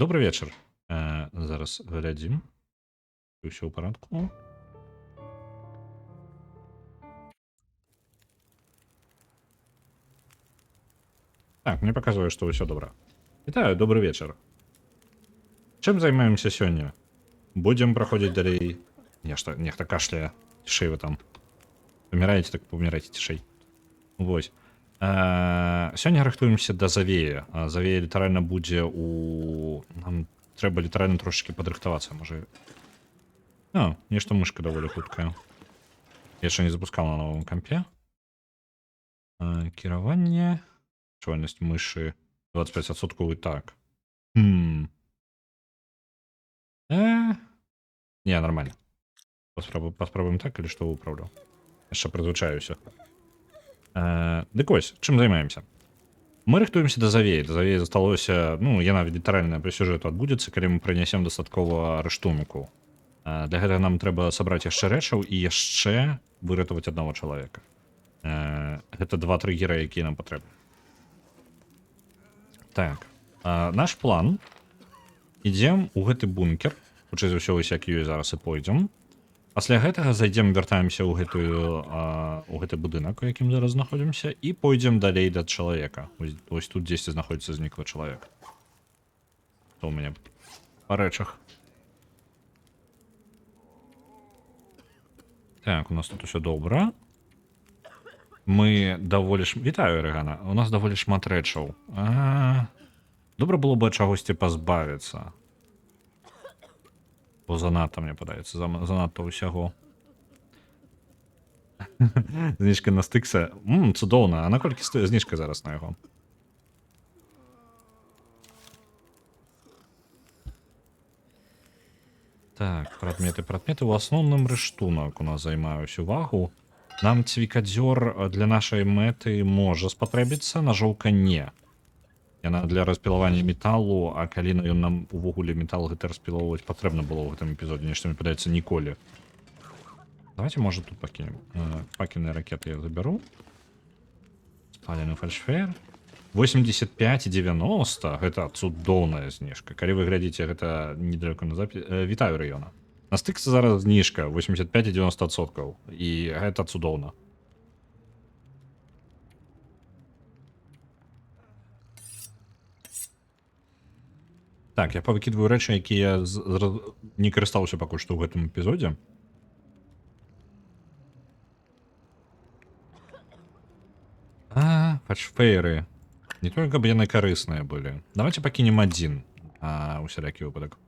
Добрый вечар. Зараз глядзім. Усё ў парадку. Так, мне паказвае, што ўсё добра. Вітаю, добры вечар. Чым займаемся сёння? Будзем праходзіць далей. Нехта кашляе. Цішэй вы там. Паміраеце, так памірайце цішэй. Вось. Сёння рыхтуемся да завея. Завея літаральна будзе у... Нам трэба літаральна трошачкі падрыхтавацца, можа. Нешта мышка даволі хуткая. Я яшчэ не запускаў на новым кампе. Кіраванне. Чувальнасць мышы 25% і так. Не, нормально. Паспрабуем так, или што выпраўляў. Яшчэ прызвычаюся. Дык вось, чым займаемся? Мы рыхтуемся да завеі. Да завеі засталося, яна літаральна па сюжэту адбудзецца, калі мы прынясем дастаткова рыштунку. Для гэтага нам трэба сабраць яшчэ рэчаў і яшчэ выратаваць аднаго чалавека. Гэта два трыггера, якія нам патрэбны. Так, наш план. Ідзем у гэты бункер. Хутчэй за ўсё, вось як ёй зараз і пойдзем. Пасля гэтага зайдзем, вяртаемся ў гэты будынак, у якім зараз знаходзімся, і пойдзем далей да чалавека. Вось тут дзесьці знаходзіцца зніклы чалавек. Што ў мяне па рэчах. Так, у нас тут усё добра. Мы даволі Вітаю, Рэгана. У нас даволі шмат рэчаў. Добра было бы чагосьці пазбавіцца. Бо занадта, мне падаецца, занадта ўсяго. Зніжка на стыкса. Цудоўна. А наколькі зніжка зараз на яго? Так, прадметы. У асноўным рыштунак у нас займае ўсю увагу. Нам цвікадзёр для нашай мэты можа спатрэбіцца, нажоўка не. Яна для распілавання металу, а калі ён нам увогуле метал гэты распілоўваць патрэбна было ў гэтым эпізодзе, нешта мне падаецца ніколі. Давайте, можа, тут пакінем. Пакінныя ракеты я забяру. Спалены фальшфеер. 85,90. Гэта цудоўная зніжка. Калі вы глядзіце гэта недалеко на запіс. Вітаю, раёна. На стыксе зараз зніжка 85,90%. І гэта цудоўна. Так, я павыкідваю рэчы, якія не карыстаўся пакуль што ў гэтым эпізодзе. Фальшфееры. Не толькі каб яны карысныя былі. Давайте пакінем адзін усялякі выпадак.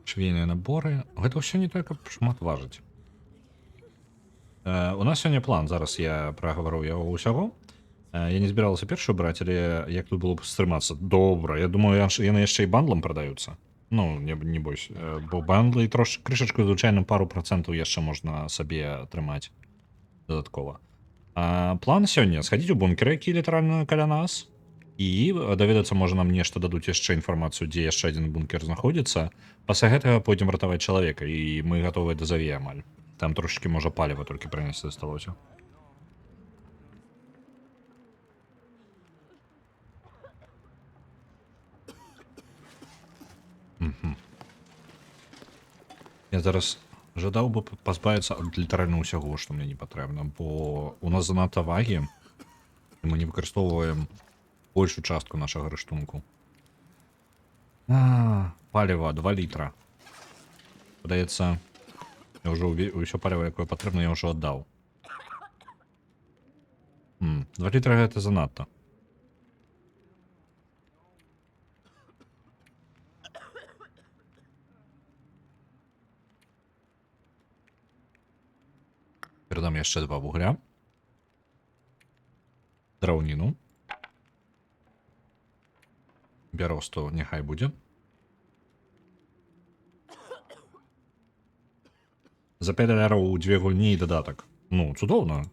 Швейныя наборы. Гэта ўсё не толькі шмат важыць. У нас сёння план. Зараз я прагавару яго ўсяго. Я не збіралася першую браць, але як тут было б стрымацца? Добра. Я думаю, яны яшчэ і бандлам прадаюцца. Не бойся. Бо бандлы крышачку, звычайна, пару процентаў яшчэ можна сабе атрымаць дадаткова. План сёння схадзіць у бункер, які літаральна каля нас, і даведацца, можа, нам нешта дадуць яшчэ інфармацыю, дзе яшчэ адзін бункер знаходзіцца. Пасля гэтага пойдзем ратаваць чалавека, і мы гатовыя да завея амаль. Там трошачкі, можа, паліва толькі прынесці засталося. Я зараз жадаў бы пазбавіцца ад літаральна ўсяго, што мне не патрэбна, бо у нас занадта вагі, і мы не выкарыстоўваем большую частку нашага рыштунку. Паліва 2 літра. Падаецца, я ўжо ўсё паліва, якое патрэбна, я ўжо аддаў. 2 літра гэта занадта. Перадам яшчэ 2 вугля. Драўніну. Бяросту няхай будзе. За 5 даляраў у 2 гульні і дадатак. Цудоўна.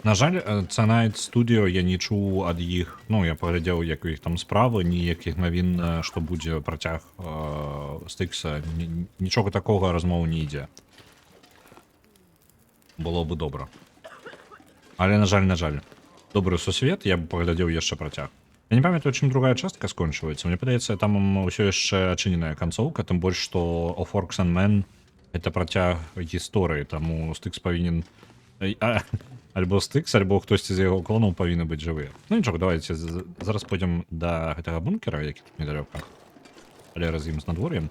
На жаль, Cyanide Studio я не чуў ад іх, я паглядзеў, як у іх там справы, ніякіх навін, што будзе працяг стыкса, нічога такога размовы не ідзе. Было бы добра. Але, на жаль, добрый сусвет, я бы паглядзеў яшчэ працяг. Я не памятаю, чым другая частка скончваецца. Мне падаецца, там ўсё яшчэ адчыненая канцоўка, тым больш што Of Orcs and Men это працяг гісторыі, таму Стыкс павінен альбо Стыкс, альбо хтосьці з яго клонаў павінны быць жывыя. Ну нічога, давайте зараз пойдзем да гэтага бункера, які тут недалёка. Але раз ім з надвор'ем.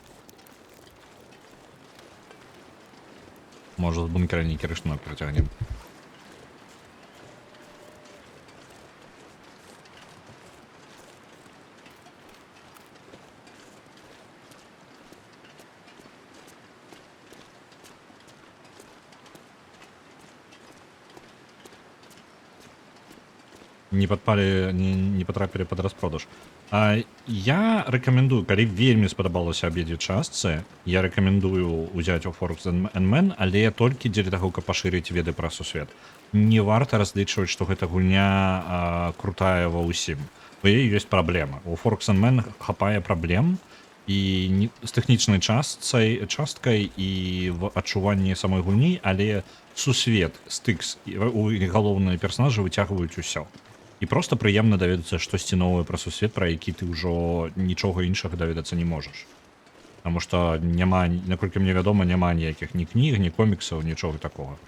Можа з бункера нейкі рыштунок працягнем. Не падпалі, не патрапілі пад распродаж. Я рэкамендую, калі вельмі спадабалася абедзве частцы, я рэкамендую ўзяць Of Orcs and Men, але толькі дзеля таго, каб пашырыць веды пра сусвет. Не варта разлічваць, што гэта гульня крутая ва ўсім. У яе ёсць праблема. У Of Orcs and Men хапае праблем і з тэхнічнай часткай і в адчуванні самой гульні, але сусвет, Стыкс, галоўныя персонажы выцягваюць усё. І проста прыемна даведацца штосьці новае пра сусвет, пра які ты ўжо нічога іншага даведацца не можаш. Таму што няма, наколькі мне вядома, няма ніякіх ні кніг, ні коміксаў, нічога такога.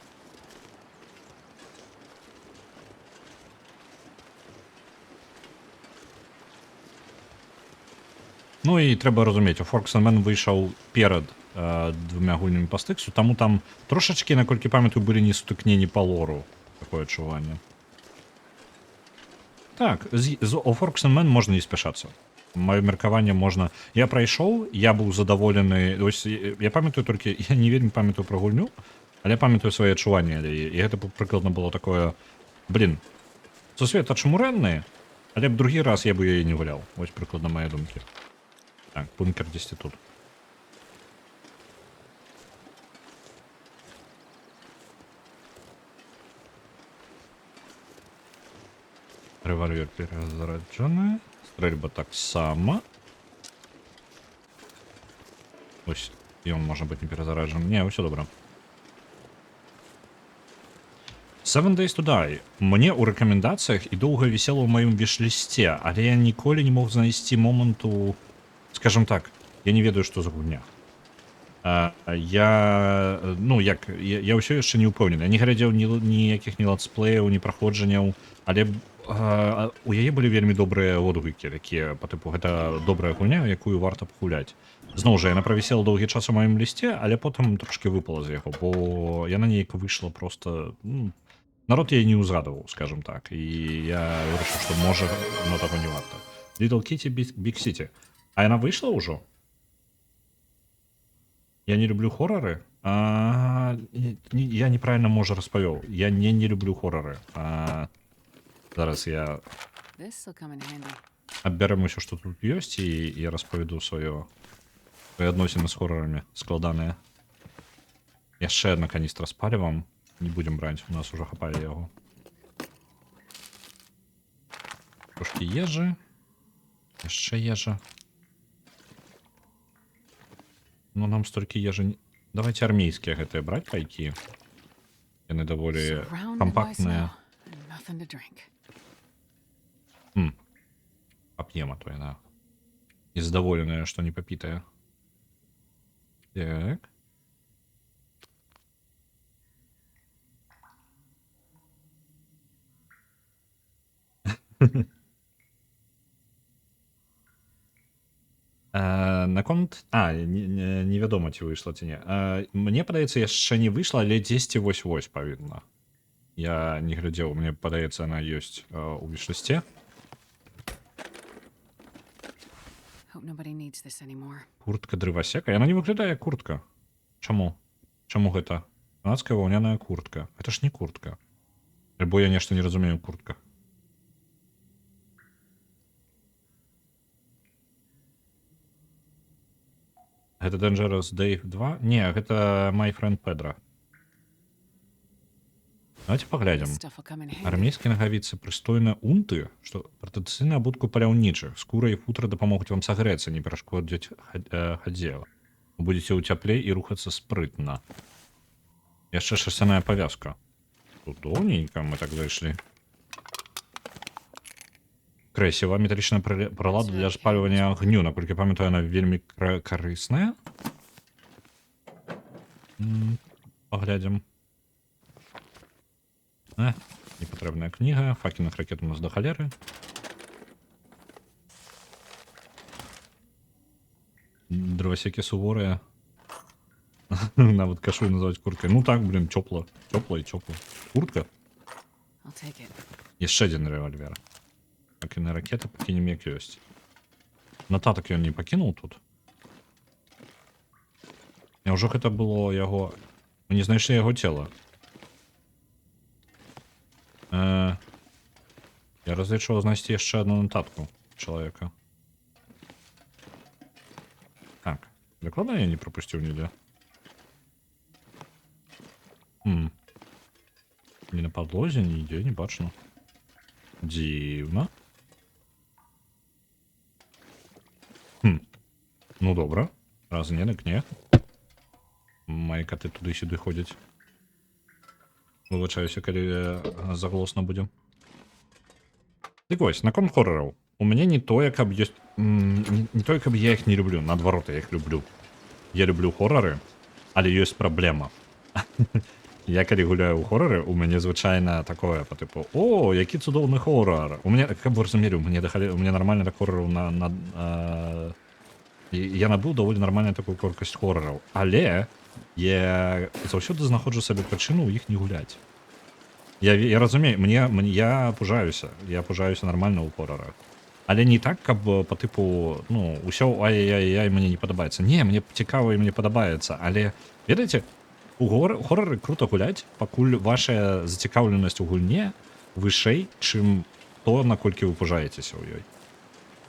Ну і трэба разумець, Of Orcs and Men выйшаў перад двумя гульнямі па Стыксу, таму там трошачкі, наколькі памятаю, былі не сутыкненні па лору, такое адчуванне. Так, з Of Orcs and Men можна не спяшацца. Маё меркаванне можна... Я прайшоў, я быў задаволены... Ось, я памятаю толькі... Я не вельмі памятаю пра гульню, але памятаю свае адчуванні. І гэта прыкладна было такое... Блін, сусвет ачмурэнны, але б другі раз я бы яе не гуляў. Вось прыкладна мае думкі. Так, бункер дзесьці тут. Рэвальвер перазараджаны. Стрэльба таксама. Ось, ён можа быць не перазараджаны. Не, ўсё добра. Seven Days to Die. Мне ў рэкамендацыях і доўга вісела ў маім віш-лісце, але я ніколі не мог знайсці моманту... Скажем так, я не ведаю, што за гульня. Я ўсё яшчэ не ўпэўнены. Я не глядзеў ніякіх ні летсплеяў, ні праходжанняў, але у яе былі вельмі добрыя водгукі, такія па тыпу гэта добрая гульня, якую варта пагуляць. Зноў жа, яна правісела доўгі час у маім лісце, але потым трошки выпала з яго, бо яна неяк выйшла проста... Народ яе не ўзгадаваў, скажем так, і я вырашыў, што можа, но таго не варта. Little Kitty, Big City. А яна выйшла ўжо? Я не люблю хорроры? Я неправильно, можа, распавёў. Я не люблю хорроры. Зараз я аббярем усё, што тут ёсць, і я распавяду свае адносіны з хоррорамі складаныя. Яшчэ адна каністра з палівам. Не будем браць, у нас уже хапае яго. Трошкі ежы. Яшчэ ежа. Ну, нам столькі ежы... Давайте армейскія гэтыя браць пайкі. Яны даволі кампактныя. Пап'ем, а то яна незадаволеная, што не папітая. Так. Наконт... невядома, ці выйшла, ці не. Мне падаецца, яшчэ не выйшла, але дзесьці вось-вось павінна. Я не глядзеў, мне падаецца, она ёсць у віш-лісце. Куртка дрывасека? Яна не выглядае як куртка. Чаму? Чаму гэта? Канадская ваўняная куртка. Гэта ж не куртка. Альбо я нешта не разумею ў куртках. Гэта Dangerous Dave 2? Не, гэта My Friend Pedro. Давайте паглядзім. Армейскія нагавіцы прыстойна унты, што традыцыйна абутку паляўнічых. Скура і футра дапамогуць вам сагрэцца, не перашкодзяць хадзе. Вы будзеце ў цяпле і рухацца спрытна. Яшчэ шерстяная павязка. Удобненько мы так зайшлі. Крэсіва, металічная прылада для спалювання агню, наколькі памятаю, яна вельмі карысная. Паглядзім. Непатрэбная кніга, факельных ракет у нас да халеры. Дровасекі суворыя. Нават кашу называць курткай. Ну так, блин, цёпла. Цёпла і цёпла. Куртка. Яшчэ адзін рэвальвер. Факельная ракета пакінем як ёсць. Нататак ён не пакінуў тут. Няўжо гэта было яго... Мы не знайшлі яго цела. Я разлічваў знайсці яшчэ одну нататку чалавека. Так, дакладна я не пропусціў нідзе? Не на падлозе, нідзе не бачно. Дзіўна. Ну добра. Раз не, дык не. Мае каты туды-сюды ходзяць. Выбачаюся, калі заглосна будзе. Дык вось, наконт хорараў. У мяне не тое, каб ёсць... Не тое, каб я іх не люблю. Наадварот, я іх люблю. Я люблю хорары, але ёсць праблема. Я калі гуляю ў хорары, у мяне звычайна такое, па тыпу, о, які цудоўны хорар. У мяне, каб вы разумелі, у мяне нармальна так хорараў я набыў даволі нармальную такую колькасць хорараў. Але я заўсёды знаходжу сабе прычыну ў іх не гуляць. Я разумею, я пужаюся. Я пужаюся нармальна ў хорарах. Але не так, каб па тыпу, ну, усё ай-яй-яй мне не падабаецца. Не, мне цікава і мне падабаецца. Але, ведаеце, у хорары круто гуляць, пакуль ваша зацікаўленасць у гульне вышэй, чым то, наколькі вы пужаецеся ў ёй.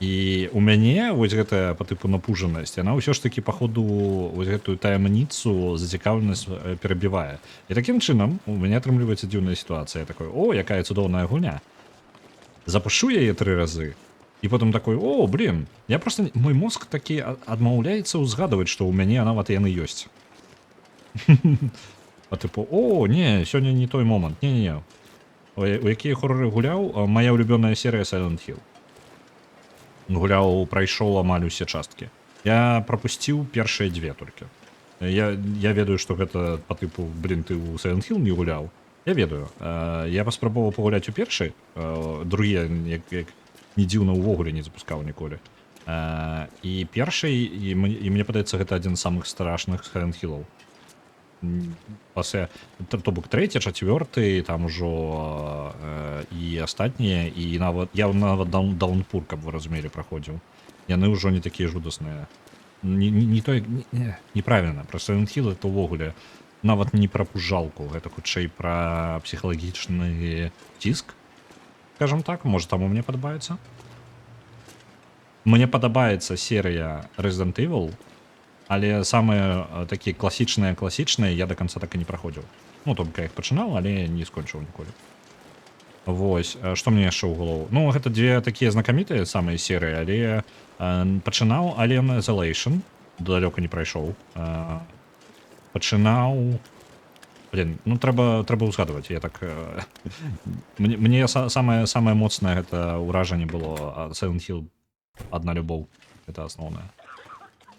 І у мяне вось гэтая па тыпу напужанасць, яна ўсё ж такі па ходу вось гэтую таямніцу зацікаўленасць перабівае. І такім чынам у мяне атрымліваецца дзіўная сітуацыя. Я такой, о, якая цудоўная гульня. Запушу яе 3 разы, і потым такой, о, блин, я просто... Мой мозг такі адмаўляецца ўзгадаваць, што ў мяне нават яны ёсць. Па тыпу, о, не, сёння не той момант, не-не-не. У якія хорары гуляў, моя улюбёная серыя Silent Hill. Гуляў, прайшоў амаль усе часткі. Я прапусціў першыя 2 толькі. Я ведаю, што гэта па тыпу, блин, ты ў Silent Hill не гуляў. Я ведаю. Я паспрабаваў пагуляць у першы, другі, як не дзіўна, увогуле не запускаў ніколі. І першы, і мне падаецца, гэта адзін з самых страшных Silent Hill'аў. Пасля, то бок 3, 4, там ужо і астатнія, і нават я нават даунпур, каб вы разумелі, праходзіў. Яны ўжо не такія жудасныя. Не той, неправільна, пра Silent Hill это ўвогуле нават не пра пужалку, гэта хутчэй пра псіхалагічны ціск, скажам так, можа таму мне падабаецца. Мне падабаецца серыя Resident Evil, але самыя такія класічныя я да канца так і не праходзіў. Ну, толькі я іх пачынаў, але не скончыў ніколі. Вось, што мне яшчэ ў галову? Ну, гэта 2 такія знакамітыя самыя серыі, але пачынаў Alien Isolation, далёка не прайшоў. Пачынаў... Блин, ну трэба ўзгадаваць, я так... Мне самае моцнае гэта ўражанне было Silent Hill, адна любоў, гэта асноўная.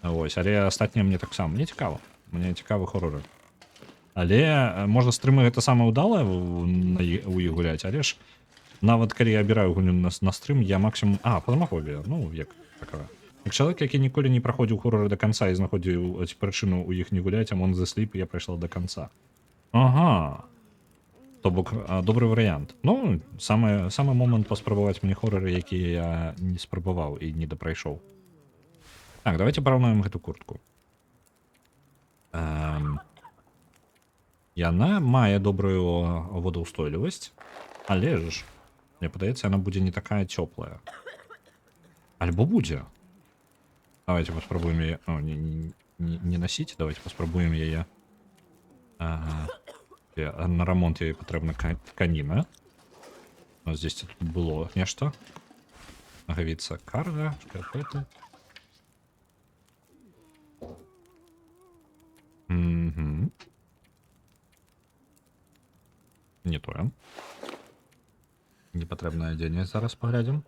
Вось, але астатняе мне таксама. Мне цікава. Мне цікавы хорары. Але, можа, стрымы гэта самае ўдалае у іх гуляць, але ж нават калі я абіраю гульню на стрым, я максімум... Фазмафобія, ну, як такая. Як чалавек, які ніколі не праходзіў хорары да канца і знаходзіў прычыну ў іх не гуляць, Among the Sleep, я прайшла да канца. Ага. То бок, добры варыянт. Ну, самы момант паспрабаваць мне хорары, якія я не спрабаваў і не дапрайшоў. Так, давайте параўнаем гэту куртку. Яна мае добрую водаўстойлівасць, але ж, мне падаецца, яна будзе не такая цёплая. Альбо будзе. Давайте паспрабуем яе... Не насіць, давайте паспрабуем яе. На рамонт яе патрэбна тканіна. У нас здесь тут было нешта. Нагавіца карга, шкарпеты. Не тое. Непатрэбнае адзенне зараз паглядзім.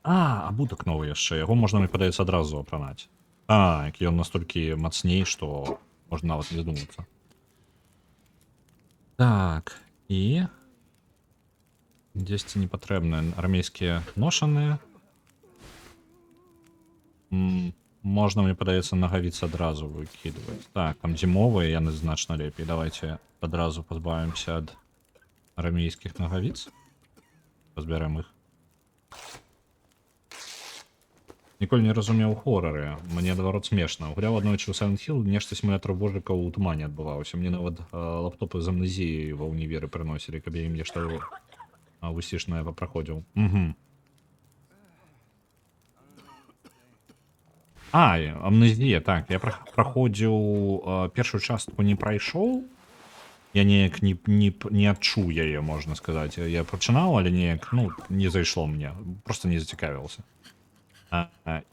абутак новы яшчэ. Яго можна, мне падаецца, адразу апранаць. Так, ён настолькі мацней, што можна нават не задумацца. Так, і... Дзесьці непатрэбныя армейскія ношаныя. Можна, мне падаецца, нагавіцы адразу выкідваць. Так, там зімовыя, яны значна лепей. Давайте адразу пазбавімся ад армейскіх нагавіц. Пазбярем іх. Ніколі не разумеў хорары. Мне, наадварот, смешна. Гуляў аднойчы ў Silent Hill, нешта сімулятор божыкаў у тумане адбываўся. Мне нават лаптопы з амнезіяй ва ўніверы прыносілі, каб я ім нешта высішнае папраходзіў. Амнезія, так. Я праходзіў першую частку, не прайшоў. Я неяк не адчуў яе, можна сказаць. Я прачынаў, але неяк, не зайшло мне. Просто не зацікавіўся.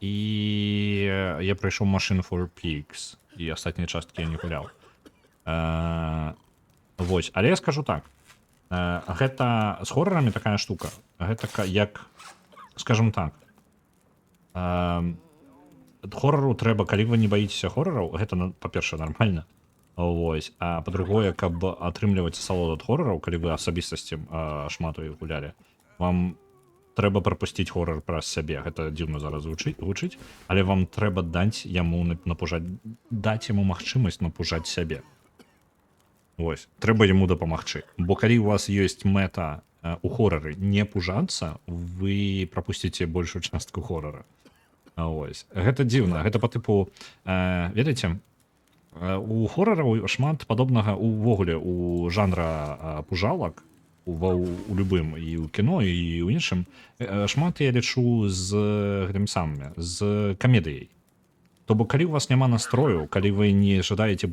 І я прайшоў Machine for Pigs. І астатнія часткі я не гуляў. Вось, але я скажу так. Гэта з хорарамі такая штука. Гэта як, скажем так, хорару трэба, калі вы не баіцеся хорараў, гэта, па-першае, нармальна. Вось. А па-другое, каб атрымліваць асалоду ад хорараў, калі вы асабістасці шмат у іх гулялі, вам трэба прапусціць хорар праз сябе. Гэта дзіўна зараз гучыць, але вам трэба даць яму магчымасць напужаць сябе. Вось. Трэба яму дапамагчы. Бо калі у вас ёсць мэта у хорары не пужацца, вы прапусціце большую частку хорара. Вось. Гэта дзіўна. Гэта па тыпу, ведаеце, у хорараў шмат падобнага увогуле у жанра пужалак, у любым, і ў кіно, і ў іншым, шмат я лічу з гэтым самым, з камедыяй. То бок, калі у вас няма настрою, калі вы не жадаеце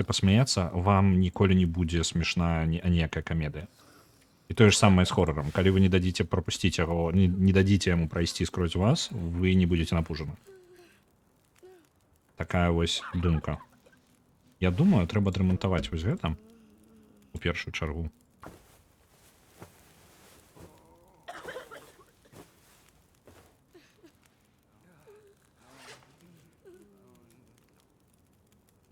пасмяяцца, вам ніколі не будзе смешная ніякая камедыя. І тое ж самае з хорарам. Калі вы не дадзіце прапусціць яго, не дадзіце яму прайсці скрозь вас, вы не будзеце напужаны. Такая вось думка. Я думаю, трэба адрамантаваць вось гэта у першую чаргу.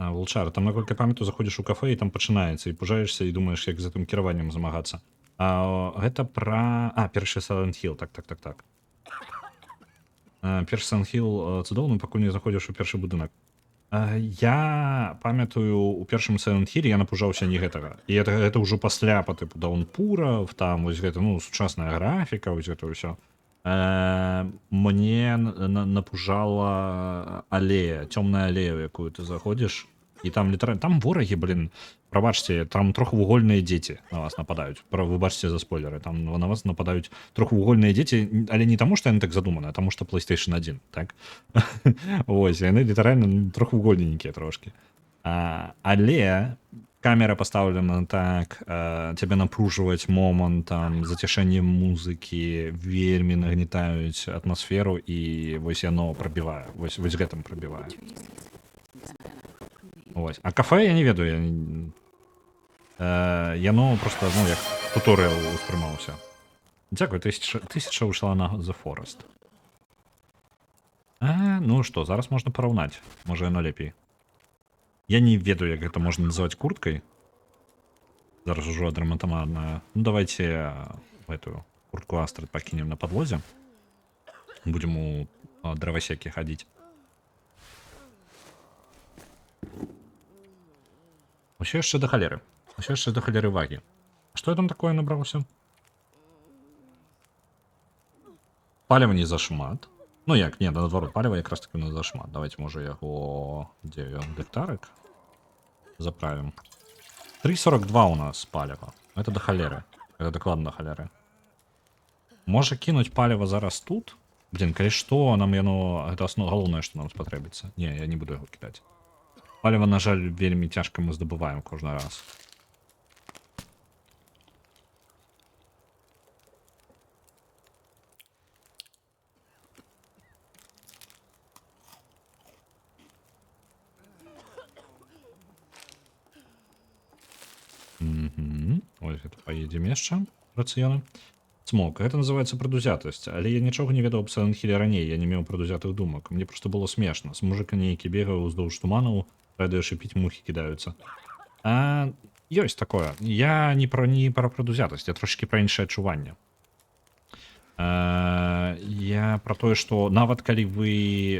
Вулчар, там, наколькі памятаю, заходзіш у кафе і там пачынаецца, і пужаешся, і думаеш, як з гэтым кіраваннем змагацца. Гэта пра... першы Silent Hill, так. Першы Silent Hill цудоўны, пакуль не заходзіш у першы будынак. Я памятаю, у першым Silent Hill я напужаўся не гэтага. І гэта ўжо пасля, па тыпу даунпураў, там вось гэта, сучасная графіка, вось гэта ўсё. Мне напужала алея, цёмная алея, у якую ты заходзіш, і там літаральна, там ворагі, прабачце, там трохвугольныя дзеці на вас нападаюць. Выбачце за спойлеры, там на вас нападаюць трохвугольныя дзеці, але не таму, што яны так задуманы, а таму, што PlayStation 1, так? Вось, яны літаральна трохвугольненькія трошкі. Але камера пастаўлена так, цябе напружваць момантам, зацішэннем музыкі, вельмі нагнетаюць атмасферу, і вось яно прабівае, вось гэтым прабівае. Вось. А кафе я не ведаю, яно просто, як туторыял успрымаўся. Дзякуй, тысяча ушла на The Forest. Што, зараз можна параўнаць, можа яно лепей. Я не ведаю, як гэта можна называць курткай. Зараз ужо адрамантаваная. Давайте гэтую куртку Астрид пакінем на падлозе. Будзем у дровасекі хадзіць. Усё яшчэ да халеры. Усё яшчэ да халеры вагі. Што я там такое набраўся? Паліва не зашмат. Як, не, наадварот, паліва якраз таки не зашмат. Давайте, можа, яго... Дзе ён? Гектарык? Заправім. 3,42 у нас паліва. Это да халеры. Это дакладна да халеры. Можа кінуць паліва зараз тут? Калі што, нам яно... Гэта галоўнае, што нам спатрэбіцца. Не, я не буду яго кідаць. Паліва, на жаль, вельмі цяжка мы здабываем кожны раз. Ось гэта паедзем яшчэ рацыёны. Смок. Гэта называецца прадузятасць, але я нічога не ведаў аб Silent Hill раней, я не меў прадузятых думак. Мне проста было смешна. З мужыка нейкі бегаў уздоўж туманаў, радуеш і піць мухі кідаюцца. Ёсць такое. Я не пра прадузятасць, я трошки пра іншае адчуванне. Я пра тое, што нават калі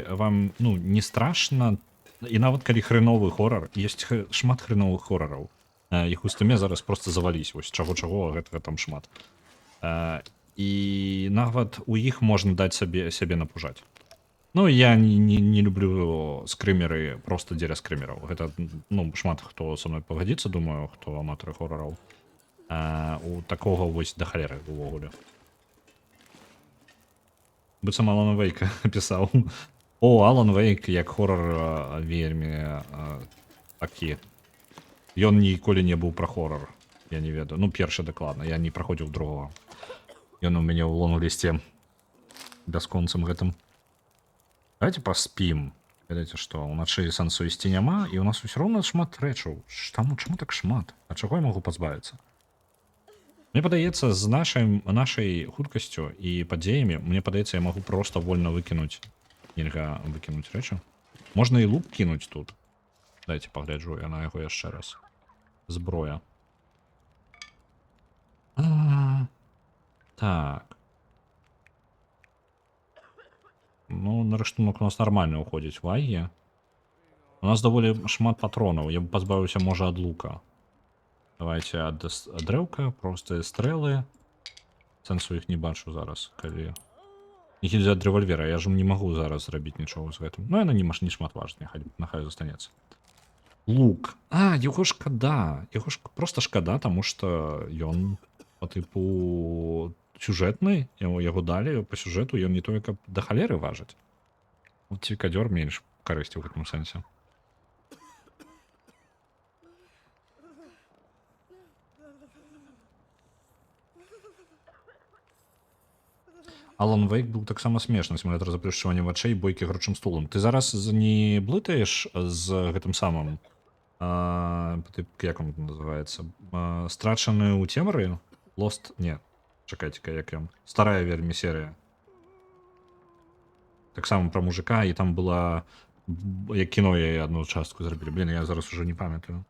вам не страшна, і нават калі хреновы хорар, ёсць шмат хреновых хорараў. Іх у стыме зараз просто завались, вось чаго-чаго, гэтага там шмат. І нават у іх можна даць сябе напужаць. Ну, я не люблю скрымеры просто дзеля скрымераў. Гэта, шмат хто са мной пагадзіцца, думаю, хто аматары хорараў. У такога вось да халеры увогуле. Быццам Алан Вейк пісаў. О, Алан Вейк як хорар вельмі такі. Ён ніколі не быў пра хорар. Я не ведаю. Першы дакладна, я не праходзіў другого. Ён у мяне ў лонглісце бясконцым гэтым. Давайте паспім. Ведаеце што, уначы сэнсу ісці няма, і ў нас усё роўна шмат рэчаў. Чаму так шмат? А чаго я магу пазбавіцца? Мне падаецца, з нашай хуткасцю і падзеямі, мне падаецца, я магу проста вольна выкінуць. Нельга выкінуць рэчы. Можна і лук кінуць тут. Дайце пагляджу я на яго яшчэ раз. Зброя. Так. На рыштунок у нас нармальна ўходзіць вайе. У нас даволі шмат патронаў. Я б пазбавіўся, можа, ад лука. Давайте ад дрэўка, простыя стрэлы. Сэнсу іх не бачу зараз, калі... Іх ад рэвальвера, я ж не магу зараз зрабіць нічога з гэтым. Яна не шмат важна, няхай застанецца. Лук. Яго шкада. Яго проста шкада, таму што ён па тыпу сюжэтны, яго далі па сюжэту, ён не тое, каб да халеры важыць. Цікадзёр менш карысці ў гэтым сэнсе. Алан Вейк быў таксама смешны, сімулятор заплюшчвання вачэй, бойкі грочым стулам. Ты зараз не блытаеш з гэтым самым, як он называецца, страчаны ў цемры? Lost? Не. Чакайце-ка, як ён. Старая вельмі серыя. Таксама пра мужика, і там была... Як кіно я одну частку зрабілі. Блін, я зараз уже не памятаю.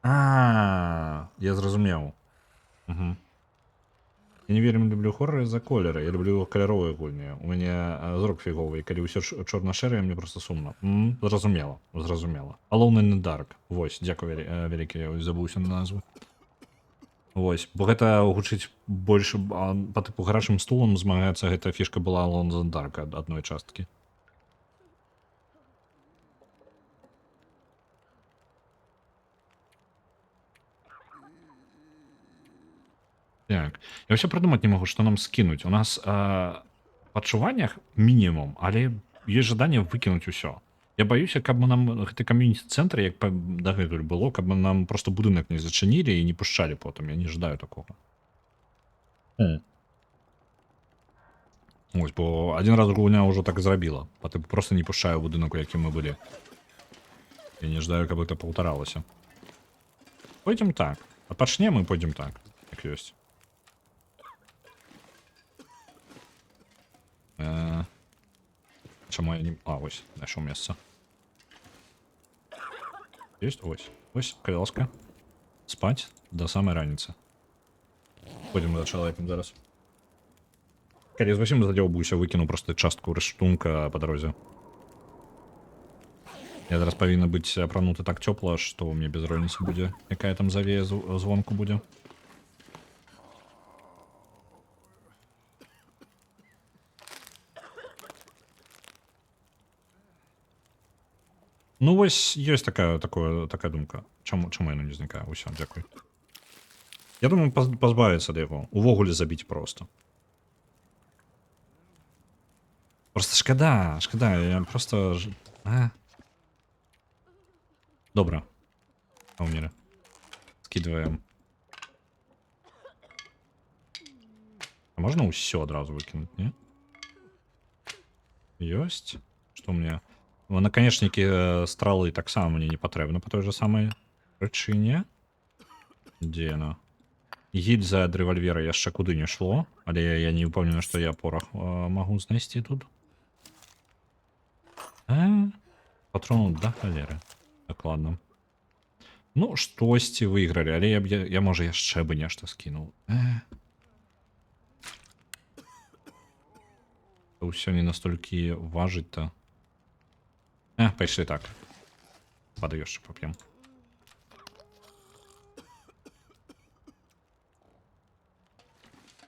Я зразумеў. Я не вельмі люблю хорроры за колеры, я люблю каляровыя гульні. У мяне зрок фіговы, калі ўсё чорна-шэрае, мне просто сумна. Зразумела. Alone in the Dark. Вось, дзякую вялікі, я забыўся на назву. Вось, бо гэта гучыць больш па тыпу гарачым стулам змагаецца, гэта фішка была Alone in the Dark ад адной часткі. Так, я ўсё прыдумаць не магу, што нам скінуць. У нас в адчуваннях мінімум, але ёсць жаданне выкінуць усё. Я баюся, каб нам гэты кам'юніці-цэнтр, як дагэтуль было, каб нам просто будынак не зачынілі і не пушчалі потым. Я не жадаю такога. Ось, бо адзін раз гульня ўжо так зрабіла. Просто не пушчаю будынак, у якім мы былі. Я не жадаю, каб гэта паўтаралася. Пойдзем так. А пачнем і пойдзем так, як ёсць. Чаму я не... Ось, знайшоў месца. Ёсць? Ось, каляска. Спаць да самай раніцы. Пойдзем за чалавекам зараз. Калі зусім задзёўбуюся, выкіну просто частку рыштунка па дарозе. Я зараз павінна быць апрануты так цёпла, што мне без розніцы будзе, якая там завея звонку будзе. Вось, ёсць такая думка. Чаму яно не знікае? Усё, дзякуй. Я думаю, пазбавіцца ад яго. Увогуле забіць просто. Просто шкада, я просто... Добра. Умере. Скидываем. А можна ўсё адразу выкінуць, не? Ёсць. Што ў мне... Наконечнікі стралы таксама мне не патрэбна по той же самай прычыне. Дзе яна? Гільза ад рэвальвера яшчэ куды не шло, але я не ўпэўнены, што я порах магу знайсці тут. Патрону да халеры. Дакладна. Ну, штосьці выйгралі, але я можа, яшчэ бы нешта скінуў. Ўсё не настолькі важыць-то. Пайшлі так. Вады яшчэ пап'ем.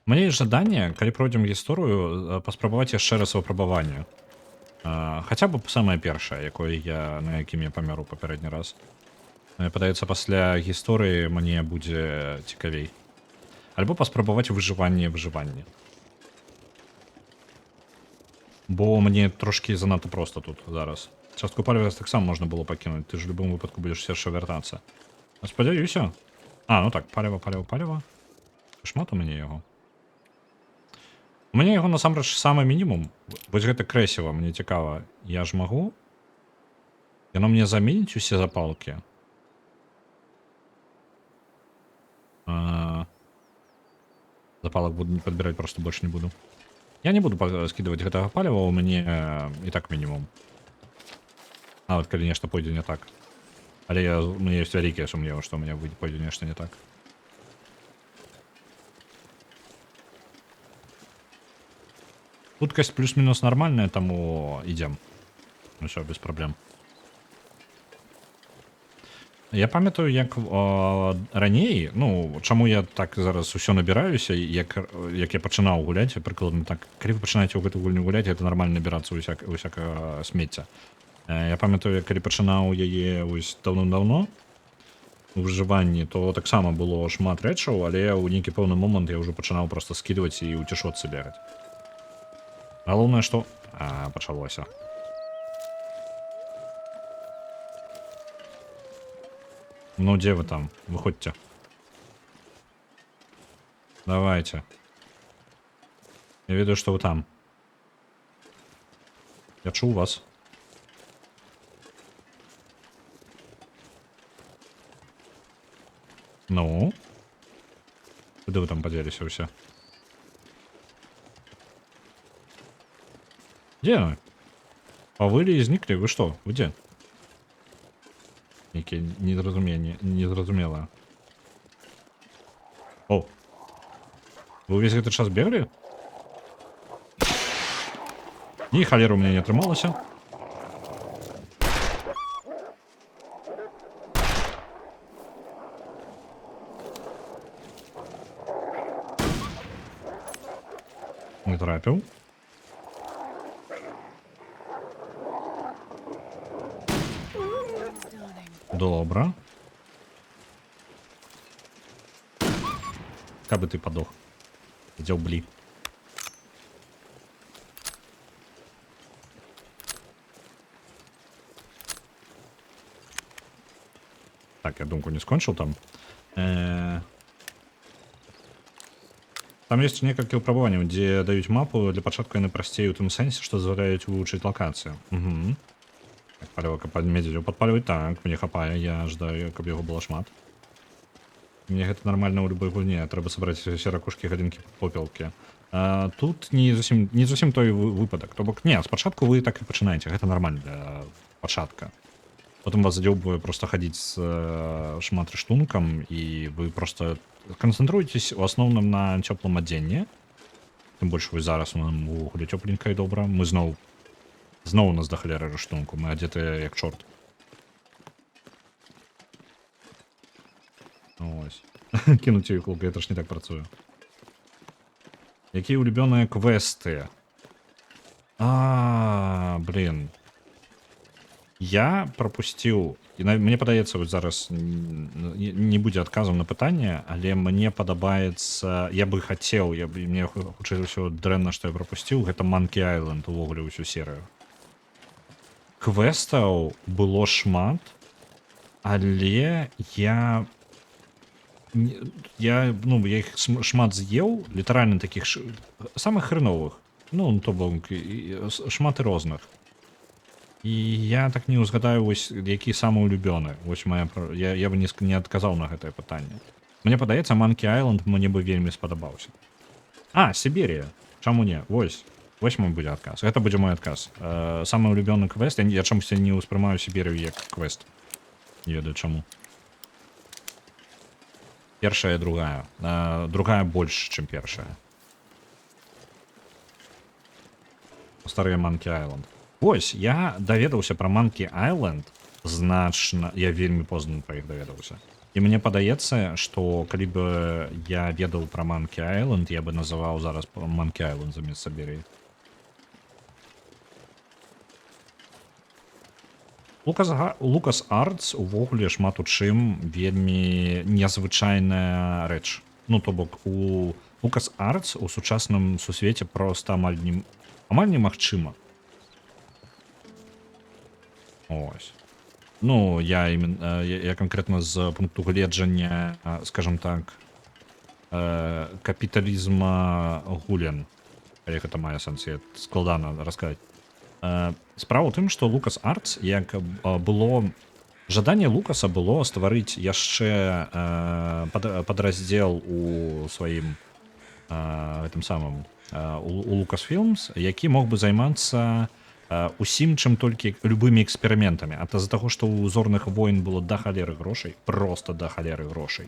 У мяне ёсць жаданне, калі пройдзем гісторыю, паспрабаваць яшчэ раз выпрабаванне. Хаця б самае першае, на якім я памёр у папярэдні раз. Мне падаецца, пасля гісторыі мне будзе цікавей. Альбо паспрабаваць выжыванне. Бо мне трошкі занадта проста тут зараз. Частку паліва таксама можна было пакінуць, ты ж у любым выпадку будзеш яшчэ вяртацца. Спадзяюся. Ну так, паліва. Шмат у мяне яго. У мяне яго насамрэч самы мінімум. Вось гэта крэсіва, мне цікава. Я ж магу? Яно мне заменіць усе запалкі? Запалак буду падбіраць, просто больш не буду. Я не буду скидывать гэтага паліва, у мяне і так мінімум. Вот калі нешта пойдзе не так. Але у мяне ёсць вялікія сумневы, што у мяне пойдзе нешта не так. Хуткасць плюс-мінус нармальная, таму ідзем. Усё, без праблем. Я памятаю, як раней, чаму я так зараз усё набіраюся, як я пачынаў гуляць, прыкладна так, калі вы пачынаеце ў гэту гульню гуляць, гэта нармальна набірацца усякага смецця. Я памятаю, калі пачынаў яе вось даўно-даўно у выжыванні, то таксама было шмат рэчаў, але ў нейкі пэўны момант я ўжо пачынаў проста скідваць і ўцішоцца бегаць. Галоўнае, што... пачалося. Ну, дзе вы там? Выходзьце. Давайте. Я ведаю, што вы там. Я чуў вас. Ну? Куды вы там падзеліся ўсе? Где вы? Повыли и зникли? Вы что? Вы где? Некие незразумелое. О! Вы весь этот час бегали? И холера у меня не отрымалась. Не трапил. Добро. Как бы ты подох. Дзяўблі. Так, я думку не скончил там. Там есть некалькі выпрабаванняў, дзе даюць мапу, для пачатку яны прасцей у тым сэнсе, што дазваляюць вывучыць лакацыю. Угу. Так, паліва медзелю падпальваць, так, мне хапае, я ждаю, каб яго было шмат. Мне гэта нармальна ў любой гульне, трэба сабраць усе ракушкі, гадзінкі, попелкі. Тут не зусім той выпадак. То бок, не, спачатку вы так і пачынаеце, гэта нармальна для пачатка. Потым вас задзёўбвае проста хадзіць з шмат рыштункам, і вы проста канцэнтруецесь у асноўным на цёплым адзенні. Тым больш вы зараз у нам увогуле цёпленька і добра. Мы зноў у нас да халеры рыштунку, мы адзетыя як чорт. Ось. Кінуць ёй клуб, гэта ж не так працуе. Якія улюбёныя квесты? Блин. Я пропусціў, і мне падаецца, вот зараз не будзе адказу на пытанне, але мне падабаецца, я бы хацеў, мне хутчэй ўсё дрэнна, што я пропусціў, гэта Monkey Island увогуле ўсю серыю. Квестаў было шмат, але я іх шмат з'еў, літаральна такіх самых хреновых, то бок шмат і розных. І я так не ўзгадаю, вось які самы улюбёны. Вось я бы не адказаў на гэтае пытанне. Мне падаецца, Monkey Island мне бы вельмі спадабаўся. А, Сібірія. Чаму не? Вось мой будзе адказ. Гэта будзе мой адказ. Самы улюбёны квест, я чамусьці не ўспрымаю Сібірію як квест. Не ведаю чаму. Першая і другая. Другая больш, чым першая. Старыя Monkey Island. Вось, я даведаўся пра Monkey Island значна, я вельмі позна пра іх даведаўся. І мне падаецца, што калі бы я ведаў пра Monkey Island, я бы называў зараз Monkey Island замест Сібіріі. LucasArts увогуле шмат у чым вельмі незвычайная рэч. Ну, то бок, у LucasArts у сучасным сусвеце проста амаль немагчыма. Ось. Ну, я конкретно з пункту гледжання, скажем так, капіталізма гулен. Як гэта мае сэнс, складана расказаць. Справа ў тым, што LucasArts, як было... Жаданне Лукаса было стварыць яшчэ падраздзел у сваім гэтым самым у Lucasfilms, які мог бы займацца усім, чым толькі любымі эксперыментамі. А з-за таго, што ў зорных войн было да халеры грошай, просто да халеры грошай.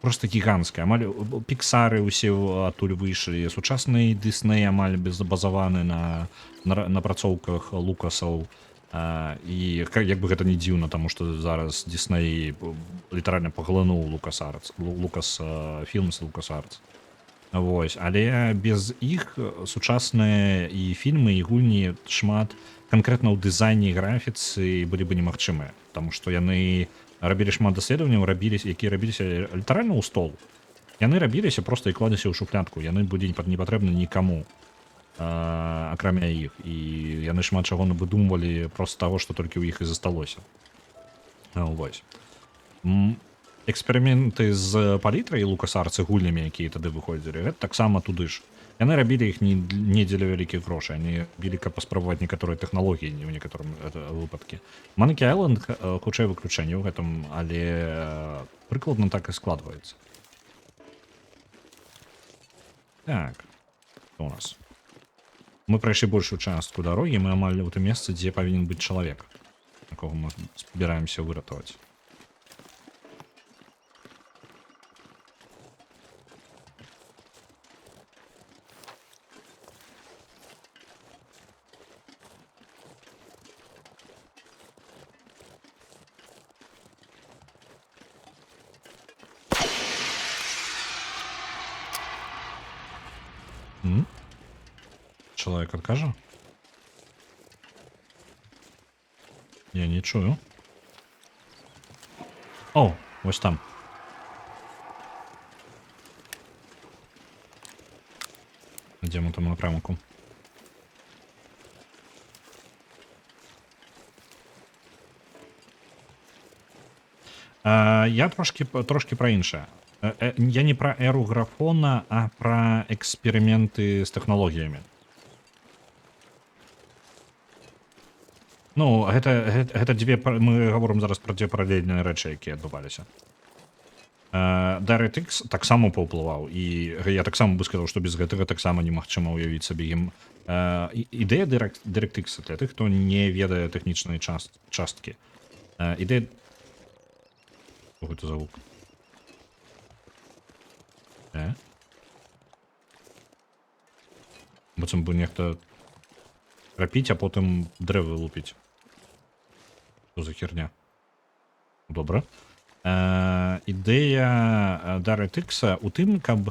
Просто гігантская. Амаль Піксары ўсе адтуль выйшлі. Сучасны Дысней амаль базаваны на напрацоўках Лукасаў. І як бы гэта не дзіўна, таму што зараз Дысней літаральна паглынуў Lucasfilms, LucasArts. Вось, але без іх сучасныя і фільмы, і гульні шмат канкрэтна ў дызайне і графіцы былі бы немагчымыя, таму што яны рабілі шмат даследаванняў, якія рабіліся літаральна ў стол. Яны рабіліся проста і кладзеся ў шуфлядку, яны былі не патрэбны нікаму, акрамя іх, і яны шмат чаго набыдумвалі проста таго, што толькі ў іх і засталося. Вось. Эксперыменты з палітрай LucasArts і гульнямі, якія тады выходзілі, гэта таксама туды ж. Яны рабілі іх не дзеля вялікіх грошай, яны рабілі, каб паспрабаваць некаторыя тэхналогіі ў некаторым выпадкі. Monkey Island хутчэй выключэнне ў гэтым, але прыкладна так і складваецца. Так, што у нас? Мы прайшлі большую частку дарогі, мы амаль у тым месцы, дзе павінен быць чалавек, якога мы збіраемся выратаваць. Чалавек адкажа? Я не чую. О, вось там. Ідзем у тому напрямку. Я трошки пра іншае. Я не пра эру графона, а пра эксперыменты з тэхналогіямі. Ну, гэта дзве... Мы гаворым зараз пра дзве паралельныя рэчы, якія адбываліся. DirectX таксама паўплываў, і я таксама бы сказаў, што без гэтага таксама немагчыма ўявіць сабе ім. Ідэя DirectX, для тых, хто не ведае тэхнічнай часткі. Ідэя... Што гэта за гук? Быццам бы нехта крапіць, а потым дрэвы лупіць. Што за херня? Добра. Ідэя DirectX у тым, каб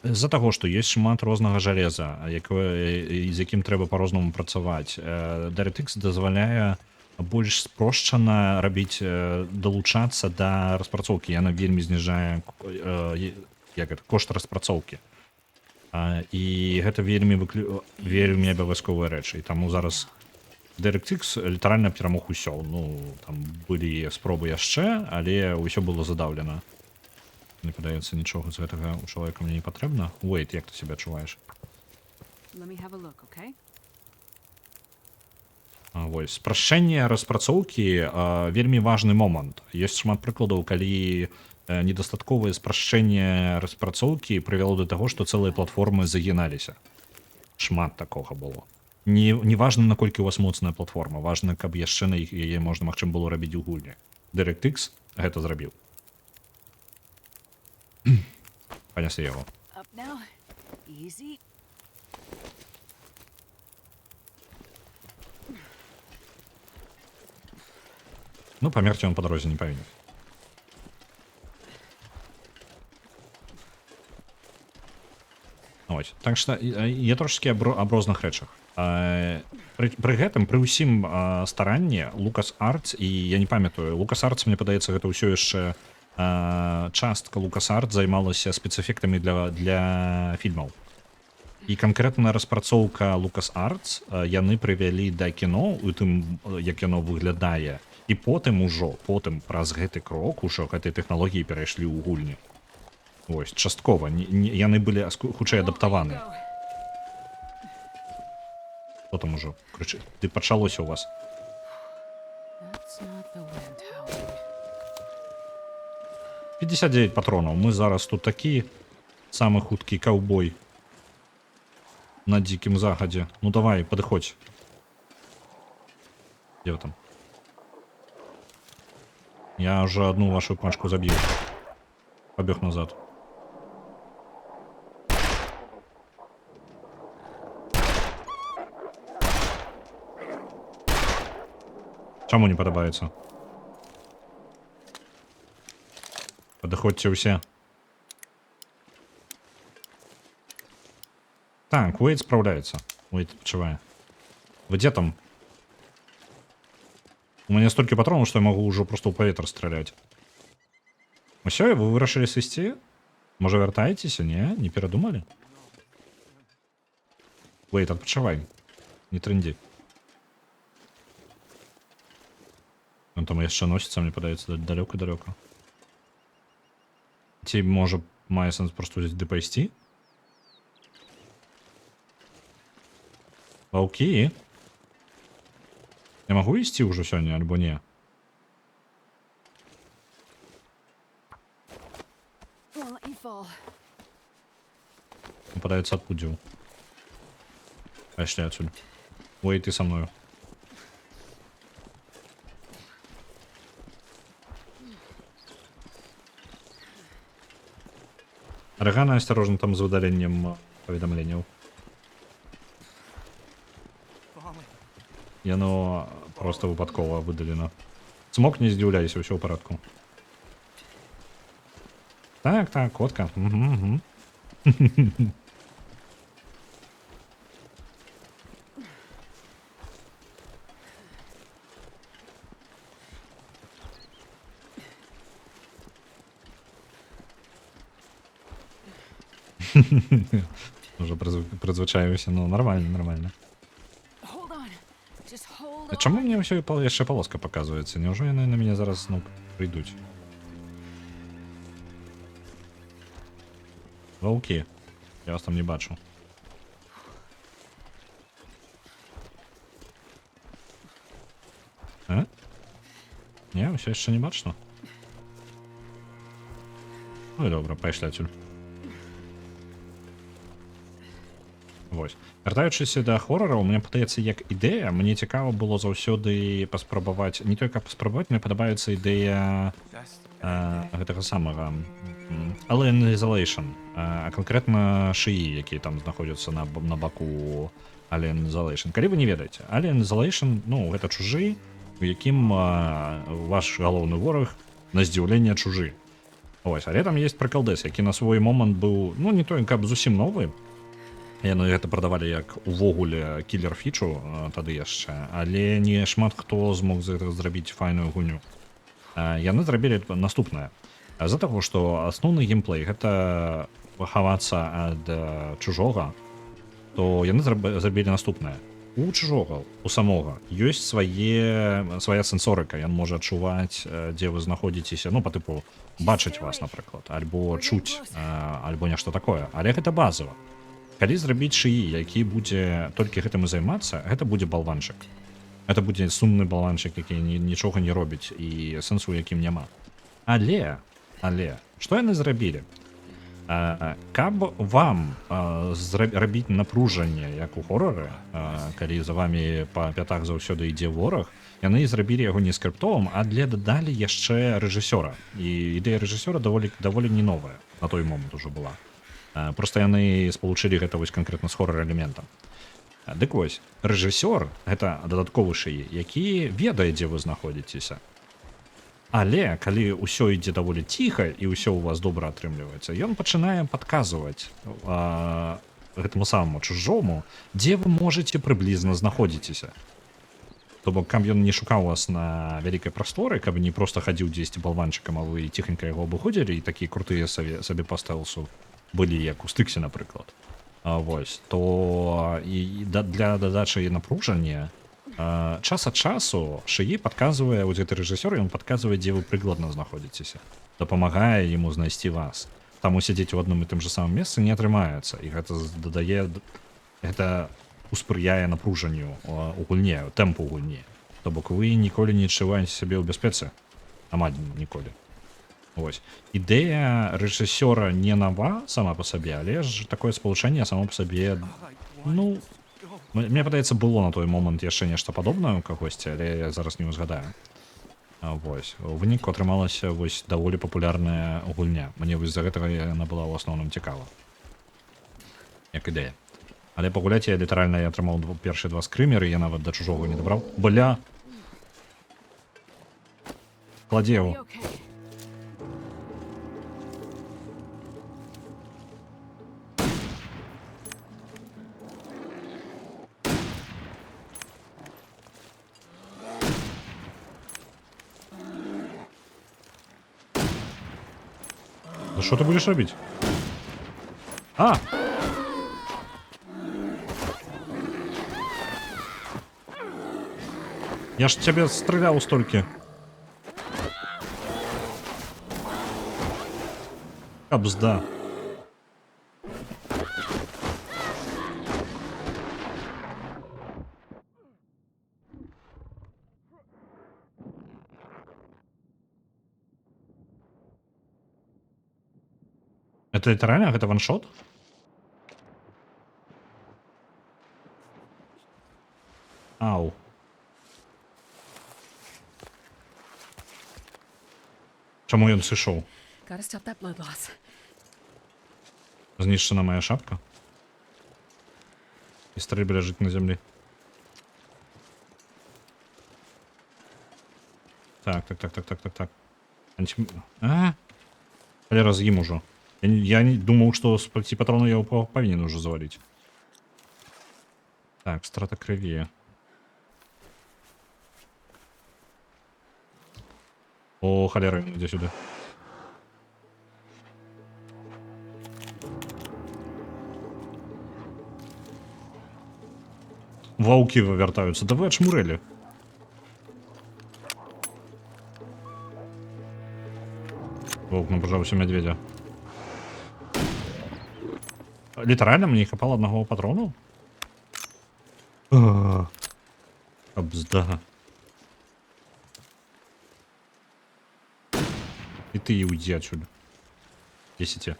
з-за таго, што ёсць шмат рознага жалеза, з якім трэба па-рознаму працаваць, DirectX дазваляе больш спрошчана рабіць, далучацца да распрацоўкі. Яна вельмі зніжае кошт распрацоўкі. І гэта вельмі абавязковая рэч. І таму зараз DirectX літаральна перамог усё. Ну, там былі спробы яшчэ, але ўсё было задаўлена. Мне падаецца, нічога з гэтага у чалавека мне не патрэбна. Уэйт, як ты себя адчуваеш? Вось, спрашчэнне распрацоўкі вельмі важны момант. Ёсць шмат прыкладаў, калі недастатковае спрашчэнне распрацоўкі прывяло да таго, што цэлыя платформы загіналіся. Шмат такога было. Не важна, наколькі у вас моцная платформа, важна, каб яшчэ на яе можна, магчыма, было рабіць у гульні. DirectX гэта зрабіў. Панясе яго. Ну, памерці ён па дарозе не павінен. Ось. Так што я трошкі аб розных рэчах. Пры гэтым, пры ўсім старанні LucasArts, і я не памятаю, LucasArts, мне падаецца, гэта ўсё яшчэ частка LucasArts займалася спецэфектамі для фільмаў. І канкрэтна распрацоўка LucasArts яны прывялі да кіно, у тым, як яно выглядае, і потым праз гэты крок ужо гэтай тэхналогіі перайшлі ў гульні. Вось, часткова. Яны былі хутчэй адаптаваны. Хто там ужо крычыць? Ды пачалося ў вас. — 59 патронаў. Мы зараз тут такі самы хуткі каўбой на дзікім захадзе. Ну давай, падыходзь. Дзе вы там? Я уже одну вашу пачку заб'ю. Пабег назад. Чаму не падабаецца? Падыходзьце ўсе. Так, Уэйд справляецца. Уэйд пачывае. Вы дзе там? У мяне столькі патронаў, што я магу ўжо проста ў паветра страляць. Усё, вы вырашылі сысці? Можа, вяртаецеся? Не перадумалі? Уэйд, адпачывай. Не трындзі. Он там яшчэ носіцца, мне падаецца, далёка-далёка. Ці, можа, мае сэнс проста ўзяць ды пайсці? Ваўкі? Я магу ісці ўжо сёння, альбо не? Падаецца, адпудзіў. Пайшлі адсюль. Ой, ты са мною. Аргана осторожно там з выдаленнем паведамленняў. Яно просто выпадкова выдалено. Смок, не здзіўляйся, ўсё ў парадку. Так, котка. Угу. Уже прызвычаюся, ну нормально. А чаму мне ўсё яшчэ полоска показваецца? Няўжо яны на мяне зараз прыйдуць? Ваўкі, я вас там не бачу. А? Не, ўсё яшчэ не бачна? Ну і добра, пайшлі адсюль. Вось. Вяртаючыся да хорараў, мне падаецца, як ідэя, мне цікава было заўсёды паспрабаваць, не толькі паспрабаваць, мне падабаецца ідэя гэтага самага Alien Isolation, а канкрэтна шыі, якія там знаходзяцца на баку Alien Isolation. Калі вы не ведаеце, Alien Isolation, ну, гэта чужы, у якім ваш галоўны вораг на здзіўленне чужы. Ось, але там есть прыкалдэс, які на свой момант быў, ну, не той, каб зусім новы. Яны гэта прадавалі як увогуле кілер-фічу тады яшчэ, але не шмат хто змог зрабіць файную гульню. Яны зрабілі наступнае. З-за таго, што асноўны геймплей гэта хавацца ад чужога, то яны зрабілі наступнае. У чужога, у самога, ёсць свая сенсорыка, ён можа адчуваць, дзе вы знаходзіцеся, ну, па тыпу, бачыць вас, напрыклад, альбо чуць, альбо нешта такое, але гэта базава. Калі зрабіць шыі, які будзе толькі гэтым і займацца, гэта будзе балванчык. Гэта будзе сумны балванчык, які нічога не робіць і сэнсу ў якім няма. Але Але што яны зрабілі? Каб вам рабіць напружанне як у хорары, калі за вами па пятах заўсёды ідзе вораг, яны зрабілі яго не скрыптовым, а дадалі яшчэ рэжысёра. І ідэя рэжысёра даволі не новая на той момант ужо была. Просто яны спалучылі гэта вось канкрэтна з хорар элементам. Дык вось, рэжысёр гэта дадатковы шыі, які ведае, дзе вы знаходзіцеся. Але калі ўсё ідзе даволі ціха і ўсё у вас добра атрымліваецца, ён пачынае падказваць гэтаму самому чужому, дзе вы можете прыблізна знаходзіцеся. То бок, каб ён не шукаў вас на вялікай прасторы, каб не проста хадзіў дзесьці балванчыкам, а вы ціхенька яго абыходзілі, і такія крутыя сабе па стэлсу былі, як у стыксе, напрыклад. Вось, то і для дадачы напружання час ад часу шыі падказвае, вось гэты рэжысёр, ён падказвае, дзе вы прыкладна знаходзіцеся, дапамагае яму знайсці вас. Таму сядзець у адным і тым жа самым месцы не атрымаецца, і гэта гэта успрыяе напружанню у гульне, тэмпу гульні. То бок вы ніколі не адчуваеце сябе ў бяспецы, амаль ніколі. Вось, ідэя рэжысёра не нова сама па сабе, але ж такое спалучэнне само па сабе, ну, мне падаецца, было на той момант яшчэ нешта падобнае ў кагосьці, але я зараз не ўзгадаю. Вось, у выніку атрымалася вось даволі папулярная гульня. Мне вось з-за гэтага яна была ў асноўным цікава. Як ідэя. Але пагуляць я літаральна атрымаў першыя два скрымеры, я нават да чужога не дабраў. Бля! Кладзе яго. Да что ты будешь робить? А! Я ж тебе стрелял столько. Кабзда. Это литерально? Это ваншот? Ау. Чому ён сышоў? Знішчана моя шапка. І стрэльба ляжыць на зямлі. Так. Але раз'ім ужо. Я не думал, что с патрона я его повинен уже завалить. Так, страта крови. О, холера, иди сюда. Ваўки вывертаются. Да вы отшмурели. Волк набожався медведя. Літаральна мне не хапало одного патрону? Абзда. И ты и уйди отсюда. 10.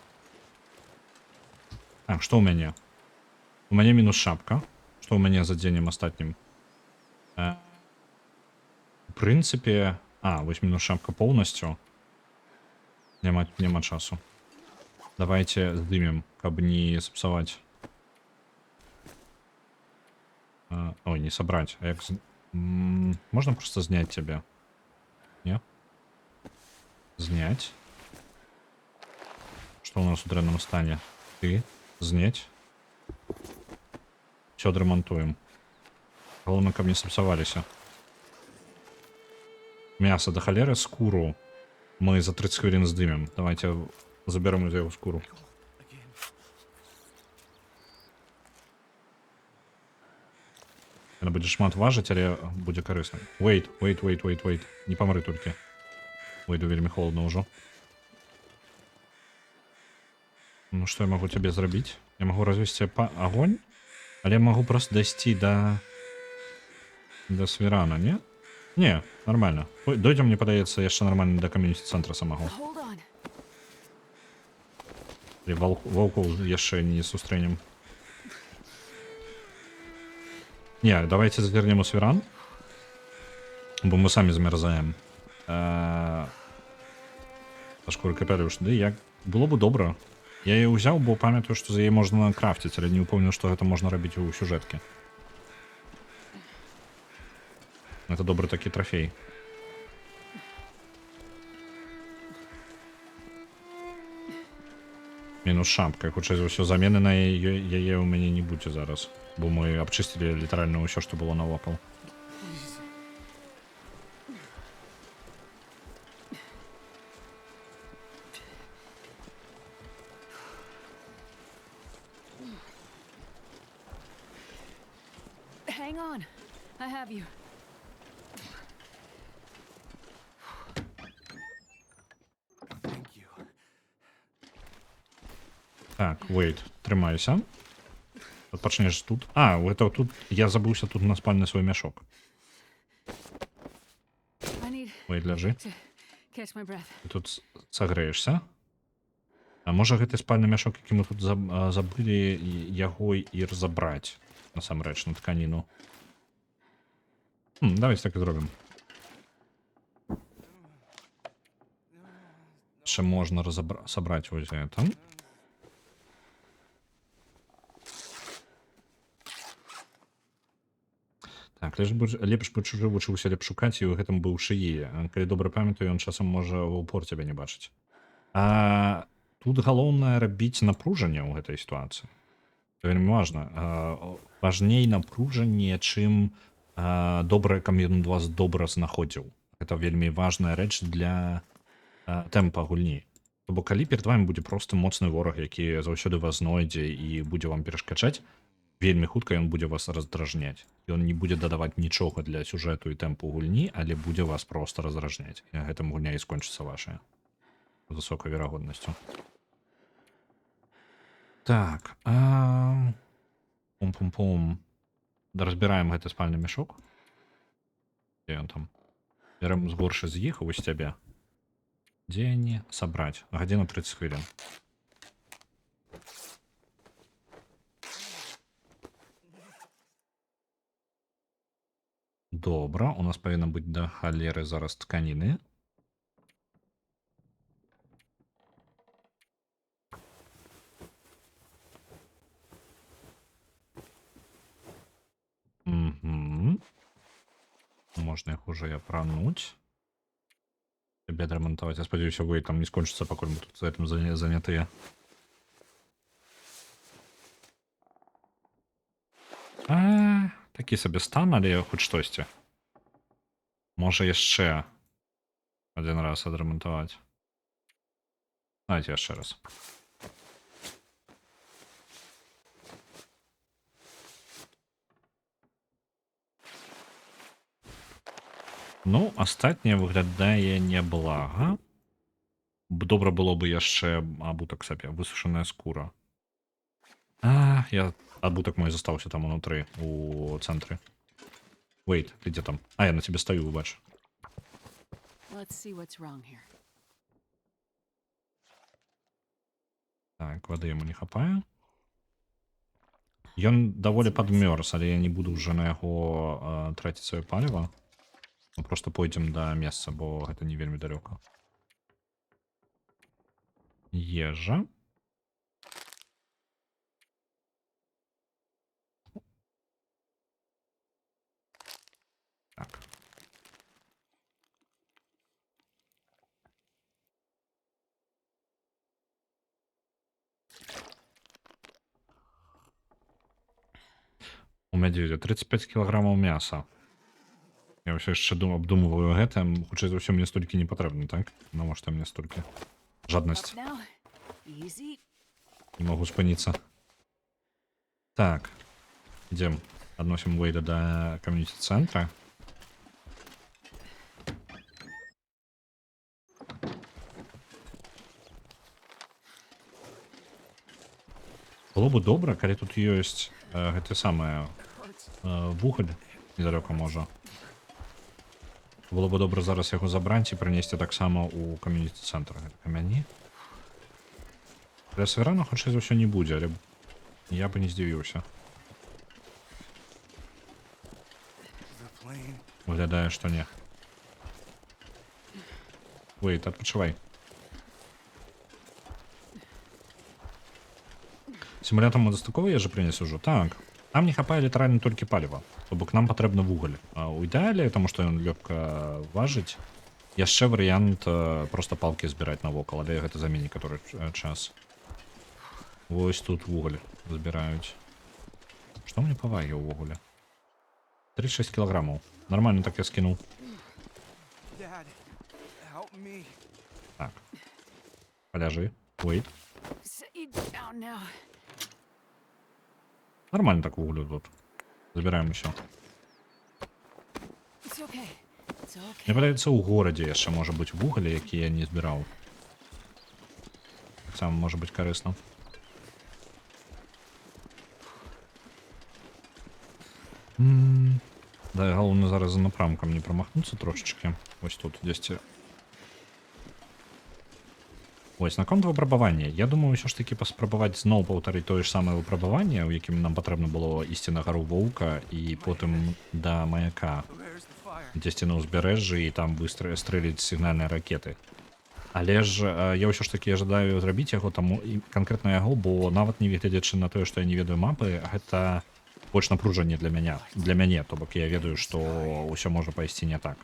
Так, что у меня? У меня минус шапка. Что у меня за денем остатнім? В принципе... вось минус шапка полностью. Нема часу. Давайте сдымем, каб не сапсовать. Ой, не собрать. А як... Можно просто снять тебя? Нет? Снять. Что у нас в дрэнном стане? Ты. Снять. Все отремонтуем. Главное, каб не сапсовались. Мясо до холеры, скуру. Мы за 30 хвилин сдымем. Давайте заберем из его скуру. Она будет шмат важить, але буде корисно. Wait. Не помри тільки. Вийду вельми холодно уже. Ну что я могу тебе зробить? Я могу развести огонь, але я могу просто дойти до Свирана, не? Не, нормально. Дойдем, мне подается, я еще нормально до комьюнити-центра самого. Волков яшчэ не сустрэнем. Не, давайте звернем у свіран, бо мы самі замярзаем. Пашкуры капялюш, ды як было бы добра. Я яе ўзяў, бо памятаю, што за яе можна крафціць, але не ўпомню, што гэта можна рабіць у сюжэтке. Это добры такі трофей. Мінус шапка, хутчэй за ўсё, замены на яе ў мяне не будзе зараз, бо мы абчысцілі літаральна ўсё, што было навокал. Hang on. I have you. Thank you. Так, wait, трымайся. Пачнеш тут. А, это тут я забыўся тут на спальны свой мяшок. I need Wait, ляжы. to catch my breath. Ты тут сагрэешся. А можа гэты спальны мяшок, які мы тут забылі, яго і разабраць насамрэч на тканіну. Давайте так і зробім. Яшчэ можна сабраць вось гэта. Так, лепш бы чужы вучыўся лепш шукаць, і ў гэтым быў шыі. Калі добра памятаю, ён часам можа ў упор цябе не бачыць. А тут галоўнае рабіць напружанне ў гэтай сітуацыі. Це вельмі важна. Важней напружанне, чым добрае, каб ён вас добра знаходзіў. Гэта вельмі важная рэч для тэмпа гульні. Бо калі перад вами будзе просто моцны вораг, які заўсёды вас знойдзе і будзе вам перашкаджаць, вельмі хутка ён будзе вас раздражняць. Ён не будзе дадаваць нічога для сюжэту і тэмпу гульні, але будзе вас просто раздражняць. І гэтым гульня і скончыцца вашая. З высокай верагоднасцю. Так. Пум-пум-пум. Разбіраем гэты спальны мяшок. Дзе ён там? Бярем з горша з іх, вось цябе. Дзеянні сабраць. Гадзіна 30 хвілін. Добра, у нас павінна быць да халеры зараз тканіны. Можна іх уже апрануць. Тебе адрамантаваць. Я спадзяюся, вы там не скончыцца, пакуль мы тут за этим занятыя. Такі сабе стан, але хоць штосьці. Можа яшчэ адзін раз адрамантаваць. Давайте яшчэ раз. Ну, астатняе выглядае няблага. Добра было бы яшчэ абутак сабе, высушаная скура. Я абутак мой застаўся там унутры, у цэнтры. Wait, ты дзе там? Я на тебе стою, бач. Let's see what's wrong here. Так, вады яму не хапае. Ён даволі падмёрз, але я не буду ўжо на яго траціць сваё паліва. Мы просто пойдзем да месца, бо гэта не вельмі далёка. Ежа. Так. У мядзведзя 35 кілаграмаў мяса. Я ўсё яшчэ абдумываю гэта. Хутчэй за ўсё мне столькі не патрэбна, так? Навошта мне столькі? Жаднасць. Не могу спыніцца. Так. Ідзем. Адносім Уэйда да камьюніці-цэнтра. Было бы добра, калі тут ёсць гэта самае вугаль недалёка можа. Было бы добра зараз яго забраць і прынесці таксама ў камьюніці-цэнтр. Камяні. Для Сверана хутчэй за ўсё не будзе, але я бы не здзівіўся. The plane. Выглядае, што не. Wait, адпачывай. Сімулятор мадастыковы я же прынес ужо. Так. Нам не хапае літаральна толькі паліва. То бок нам патрэбна вугаль. А ў ідэале, таму што ён лёгка важыць, яшчэ варыянт проста палкі збіраць навокал, але гэта заме некаторы час. Вось тут вугаль збіраюць. Што мне па ваге ўвогуле? 36 кілаграмаў. Нормально так я скінуў. Dad, help me. Так. Поляжи. Wait. Sit you down now. Нормально так вуглю тут. Забираем усё. It's okay. It's okay. Мне падаецца, у горадзе яшчэ можа быць вугаль, які я не збіраў. Таксама можа быць карысна. Да, галоўна зараз за напрамкам не прамахнуцца трошачкі. Вось тут дзесьці. Вось, наконт выпрабавання. Я думаю, ўсё ж такі паспрабаваць зноў паўтарыць тое ж самае выпрабаванне, у якім нам патрэбна было ісці на гару Воўка і потым да маяка. Where's the fire? Дзесьці на ўзбярэжжы і там быстра стрэліць сігнальныя ракеты. Але ж я ўсё ж такі жадаю зрабіць яго таму і канкрэтна яго, бо нават не гледзячы на тое, што я не ведаю мапы, гэта больш напружанне для мяне, то бок я ведаю, што ўсё можа пайсці не так.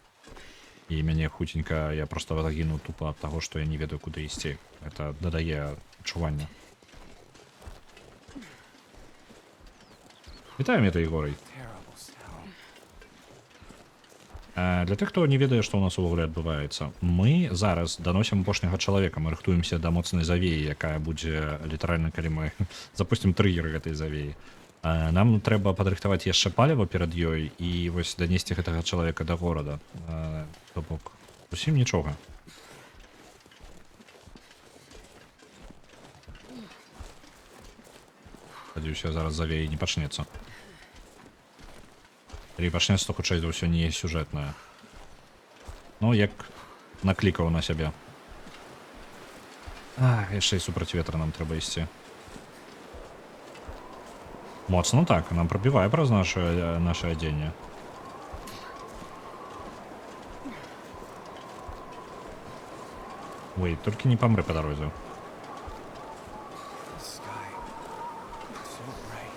І мяне хуценька я просто загіну тупо ад таго, што я не ведаю, куды ісці. Гэта дадае адчування. Вітаю, это Егорый. Terrible sound. Для тых, хто не ведае, што ў нас увогуле адбываецца, мы зараз даносім апошняга чалавека, мы рыхтуемся да моцнай завеі, якая будзе літаральна, калі мы запусцім трыггер гэтай завеі. Нам трэба падрыхтаваць яшчэ паліва перад ёй і вось данесці гэтага чалавека да горада. То бок зусім нічога. Спадзяюся, зараз завеі не пачнецца. Калі пачнецца, то хутчэй за ўсё не сюжэтнае. Ну, як наклікаў на сябе. Яшчэ і супраць ветра нам трэба ісці. Моцно так, нам пробивае праз наше адзенне. Ой, толькі не памры па дарозе. The sky. So bright.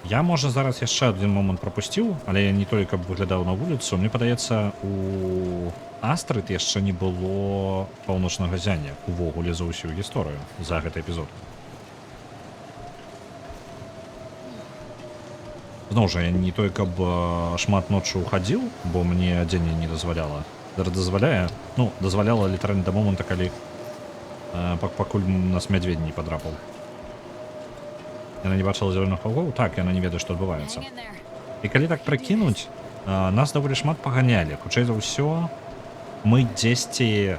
Я, можа, зараз яшчэ адзін момант прапусціў, але я не толькі каб выглядаў на вуліцу. Мне падаецца, у Астрыд яшчэ не было паўночнага зяння увогуле за ўсю гісторыю, за гэты эпізод. Зноў жа, я не той, каб шмат ноччу хадзіў, бо мне адзенне не дазваляла. Зараз дазваляе, ну, дазваляла літаральна да момента, калі пакуль нас мядзведь не падрапаў. Яна не бачыла зялёных аўгоў? Так, яна не ведае, што адбываецца. Hang in there. І калі так прыкінуць, нас даволі шмат паганялі. Хутчэй за ўсё, мы дзесьці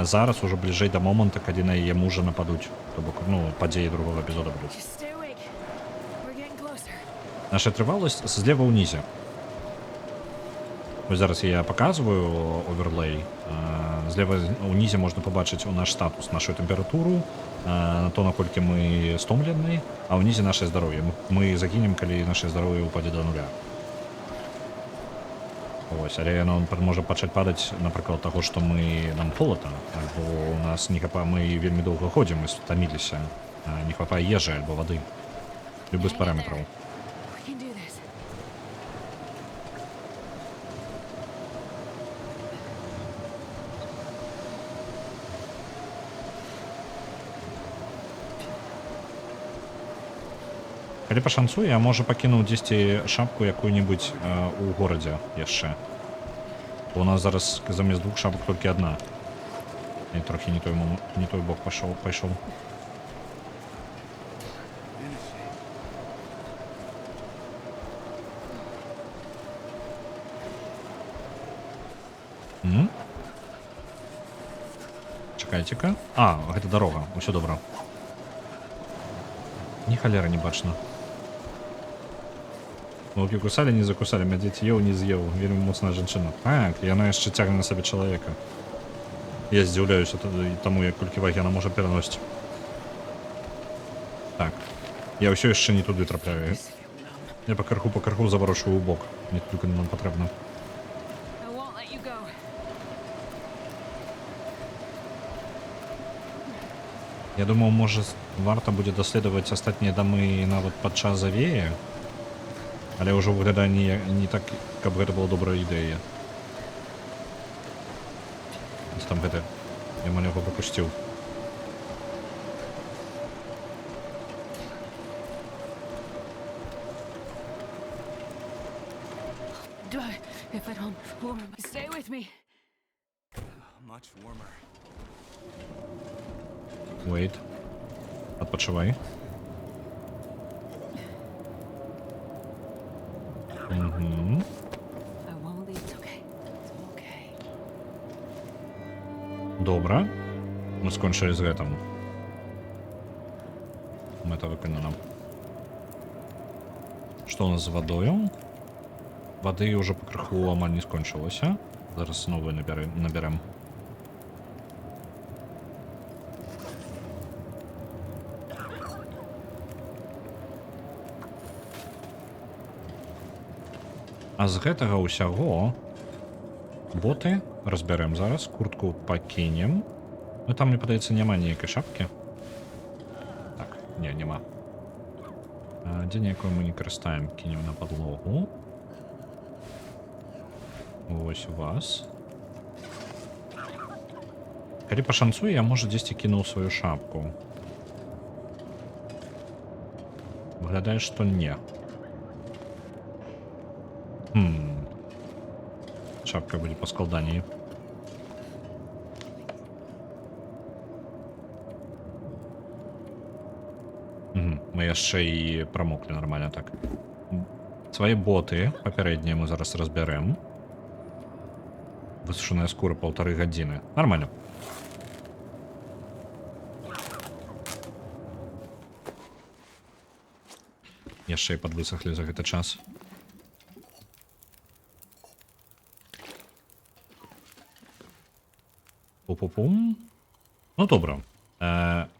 зараз ужо бліжэй да моманта, калі на яе мужа нападуць. То бок, ну, падзеі другога эпізода будуць. Just stay awake. We're getting closer. Наша трываласць злева ўнізе. Вось зараз я паказваю оверлей. Злева ўнізе можна пабачыць у наш статус, нашу тэмпературу, то, наколькі мы стомлены, а ўнізе нашае здароўе. Мы загінем, калі наше здароўе ўпадзе да нуля. Вось, але яно можа пачаць падаць, напрыклад, таго, што нам холодна, альбо у нас не хапае, мы вельмі доўга ходзім, мы стаміліся, не хапае ежы альбо вады. Любы з параметраў. We can do this. Калі пашанцуе, я, можа, пакінуў дзесьці шапку якую-небудзь у горадзе яшчэ. Бо у нас зараз замест двух шапак толькі адна. І трохі не той бок пайшоў. Finish it. Чакайце-ка. Гэта дарога, усё добра. Ні халера не бачна. Волкі кусалі, не закусалі, мядзедзь еў, не з'еў. Вельмі моцная жанчына. Так, яна яшчэ цягне на сабе чалавека. Я здзіўляюся таму, як колькі вагі яна можа пераносіць. Так. Я ўсё яшчэ не туды трапляю. Just feel numb. Я па карху заварочваю ў бок. Мне толькі нам патрэбна. I won't let you go. Я думаў, можа, варта будзе даследаваць астатнія дамы нават падчас завея. Але ўжо выглядае не так, каб гэта была добрая ідэя. Ось там гэта. Я маленько пропусціў. If I don't warm, stay with me. Much warmer. Wait. Адпачывай. Угу. I won't leave. It's okay. It's okay. Добра. Мы скончылі з гэтым. Мэта выканана. Што у нас з вадою? Вады ўжо па крыху амаль не скончылася. Зараз новую набярэм. А з гэтага ўсяго боты разбярэм зараз, куртку пакінем. Ну там, мне падаецца, няма ніякай шапкі. Так, не, няма. Дзень, якую мы не карыстаем, кінем на падлогу. Вось у вас. Калі пашанцуе, я, можа, дзесьці кінуў сваю шапку. Выглядае, што не. Шапка будзе паскладаней. Мы яшчэ і прамоклі нармальна так. Свае боты папярэднія мы зараз разбярэм. Высушаная скура 1,5 гадзіны. Нормально. Яшчэ і падвысахлі за гэты час. Пу-пу-пум. Ну, добра.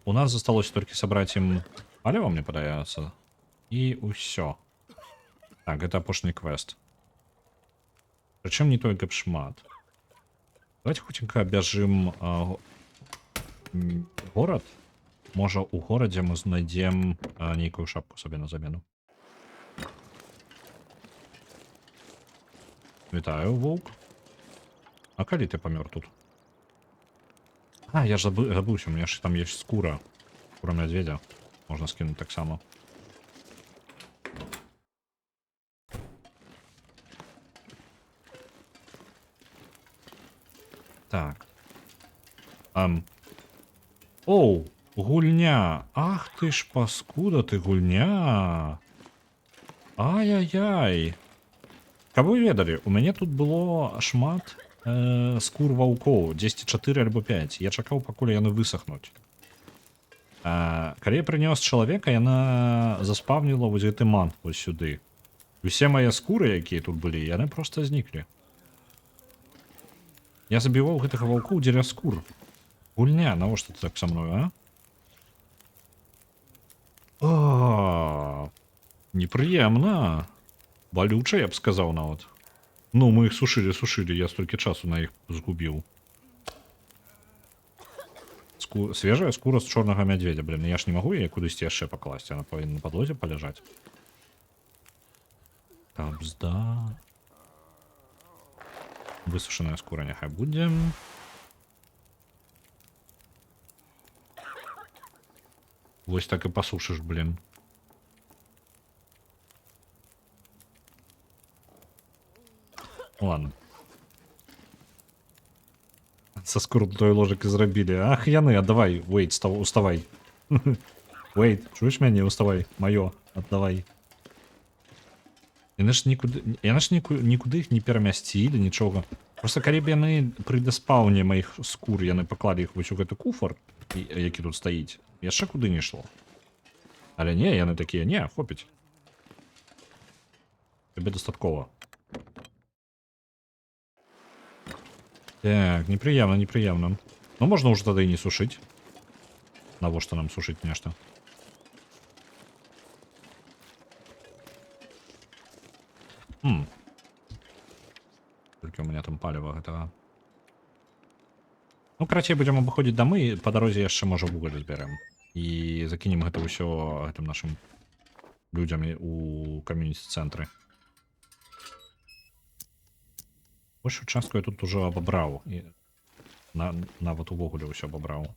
У нас засталося толькі сабраць ім паліва, мне падаецца. І ўсё. Так, гэта апошні квест. Прычым не той, каб шмат. Давайте хутенька абяжым горад. Можа, у горадзе мы знайдзем нейкую шапку сабе на замену. Вітаю, воўк. А калі ты памёр тут? А, я ж забыўся, у меня ж там есть скура. Скура медведя. Можна скинуть так само. Так. Оу, гульня. Ах ты ж паскуда ты, гульня. Ай-яй-яй. Каб вы ведалі, у мяне тут было шмат скур ваўкоў, 10-4 альбо 5. Я чакаў, пакуль яны высохнуць. Калі я прынёс чалавека, яна заспавніла вось гэты мант вось сюды. Усе мае скуры, якія тут былі, яны проста зніклі. Я забіваў гэтага ваўку дзеля скур. Гульня, навошта ты так са мною, а? Непрыемна. Балюча, я б сказаў нават. Ну, мы іх сушылі, я столькі часу на іх згубіў. Свежая скура з чорнага мядзведзя, блин, я ж не магу яе кудысьці яшчэ пакласці, она павінна на падлозе паляжаць. Кабзда. Высушаная скура няхай будзе. Вось так і пасушыш, блин. Ладно. Со скрутной ложек и зрабілі. Ах, яны, отдавай. Wait, уставай. Wait, чуєш мяне? Уставай. Маё, отдавай. Яны ж нікуды іх не перамясцілі, нічога. Просто калі б яны пры даспаўне маіх скур, яны паклалі іх вось у гэты куфар, які тут стаіць, яшчэ куды не шло. Але не, яны такія, не, хопіць. Тебе дастаткова. Так, неприемно, неприемно. Ну, можно уже тогда и не сушить. Навошта нам сушить нечто? Толькі у меня там паліва гэтага. Ну, карацей, будзем абыходзіць дамы, і па дарозе яшчэ, можа, вугаль збярэм. І закінем гэта ўсё гэтым нашым людзям у камьюніці-цэнтры. Большую частку я тут ужо абабраў. І нават увогуле ўсё абабраў.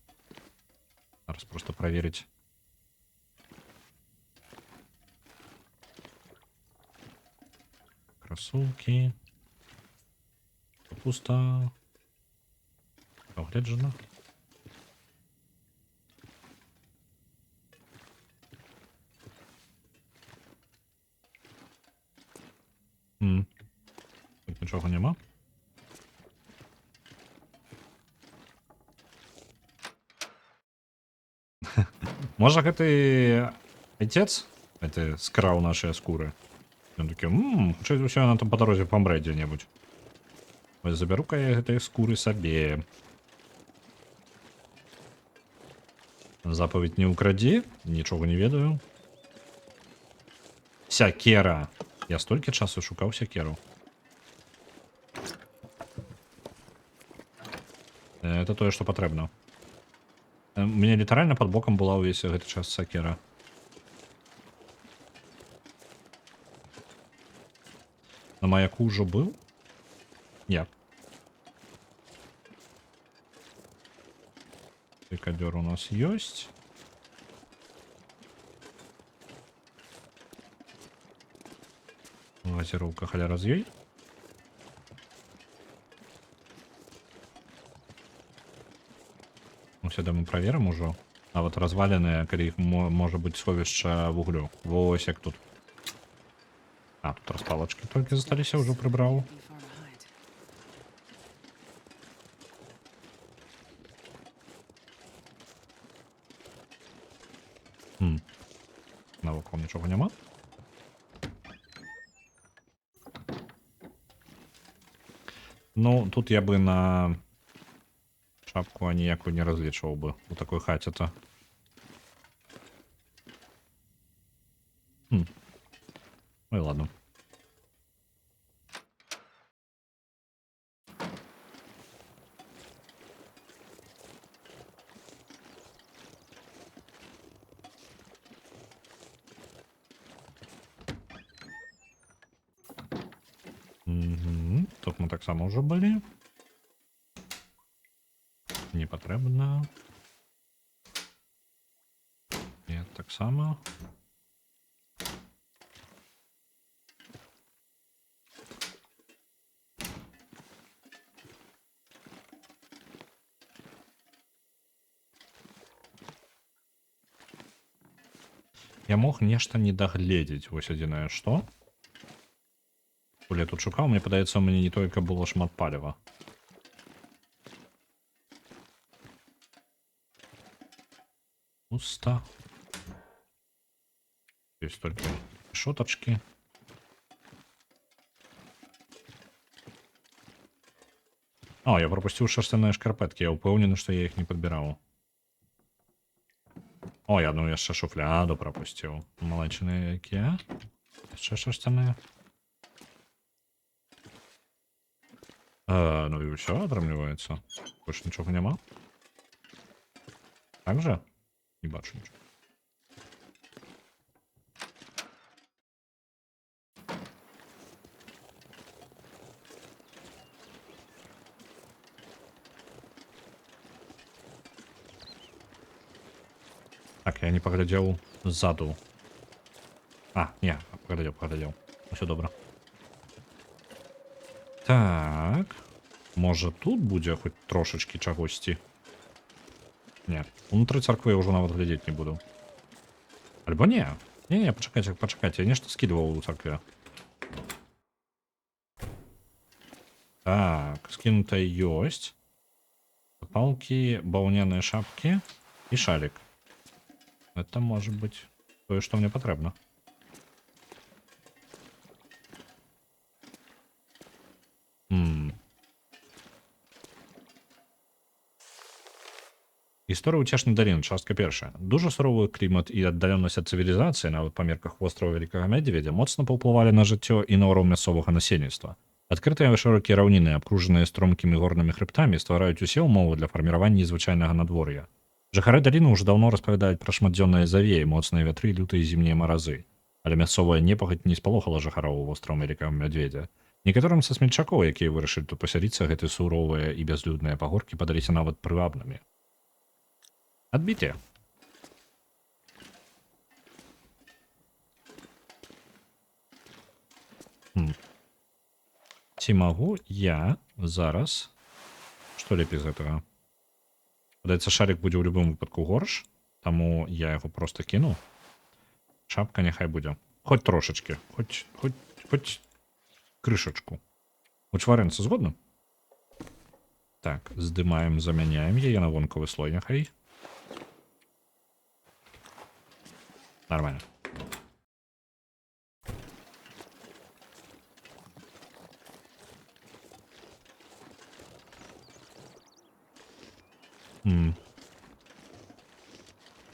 Зараз просто праверыць. Красулкі. Пуста. Огляджена. Тут нічого нема. Можа, гэты айцец гэты скраў нашыя скуры. Ён такі, хутчэй за ўсё, яна там па дарозе памрэ дзе-небудзь. Вось забяру-ка я гэтыя скуры сабе. Запаведь не ўкрадзі, нічога не ведаю. Сякера. Я столькі часу шукаў сякеру. Это тое, што патрэбна. Мне літаральна пад бокам была ўвесь гэты час сякера. На маяку ўжо быў? Не. Кадёр у нас ёсць. Газіроўка халяра з ёй. Сюда мы праверым ужо. А вот разваленыя, калі іх можа быць сховішча вуглю. Вось як тут. А, тут распалачкі толькі засталіся, ўжо прыбраў. Навокал нічога няма. Ну, тут я бы на шапку аніякую не разлічваў бы у такой хаце-то. Ну і ладно. Тут мы так само ўжо былі. Не патрэбна. Нет, так само. Я мог нешта не дагледзець. Вось адзінае што. Я тут шукаў, мне падаецца, у мяне не толькі было шмат паліва. Пусто. Есть только шоточки. О, я пропустил шерстяные шкарпетки. Я упэўнены, что я их не подбирал. О, я одну яшчэ шуфляду пропустил. Малайчыны якія. Яшчэ шерстяные. Ну и все, атрымліваецца. Больше ничего няма. Так же? Не бачу ничего. Так, я не поглядел сзаду. А, не, поглядел. Все добро. Так. Может, тут будзе хоть трошечки чагосьці? Не, унутры царквы я ўжо нават глядзець не буду. Альбо не. Не, пачакайце, я нешта скидываў у царкве. Так, скинутая ёсць. Палки, баўняныя шапки и шарик. Это может быть то, что мне потребно. Гісторыя ўцешнай даліны, частка першая. Дужа суровы клімат і аддаленасць ад цывілізацыі, нават па мерках вострава Вялікага Мядзведзя, моцна паўплывалі на жыццё і на ўрок мясцовага насельніцтва. Адкрытыя шырокія раўніны, абкружаныя стромкімі горнымі хрыбтамі, ствараюць усе ўмовы для фарміравання звычайнага надвор'я. Жыхары даліны ўжо даўно распавядаюць пра шматдзённыя завеі, моцныя вятры, лютыя зімнія маразы. Але мясцовая непагадь не спалохала жыхароў вострава Вялікага Мядзведзя. Некаторым са смельчакоў, якія вырашылі тут пасяліцца, гэтыя суровыя і бязлюдныя пагоркі падаліся нават прывабнымі. Адбітыя. Ці магу я зараз... Што лепей з гэтага? Падаецца, шарик будзе ў любым выпадку горш, таму я яго проста кіну. Шапка няхай будзе. Хоць трошачкі, хоць крышачку. Учварэнца згодна? Так, здымаем, замяняем яе на вонкавы слой, няхай. Нормально.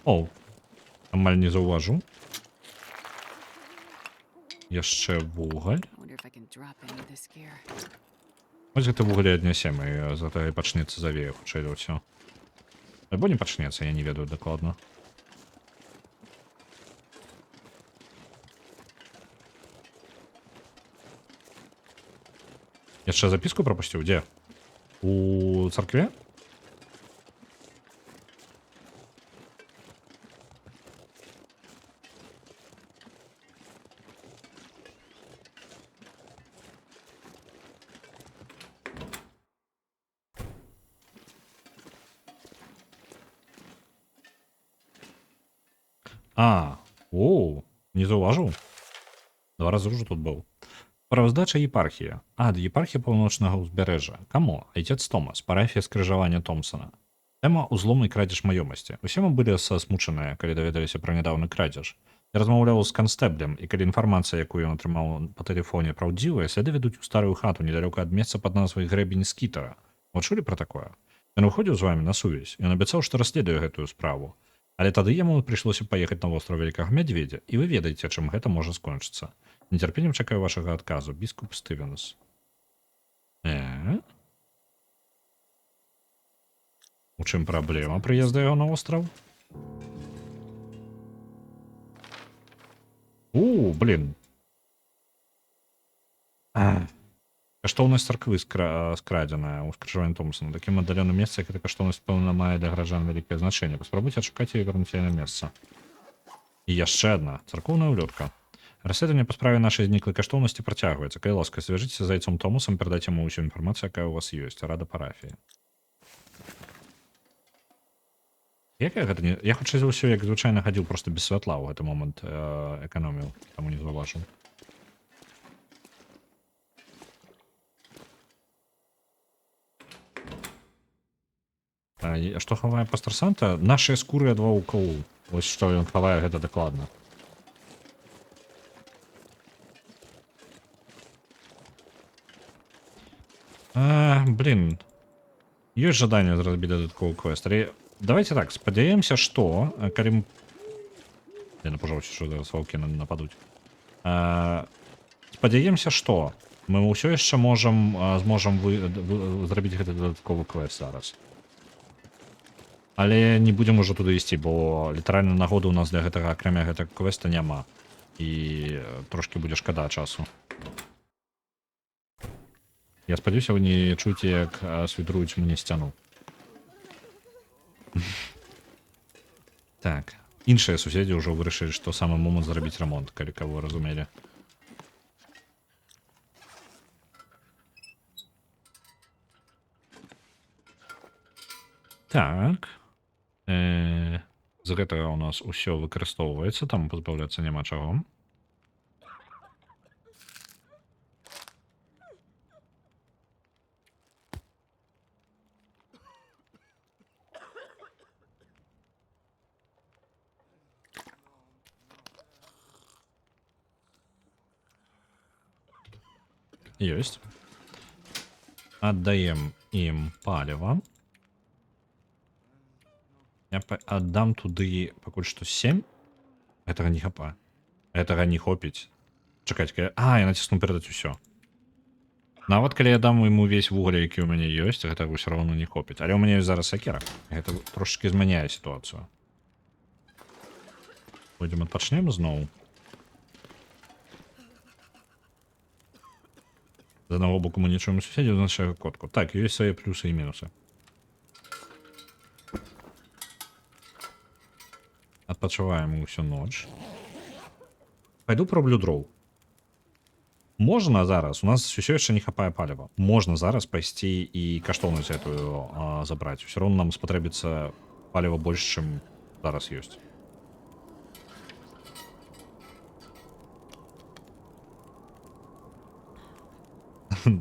О, амаль не заўважу. Яшчэ вугаль. Wonder if I can drop any of this gear. Вось гэты вугаль і аднясем, і затое пачнецца завея, хутчэй за ўсё. Альбо не пачнецца, я не ведаю дакладна. Яшчэ запіску прапусціў? Дзе? У царкве? Не заўважыў. 2 разы ўжо тут быў. Праваздача епархія. Епархія паўночнага ўзбярэжжа. Каму? Айцец Томас, парафія скрыжавання Томпсона. Тэма ўзлому і крадзеж маёмасці. Усе мы былі засмучаныя, калі даведаліся пра нядаўны крадзеж. Я размаўляў з канстэблем, і калі інфармацыя, якую ён атрымаў па тэлефоне, праўдзівая, сляды вядуць у старую хату недалёка ад месца пад назвай Грэбень Скітара. Вы чулі пра такое? Ён выходзіў з вамі на сувязь. Ён абяцаў, што расследуе гэтую справу. Але тады яму прыйшлося паехаць на востраў Вялікага Мядзведзя, і вы ведаеце, чым гэта можа скончыцца. Нецярпеннем чакаю вашага адказу, біскуп Стывенс. У чым праблема прыезда яго на востраў? Блін. Каштоўнасць царквы скрадзеная ў скрыжаванні Томпсона. Такім аддаленым месцы, як эта каштоўнасць, пэўна, мае для гараджан вялікае значэнне. Паспрабуйце адшукаць і вярнуць яе на месца. І яшчэ адна. Царкоўная ўлётка. Расследаванне па справе нашай зніклай каштоўнасці працягваецца. Калі ласка, звяжыцеся з айцом Томасам, перадайце яму ўсю інфармацыю, якая ў вас ёсць. Рада парафіі. Якая гэта не... Я хутчэй за ўсё, як звычайна хадзіў проста без святла ў гэты момант эканоміў, таму не заўважыў. А што хавае пастар Санта? Нашыя скуры ад ваўкоў. Вось што ён хавае гэта дакладна. Блин. Ёсць жаданне зрабіць дадатковы квест. Але давайте так, спадзяемся, што калі... Я напужаўся, што зараз ваўкі нападуць. Спадзяемся, што мы ўсё яшчэ зможам зрабіць гэты дадатковы квест зараз. Але не будзем ужо туды ісці, бо літаральна нагоды ў нас для гэтага акрамя гэтага квеста няма. І трошки будзе шкада часу. Я спадзяюся, вы не чуеце, як свідруюць мне сцяну. Так. Іншыя суседзі ўжо вырашылі, што самы момант зрабіць рамонт, калі каго разумелі. Так. З гэтага ў нас усё выкарыстоўваецца, там пазбаўляцца няма чаго. Ёсць. Аддаем ім паліва. Я аддам туды пакуль што 7. Гэтага не хапа. Гэтага не хопіць. Чакайце, я націсну перадаць усё. Нават калі я дам ему увесь вугаль, які ў мяне ёсць, гэта ўсё роўно не хопіць. Але ў мяне ёсць зараз сякера. Гэта трошачкі змяняе сітуацыю. Пойдзем адпачнем зноў. З аднаго боку мы не чуем суседзяў, з нашага котку. Так, ёсць свае плюсы і мінусы. Адпачываем усю ноч. Пайду праблю дроў. Можна зараз, у нас ўсё яшчэ не хапае паліва. Можна зараз пайсці і каштоўнасць гэтую забраць. Усё роўна нам спатрэбіцца паліва больш, чым зараз ёсць.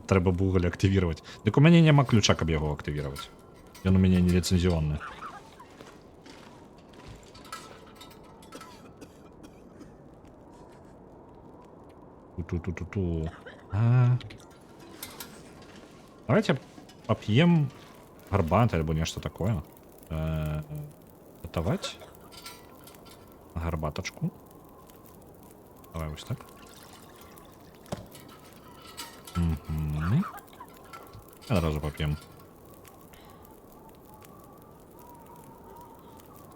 Трэба вугаль актывіраваць. Дык у мяне няма ключа, каб яго актывіраваць. Ён у мяне не ліцэнзіённы. Ту-ту-ту-ту-ту. Давайте поп'ем гарбаты альбо нешта такое. Гатаваць гарбатачку. Давай вось так. Адразу поп'ем.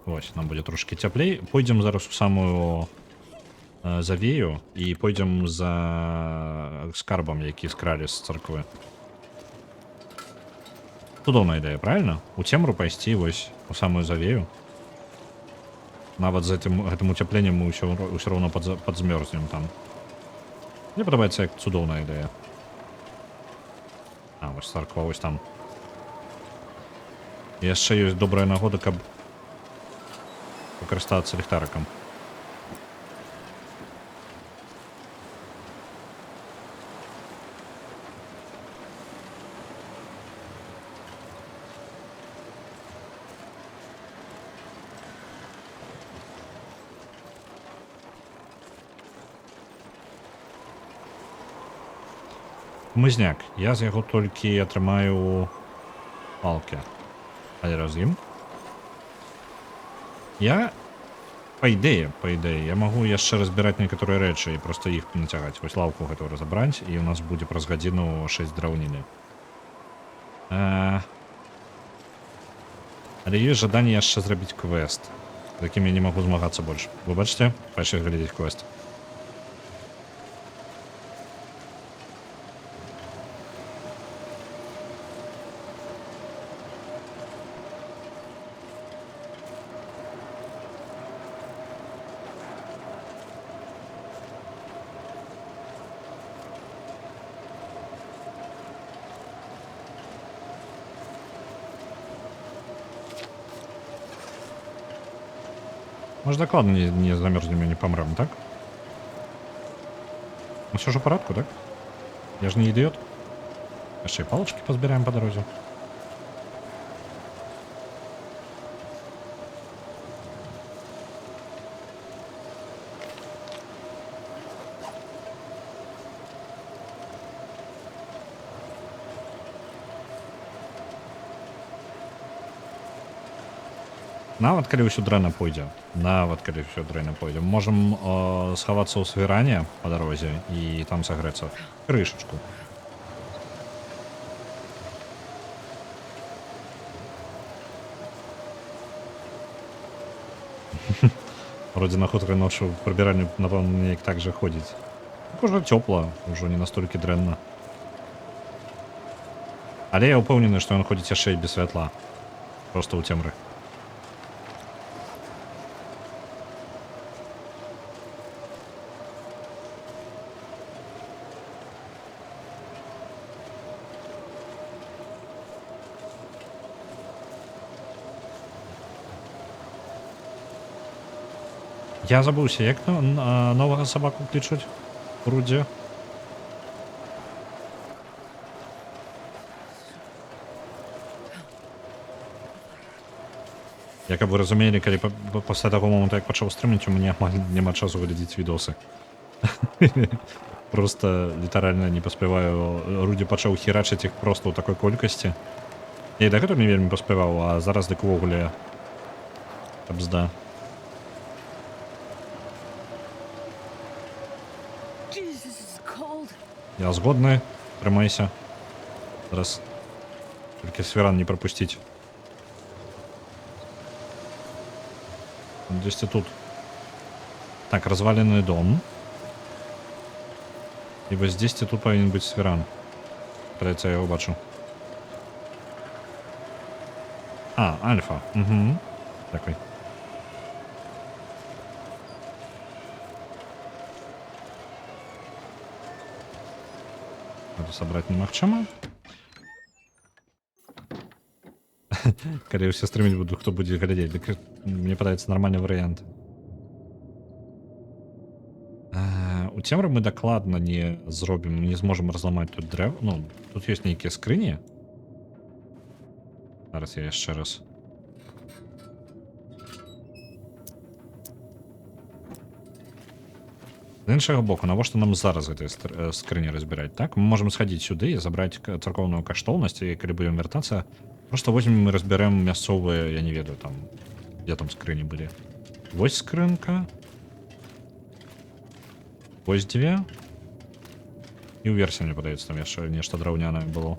Вось, нам будзе трошки цяплей. Пойдзем зараз у самую завею і пойдзем за скарбам, які скралі з царквы. Цудоўная ідэя, правильно? У цемру пайсці вось у самую завею. Нават з гэтым уцяпленнем мы ўсё роўно падзмёрзнем там. Мне падабаецца як цудоўная ідэя. Вось царква вось там. Яшчэ ёсць добрая нагода, каб пакарыстацца ліхтарыкам. Мызняк. Я з яго толькі атрымаю палки. Але раз ім. Я па ідэі, я магу яшчэ разбіраць некаторыя рэчы і проста іх нацягаць. Вось лаўку гэтую разабраць, і у нас будзе праз гадзіну 6 драўніны. Але ёсць жаданне яшчэ зрабіць квест, з якім я не магу змагацца больш. Вы бачыце? Пайшлі глядзець квест. Може докладно не замерзнем і не помрем, так? Ну все ж у порядку, так? Я ж не ідіот. Ще й палочки позбираємо по дорозі. Нават калі ўсё дрэнна пойдзе. Можам схавацца ў свіране па дарозе і там сагрэцца крышачку. Вроде на хуткай ноччу прыбіральню, напэўна, неяк так жа ходзіць. Ужо цёпла, ужо не настолькі дрэнна. Але я ўпэўнены, што ён ходзіць яшчэ і без святла. Проста ў цемры. Я забыўся, як новага сабаку клічуць у Рудзе. Я каб вы разумелі, калі пасля таго моманту, як пачаў стрыміць, у мяне амаль няма часу глядзець відосы. Просто літаральна не паспяваю. Рудзе пачаў херачыць іх проста ў такой колькасці. Я і дагэтуль не вельмі паспяваў, а зараз дык увогуле Бзда. Jesus, this is cold. Я згодний. Тримайся. Зараз. Тільки свіран не пропустіть. Десь ти тут. Так, разваленный дом. И вот здесь тут повинен быть свиран. Кажется, я его бачу. А, альфа. Угу. Такой. Надо собрать немагчыма. Скорее все стримить буду, кто будет глядеть. Так, мне подается нормальный вариант. У цемры мы докладно не зробим, не зможем разломать тут древо. Ну, тут есть некие скрині. Зараз я ще раз. З іншого боку, навошта нам зараз этой скрині розбирати, так? Ми можемо сходити сюди і забрати церковну коштовність, і коли будемо вертатися, просто возьмемо і розберемо місцеві, я не ведаю, там, де там скрині були. Ось скринка. Ось две. І у версії, мені подається, там ще нечто древняне було.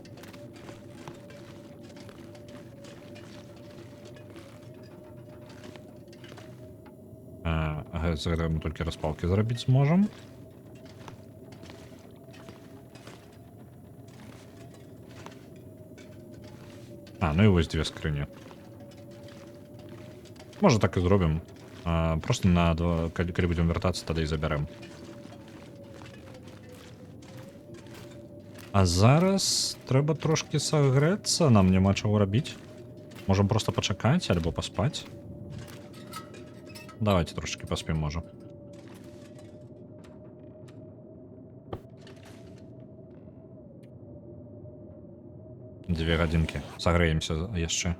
Ага, за это мы только распалки заробить сможем. Ну і ось дві скрині. Може так і зробимо. Просто на два, коли будемо вертатися, тоді і заберемо. А зараз треба трошки согреться, нам нема чого робити. Можемо просто почекати або поспати. Давайте трошки поспим, може. Дві годинки. Согреємося ще.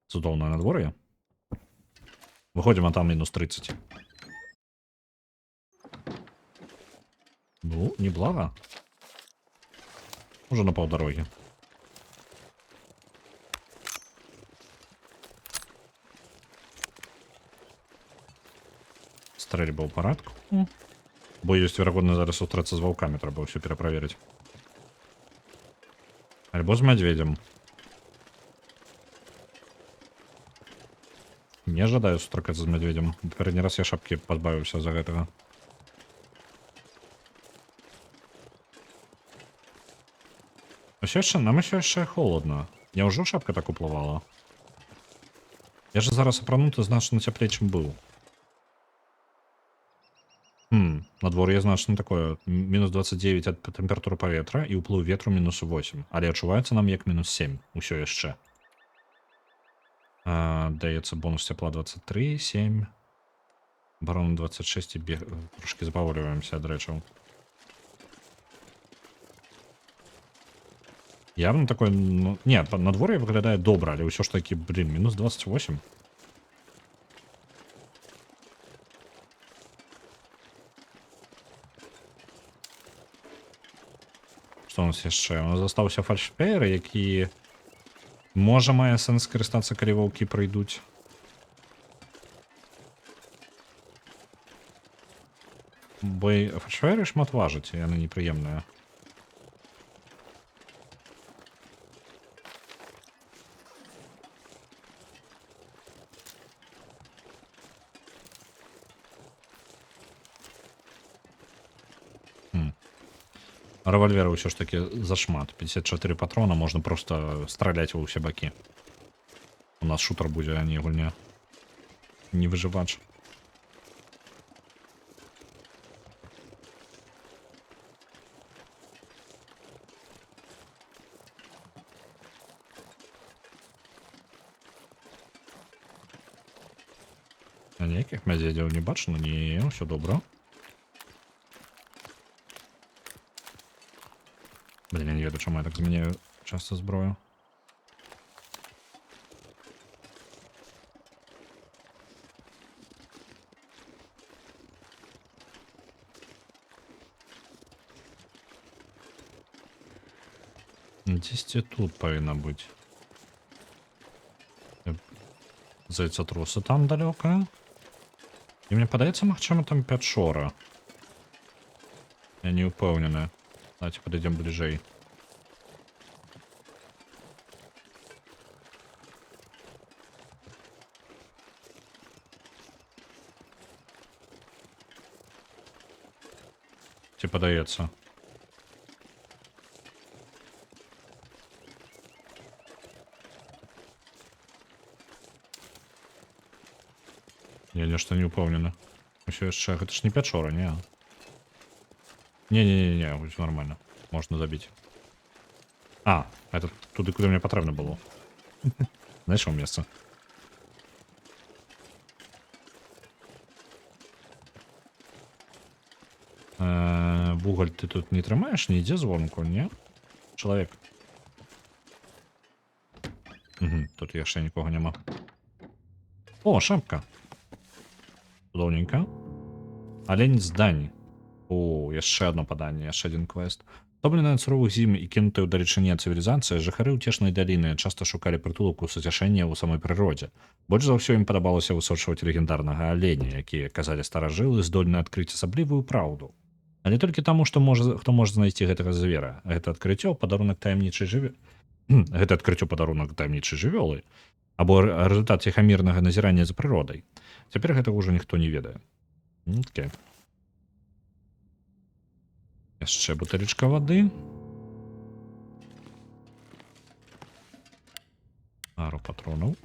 Цудовне надвор'я. Виходимо, а там мінус 30. Ну, неблаго. Уже на полдороги. Стрельба у порядку. Бо есть вероятно зараз устроиться с волками, треба все перепроверить. Альбо с медведем. Не ожидаю сустракаться с медведем. Передний раз я шапки позбавился за этого. Нам ще холодно. Я вже шапка так уплывала. Я же зараз опранути значно теплее, чем был. Надвор'я значно такое. Мінус 29 от температури повітря і уплив ветру мінус 8. Але відчувається нам як мінус 7. Усьо jeszcze. Дається бонус тепла 23, 7. Оборона 26 і трошки збавлюємося від речей. Явно такой, ну, ні, надвор'я виглядає добре, але все ж таки, блін, мінус 28. Що у нас ще? У нас залишився фальшфейер, який може має сенс скористатися, коли вовки прийдуть. Бо фальшфейери шмат важать, і вони неприємні. Револьвера все ж таки зашмат. 54 патрона, можно просто стрелять во все боки. У нас шутер будет, а не гульня. Не выживач. А ніяких медведів не бачено? Ні, все добре. Блин, я не веду, чому я так зміняю часто зброю. Дзесьці тут павінна быць. Зайцатрусы там далёка. І мне падаецца, магчыма, там пячора. Я не ўпэўнены. Давайте падыдзем бліжэй. Ці падаецца? Я нешта не ўпэўнены. Усё яшчэ, гэта ж не пячора, не? Не-не-не, усё нормально. Можна забіць. А, это туды, куды мне патрэбна было. Знайшоў месца. Вугаль ты тут не трымаеш, не ідзе звонку, не? Чалавек. Тут яшчэ нікога няма. О, шапка. Цудоўненька. Алень здань. О, яшчэ одно паданне, яшчэ один квест. Стомленыя ад суровых зім і кінутыя ў далечыні ад цывілізацыі, жыхары ўцешнай даліны часта шукалі прытулак у суцяшэння ў самой прыродзе. Больш за ўсё ім падабалася высочваць легендарнага аленя, якія, казалі старажылы, здольны адкрыць асаблівую праўду. Але толькі таму, што хто можа знайсці гэтага звера. Гэта адкрыццё падарунак таямнічай жывёлы. Або рэзультат ціхамірнага назірання за прыродай. Цяпер гэтага ўжо ніхто не ведае. Окей. Яшчэ бутэлечка вады. Пару патронаў.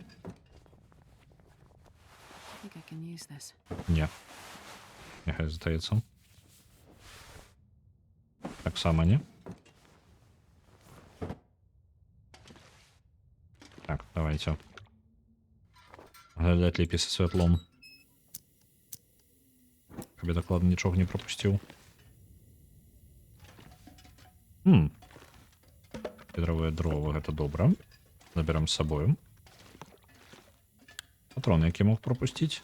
Не. Няхай застаецца. Таксама не. Так, давайте. Глядать лепей со святлом. Каб я дакладна нічога не пропусціў. Кедравыя дровы, гэта добра. Заберем з сабою. Патроны, які мог пропусціць.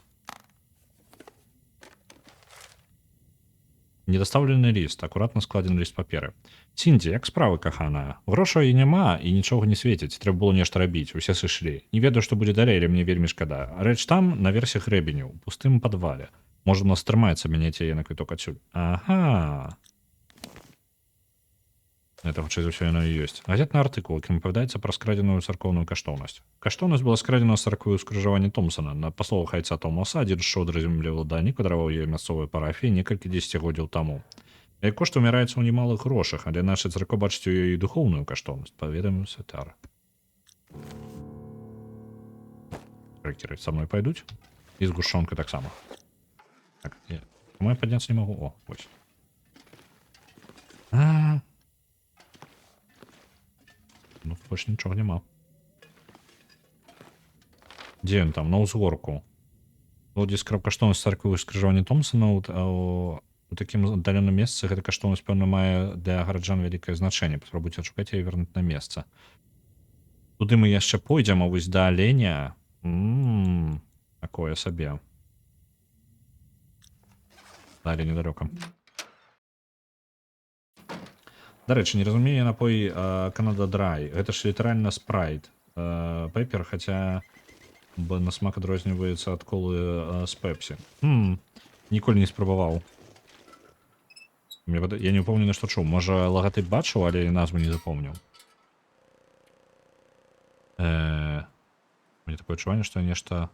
Недастаўлены ліст, акуратна складзены ліст паперы. Сіндзі, як справы, каханая? Грошай няма і нічога не свеціць, трэба было нешта рабіць, усе сышлі. Не ведаю, што будзе далей, але мне вельмі шкада. Рэч там, наверсе грэбеню, у пустым падвале. Можа, у нас трымаецца мяняць яе на квіток адсюль. Ага. Это хутчэй за ўсё яно і ёсць. Газетны артыкул, якім апавядаецца пра скрадзеную царкоўную каштоўнасць. Каштоўнасць была скрадзена з царквы ў скрыжаванні Томпсона. На пасловах айца Томаса, адзін шчодры землевладальнік квадраваў яе мясцовай парафіі некалькі дзесяцігоддзяў таму. Яе кошт умяраецца ў немалых грошах, але наша царква бачыць у ёй і духоўную каштоўнасць, паведаміў святар. Рэкеры са мной пайдуць? І згушчонка таксама. Так, я падняцца не магу. О, вось. Ну, больше нічого нема. Дзе ён там? На ўзгорку. Дзе каштоўнасць царквы ў скрыжаванні Томпсона у такім аддаленым месцы гэта каштоўнасць, пэўна, мае для гараджан вялікае значэнне. Паспрабуйце адшукаць яе і вернуць на месца. Туды мы яшчэ пойдзем, а вось да аленя... Такое сабе. Далі недалёка. Дарэчы, не разумею напой Канада Драй. Гэта ж літаральна спрайт. Пепер, хаця на смак адрозніваецца ад колы з пепсі. Ніколі не спрабаваў. Я не ўпэўнены, што чуў. Можа, лагатып бачыў, але назву не запомніў. Мне такое адчуванне, што нешта...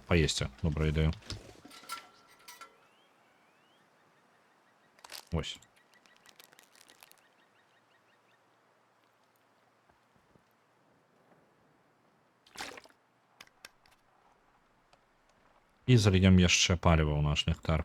паесці. Добрая ідэя. Вось. І зальем яшчэ паліва ў наш нектар.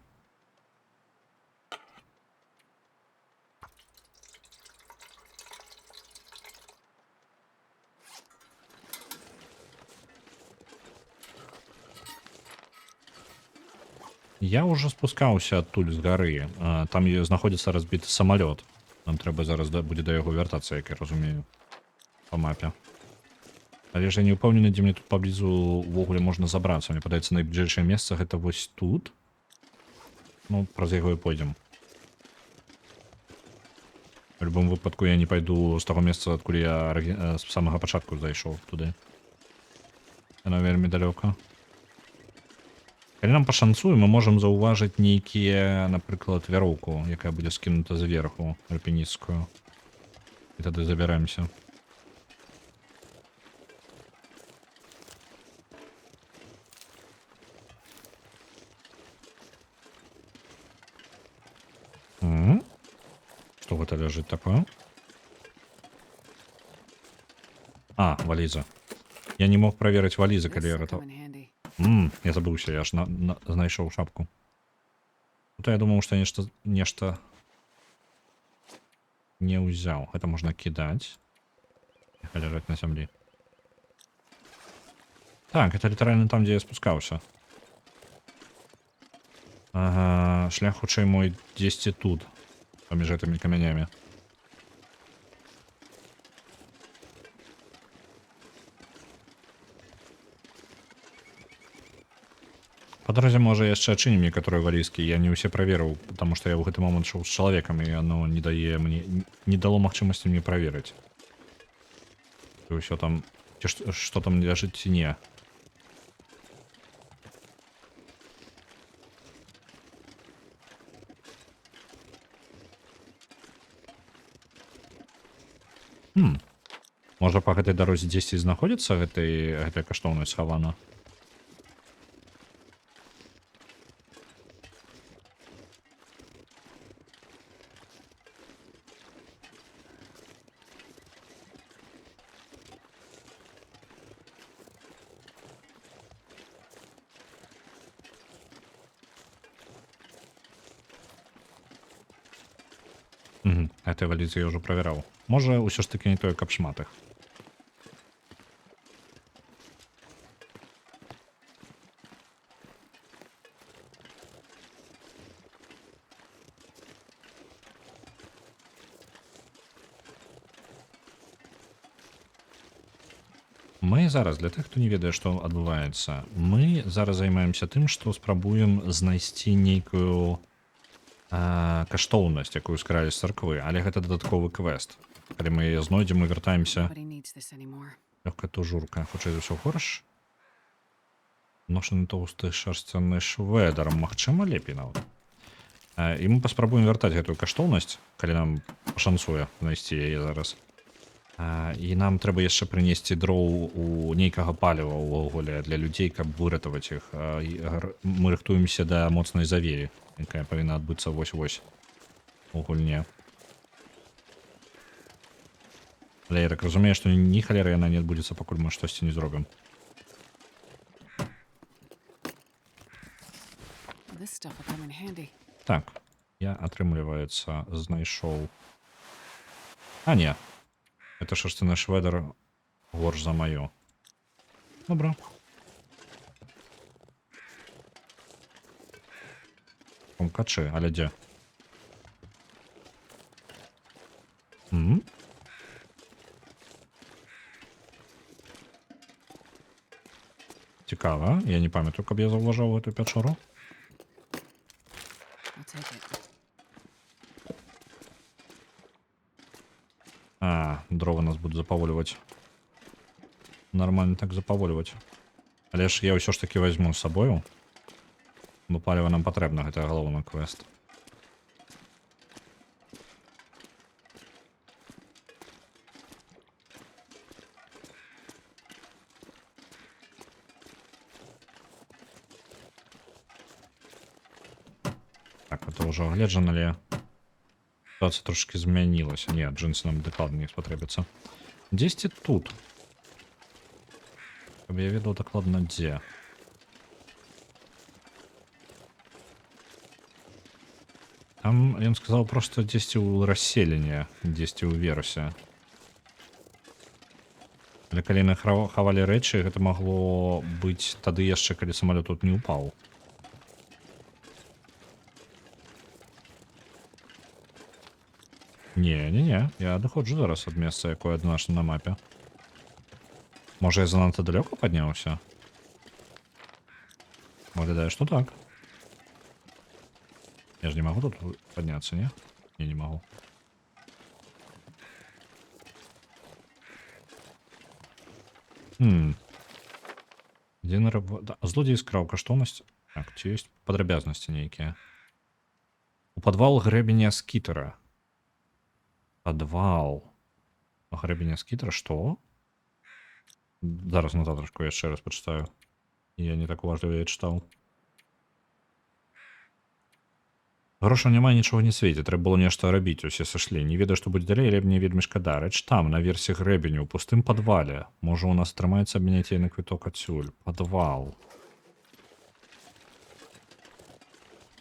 Я ўжо спускаўся адтуль з гары. Там знаходзіцца разбіты самалёт. Нам трэба зараз будзе да яго вяртацца, як я разумею, па мапе. Але ж я не ўпэўнены, дзе мне тут паблізу ўвогуле можна забрацца. Мне падаецца, найбліжэйшае месца гэта вось тут. Ну, праз яго і пойдзем. В любом выпадку я не пойду з таго месца, адкуль я з самага пачатку зайшоў туды. Яно вельмі далёка. Калі нам пашанцуе, мы можам заўважыць нейкія, напрыклад, вяроўку, якая будзе скінута зверху, альпінісцкую. І тады забяремся. Что гэта ляжыць такое? А, валіза. Я не мог праверыць валізы, калі я This'll ратаў. come in handy. Я забыўся, я ж знайшоў шапку. То я думаў, што нешта не ўзяў. Гэта можна кідаць. Няхай ляжаць на зямлі. Так, это літаральна там, дзе я спускаўся. Ага, шлях хутчэй мой дзесьці тут, паміж гэтымі камянямі. Па дарозе, можа, яшчэ адчынім некаторыя валізкі. Я не ўсе праверыў, таму што я ў гэты момант шоў з чалавекам, і яно не дае мне, не дало магчымасці мне праверыць. І ўсё там, ці што там ляжыць ці не. Можа, па гэтай дарозе дзесьці знаходзіцца гэтая каштоўнасць схавана? Гэтай валізы я ўжо правяраў. Можа, ўсё ж такі не тое, каб шмат іх. Мы зараз, для тых, хто не ведае, што адбываецца, мы зараз займаемся тым, што спрабуем знайсці нейкую каштоўнасць, якую скралі з царквы, але гэта дадатковы квест. Калі мы яе знойдзем, мы вяртаемся. Nobody needs this anymore. Лёгкая тужурка, хутчэй за ўсё горш. Ношаны тоўсты шарсцяны швэдар, магчыма, лепей нават. І мы паспрабуем вяртаць гэтую каштоўнасць, калі нам пашанцуе знайсці яе зараз. І нам трэба яшчэ прынесці дроў у нейкага паліва ўвогуле для людзей, каб выратаваць іх. Мы рыхтуемся да моцнай завеі, якая павінна адбыцца вось-вось у гульне. Але я так разумею, што ні халеры яна не адбудзецца, пакуль мы штосьці не зробім. This stuff will come in handy. Так, я, атрымліваецца, знайшоў... А, не. Это шерстяны шведар горш за маё. Добра. Качы, але дзе? Цікава. Я не памятаю, каб я заўважаў гэту пячору. I'll take it. Дровы нас будут запаволивать. Нормально так запаволивать. Але ж я ўсё ж таки возьму з сабою. Бо паліва нам патрэбна, гэта галоўны квест. Так, это ўжо агледжана, але ситуация трошки змянілася. Не, джинсы нам дакладна не спатрэбяцца. Дзесьці тут. Каб я ведаў дакладна дзе. Там ён сказаў проста дзесьці ў расселенне, дзесьці ў версе. Але калі яны хавалі рэчы, гэта магло быць тады яшчэ, калі самалёт тут не ўпаў. Не, я адыходжу зараз ад месца, якое адзначана на мапе. Можа, я занадта далёка падняўся? Выглядае, што так. Я ж не магу тут падняцца, не? Не могу. Один да, злодзей скраў каштоўнасць. Так, ці ёсць падрабязнасці нейкія? У падвал грэбеня скітера. Падвал грэбеня скітера, што? Зараз на завтрашку яшчэ раз пачытаю. Я не так уважліва я чытаў. Грошаў няма, нічога не свеце, трэба было нешта рабіць, усе сышлі. Не ведаю, што будзе далей, але мне вельмі шкада. Рэч там, наверсе грэбеню, у пустым падвале. Можа, у нас атрымаецца абмяняць яе на квіток адсюль. Падвал.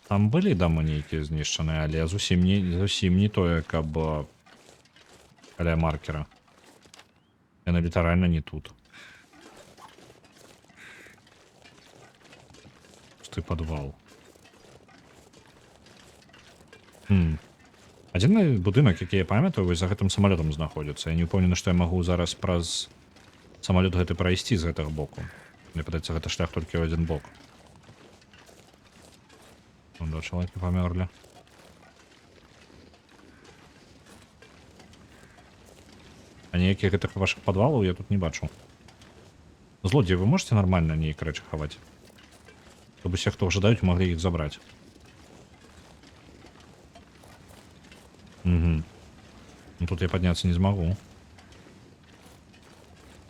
Там былі дамы нейкія знішчаныя, але зусім не тое, каб каля маркера. Яны літаральна не тут. Пусты падвал. Адзіны будынак, які я памятаю, вось за гэтым самалётам знаходзіцца. Я не ўпэўнены, што я магу зараз праз самалёт гэты прайсці з гэтага боку. Мне падаецца, гэта шлях толькі ў адзін бок. Два чалавекі памёрлі. А ніякіх гэтых вашых падвалаў я тут не бачу. Злодзеі, вы можете нармальна нейк рэчы хаваць? Каб усе, хто жадаюць, маглі іх забраць. Ну, тут я подняться не смогу.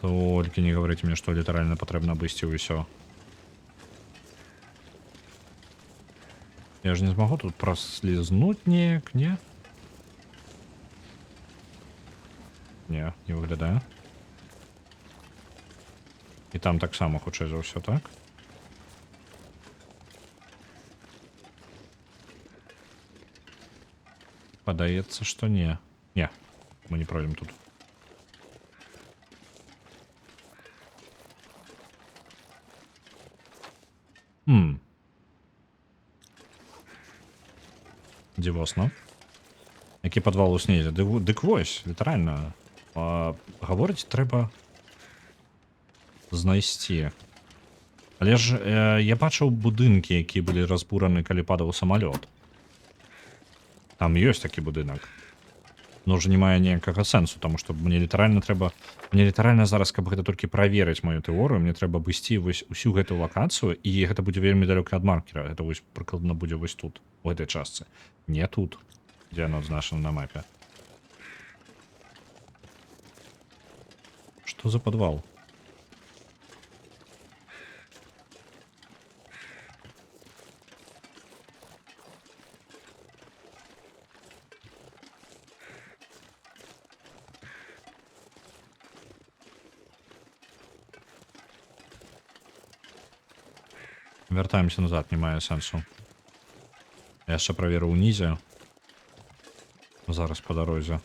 Только не говорите мне, что литерально потребно обыйти и все. Я же не смогу тут прослизнуть ніяк, не? Не выглядаю. И там так само хутчэй за ўсё, так? Падаецца, што не. Не, мы не пройдем тут. Дзівосна. Які падвал у снезе? Дык вось, літаральна. Гаворыць трэба знайсці. Але ж я бачыў будынкі, якія былі разбураны, калі падаў самалёт. Там ёсць такі будынак. Но ўжо не мае ніякага сэнсу, таму што мне літаральна зараз, каб гэта толькі праверыць маю тэорыю, мне трэба абысці вось усю гэтую лакацыю, і гэта будзе вельмі далёка ад маркера. Гэта вось прыкладна будзе вось тут, у гэтай частцы. Не тут, дзе яно адзначана на мапе. Што за падвал? Вяртаемся назад, не мае сэнсу. Я яшчэ праверу ўнізе. Зараз па дарозе.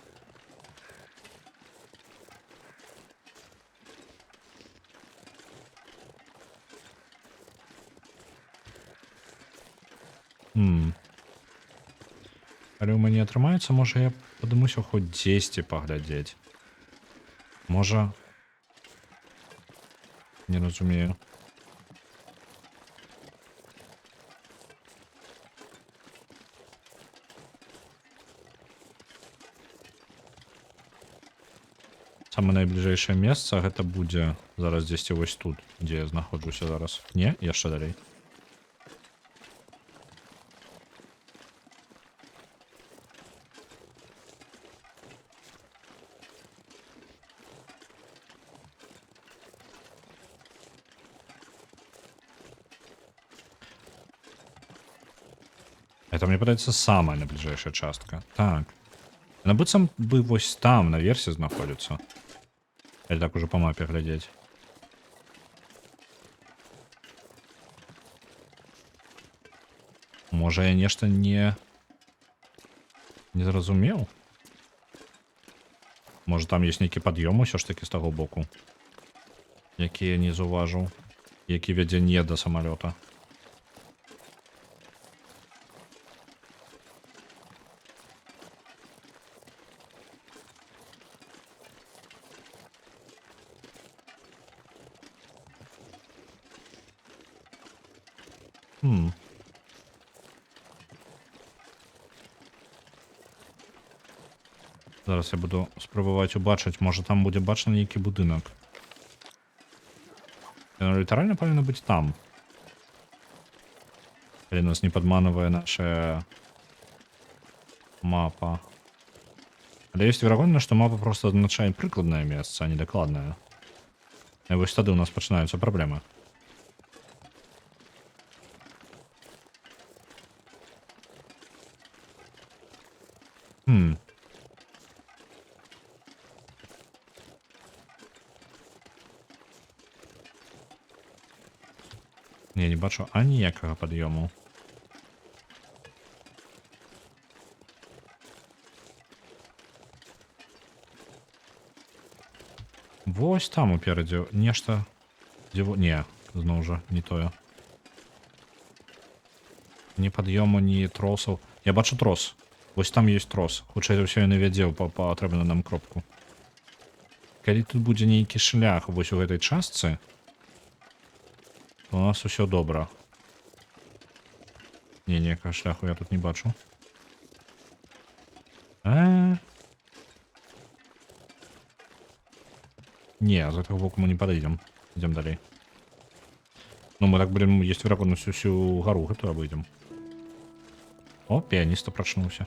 Але ў мяне атрымаецца, можа я падымуся хоць дзесьці паглядзець. Можа... Не разумею. Самае найбліжэйшае месца гэта будзе зараз дзесьці вось тут, дзе я знаходжуся зараз. Не, яшчэ далей. Это, мне падаецца, самая найбліжэйшая частка. Так. Яна быццам бы вось там, наверсе, знаходзіцца. Или так уже по мапе глядеть. Можа я нешта не зразумеў? Можа там ёсць нейкі пад'ём усё ж таки з таго боку, які я не заўважыў, які вядзе не да самалёта. Зараз я буду спрабаваць убачыць, можа там будзе бачны нейкі будынак. Оно літаральна павінна быць там. Калі нас не падманывае наша мапа. Але ёсць верагодна, што мапа проста азначае прыкладнае месца, а не дакладнае. І вось тады ў нас пачынаюцца праблемы. Я не бачу аніякага пад'ёму. Вось там уперадзе нешта. Не, зноў жа, не тое. Ні пад'ёму, ні тросаў. Я бачу трос. Вось там ёсць трос. Хутчэй за ўсё ён і вядзе па патрэбную нам кропку. Калі тут будзе нейкі шлях вось у гэтай частцы, то у нас усё добра. Не, ніякага шляху я тут не бачу. Не, з гэтага боку мы не падыдзем. Ідзем далей. Ну, мы так будем, есть вероятность, усю гору гэтую обойдем. О, пианиста прочнулся.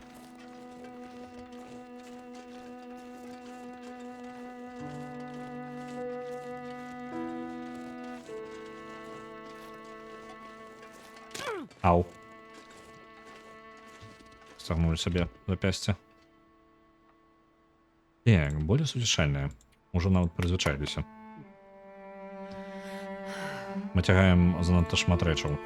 Ау. Согнули себе запястье. Так, более сутешальная. Уже нават прызвычаіліся. Мы цягаем занадта шмат рэчаў.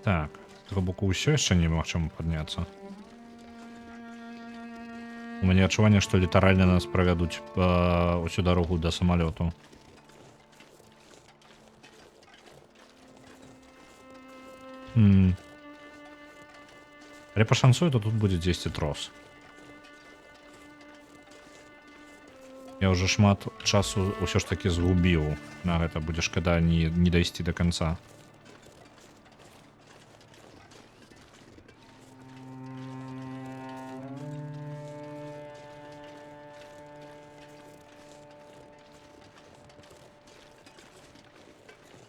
Так, з таго боку ўсё яшчэ немагчыма падняцца. У мяне адчуванне, што літаральна нас правядуць усю дарогу да самалёту. Але пашанцую, то тут будзе дзесьці трос. Я ўжо шмат часу ўсё ж такі згубіў. На гэта будзе шкада не дайсці да канца.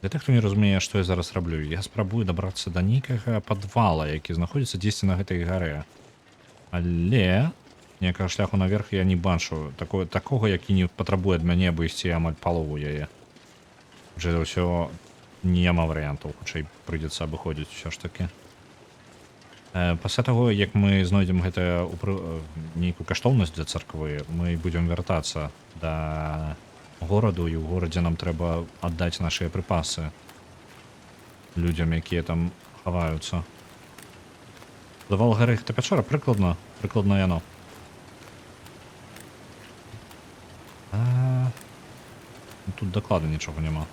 Для тых, хто не разумее, што я зараз раблю, я спрабую дабрацца да нейкага падвала, які знаходзіцца дзесьці на гэтай гарэ. Але ніякага шляху наверх я не бачу. Такога, які не патрабуе ад мяне абысці амаль палову яе. Вже за ўсё няма варыянтаў, хутчэй прыйдзецца абыходзіць усё ж такі. Пасля таго, як мы знойдзем гэтую нейкую каштоўнасць для царквы, мы будзем вяртацца да гораду, і ў горадзе нам трэба аддаць нашыя прыпасы людзям, якія там хаваюцца. Давал гары гэта пячора, прыкладна яно. Тут дакладна нічога няма.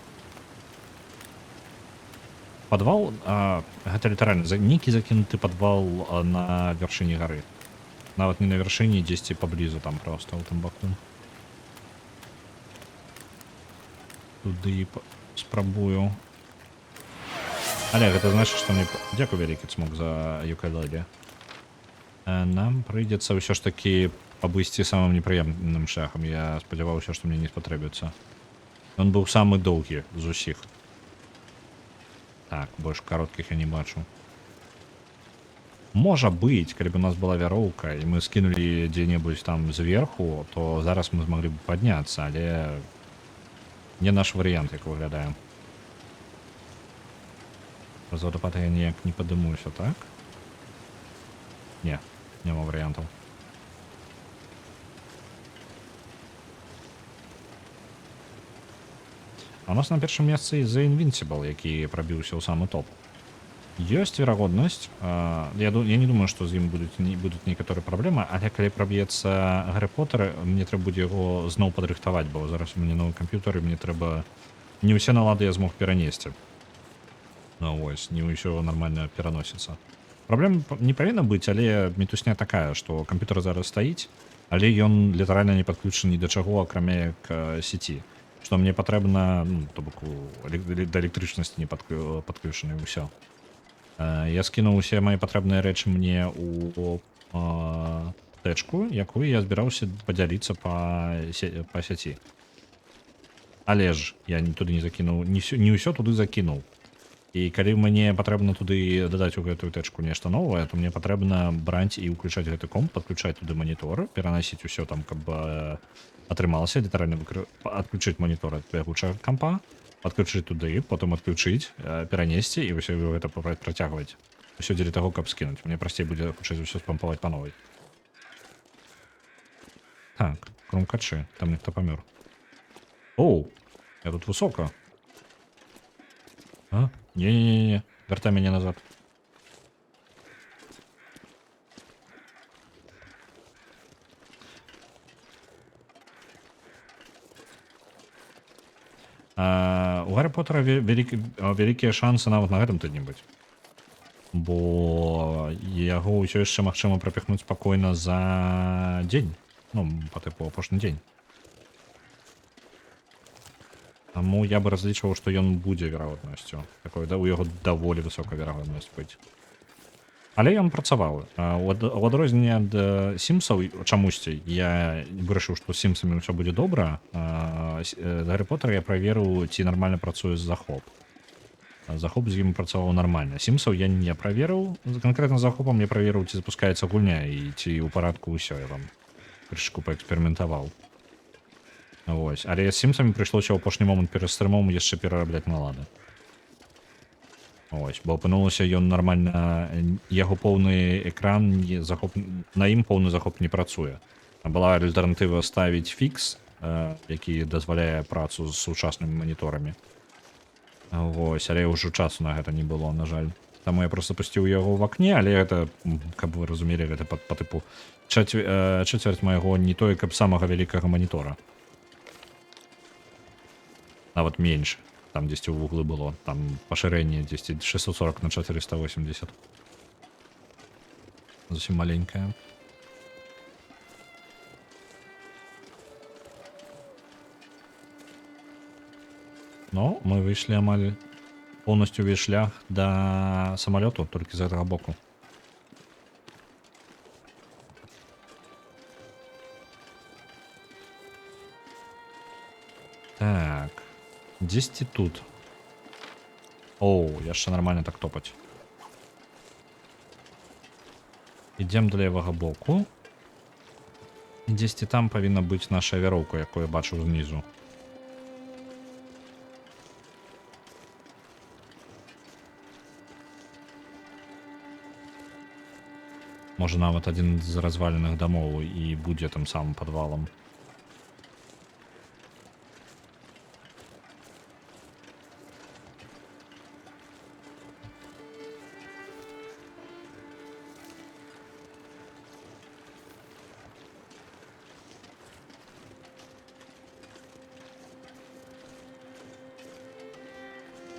Падвал, гэта літаральна нейкі закінуты падвал на вяршыні гары. Нават не на вяршыні, дзесьці паблізу там проста ў тым баку. Туды спрабую. Але гэта значыць, што мне... Дзякую вялікі цмок за юкалеле. Нам прыйдзецца ўсё ж такі абысці самым непрыемным шляхам. Я спадзяваўся, што мне не спатрэбіцца. Ён быў самы доўгі з усіх. Так, больш кароткіх я не бачу. Можа быць, калі б у нас была вяроўка, і мы скінулі дзе-небудзь там зверху, то зараз мы змаглі б падняцца, але... Не наш варыянт, як выглядае. Праз вадапад я ніяк не падымуся, так? Не, няма варыянтаў. А у нас на першым месцы The Invincible, які прабіўся ў самы топ. Ёсць верагоднасць, я не думаю, што з ім будуць некаторыя праблемы, але калі праб'ецца Гаррі Поттер, мне трэба будзе яго зноў падрыхтаваць, бо зараз у мяне новы камп'ютар, і мне трэба... Не ўсе налады я змог перанесці. Ну вось, не ўсё нармальна пераносіцца. Праблем не павінна быць, але мітусня такая, што камп'ютар зараз стаіць, але ён літаральна не падключаны ні да чаго, акрамя як сеці. Што мне патрэбна, ну, то бок да электрычнасці не падключаны ўсё. Я скінуў усе мае патрэбныя рэчы мне ў тэчку, якую я збіраўся падзяліцца па сяці. Але ж я туды не закінуў, не ўсё туды закінуў. І калі мне патрэбна туды дадаць у гэтую тэчку нешта новае, то мне патрэбна браць і ўключаць гэты комп, падключаць туды манітор, перанасіць усё там, каб атрымалася, літаральна адключыць манітор ад бягучага кампа, падключыць туды, потым адключыць, перанесці і ўсё гэта працягваць. Усё дзеля таго, каб скінуць. Мне прасцей будзе хутчэй ўсё спампаваць па новай. Так, крумкачы, там нехто памёр. Оу, я тут высока. А? Не-не-не, вяртай мяне назад. У Гаррі Поттера вялікія шансы нават на гэтым тыдні быць. Бо яго ўсё яшчэ магчыма прапіхнуць спакойна за дзень. Ну, па тыпу апошні дзень. Таму я бы разлічваў, што ён будзе верагоднасцю. Такой, да, у яго даволі высокая верагоднасць быць. Але ён працаваў. У адрозненне ад Сімсаў чамусьці я вырашыў, што з Сімсамі ўсё будзе добра. Гаррі Поттера я праверыў, ці нармальна працуе захоп. Захоп з ім працаваў нармальна. Сімсаў я не праверыў. Канкрэтна захопам я праверыў, ці запускаецца гульня і ці ў парадку ўсё. Я вам крышку паэксперыментаваў. Вось. Але з Сімсамі прыйшлося ў апошні момант перад стрымом яшчэ перарабляць налады. Ось, бо апынулася ён нармальна, яго поўны экран, на ім поўны захоп не працуе. Была альтэрнатыва ставіць фікс, які дазваляе працу з сучаснымі маніторамі. Вось, але ўжо часу на гэта не было, на жаль. Таму я просто пусціў яго ў акне, але гэта, каб вы разумелі, гэта па тыпу чацвярць майго не тое, каб самага вялікага манітора. Нават менш. Там дзесьці ў вуглы было. Там пашырэнне дзесьці 640 на 480. Зусім маленькая. Ну, мы выйшлі амаль поўнасцю ўвесь шлях да самалёту, толькі з гэтага боку. Так. Дзесьці тут. Оу, яшчэ нармальна так топаць. Ідзем да левага боку. Дзесьці там павінна быць наша вяроўка, якую я бачу знізу. Можа нават адзін з разваленых дамоў і будзе там самым падвалам.